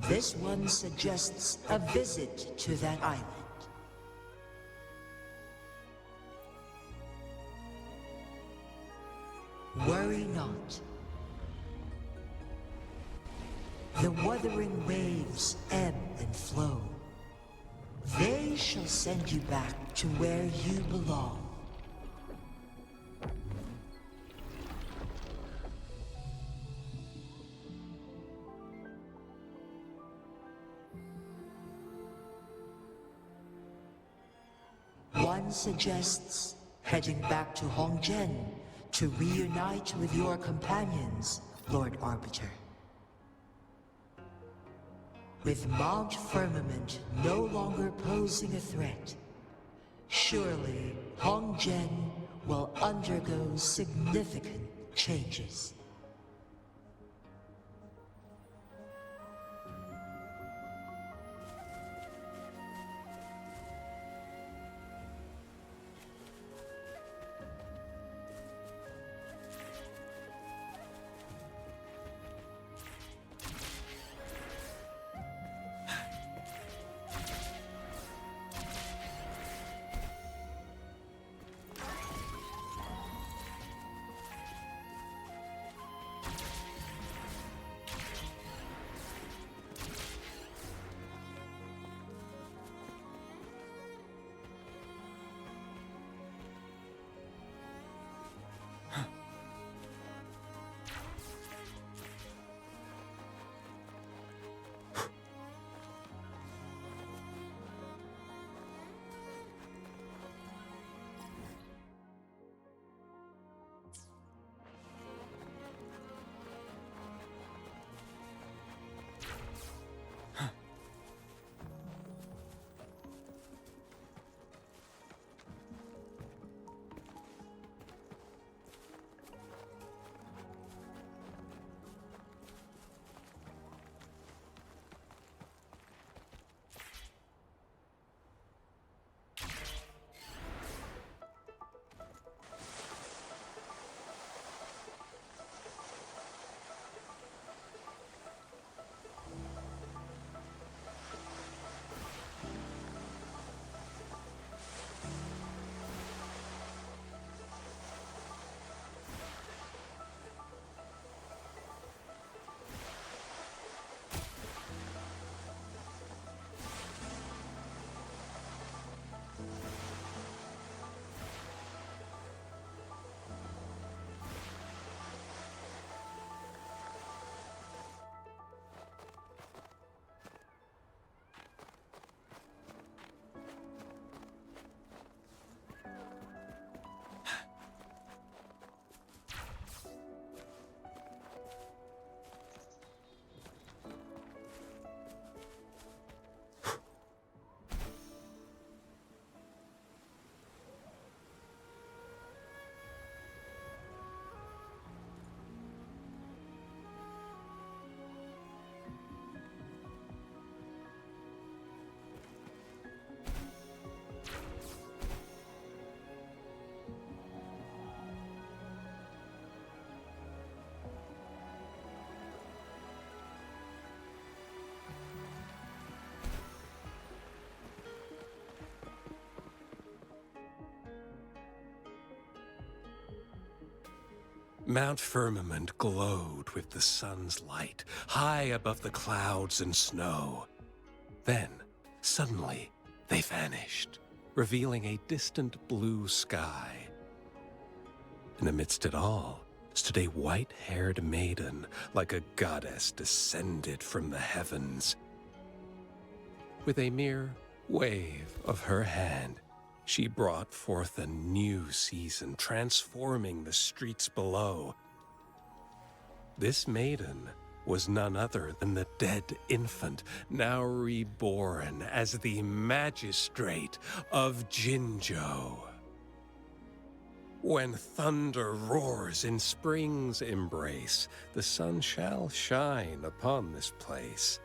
this one suggests a visit to that island. Worry not. The wuthering waves ebb and flow. They shall send you back to where you belong. One suggests heading back to Hongzhen to reunite with your companions, Lord Arbiter. With Mount Firmament no longer posing a threat, surely Hongzhen will undergo significant changes. Mount Firmament glowed with the sun's light, high above the clouds and snow. Then, suddenly, they vanished, revealing a distant blue sky. And amidst it all stood a white-haired maiden, like a goddess descended from the heavens. With a mere wave of her hand, she brought forth a new season, transforming the streets below. This maiden was none other than the dead infant, now reborn as the magistrate of Jinzhou. When thunder roars in spring's embrace, the sun shall shine upon this place.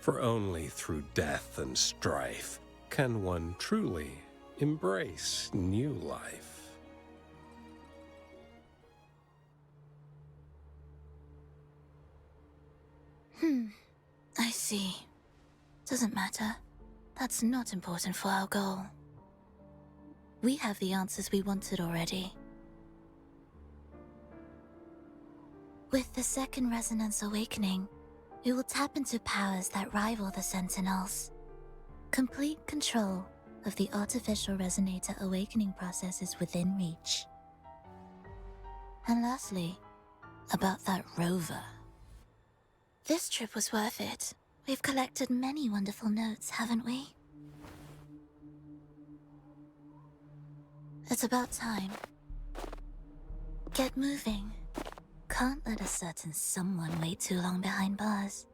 For only through death and strife can one truly embrace new life. I see. Doesn't matter. That's not important for our goal. We have the answers we wanted already. With the second resonance awakening, we will tap into powers that rival the Sentinels. Complete control of the artificial resonator awakening process is within reach. And lastly, about that rover. This trip was worth it. We've collected many wonderful notes, haven't we? It's about time. Get moving. Can't let a certain someone wait too long behind bars.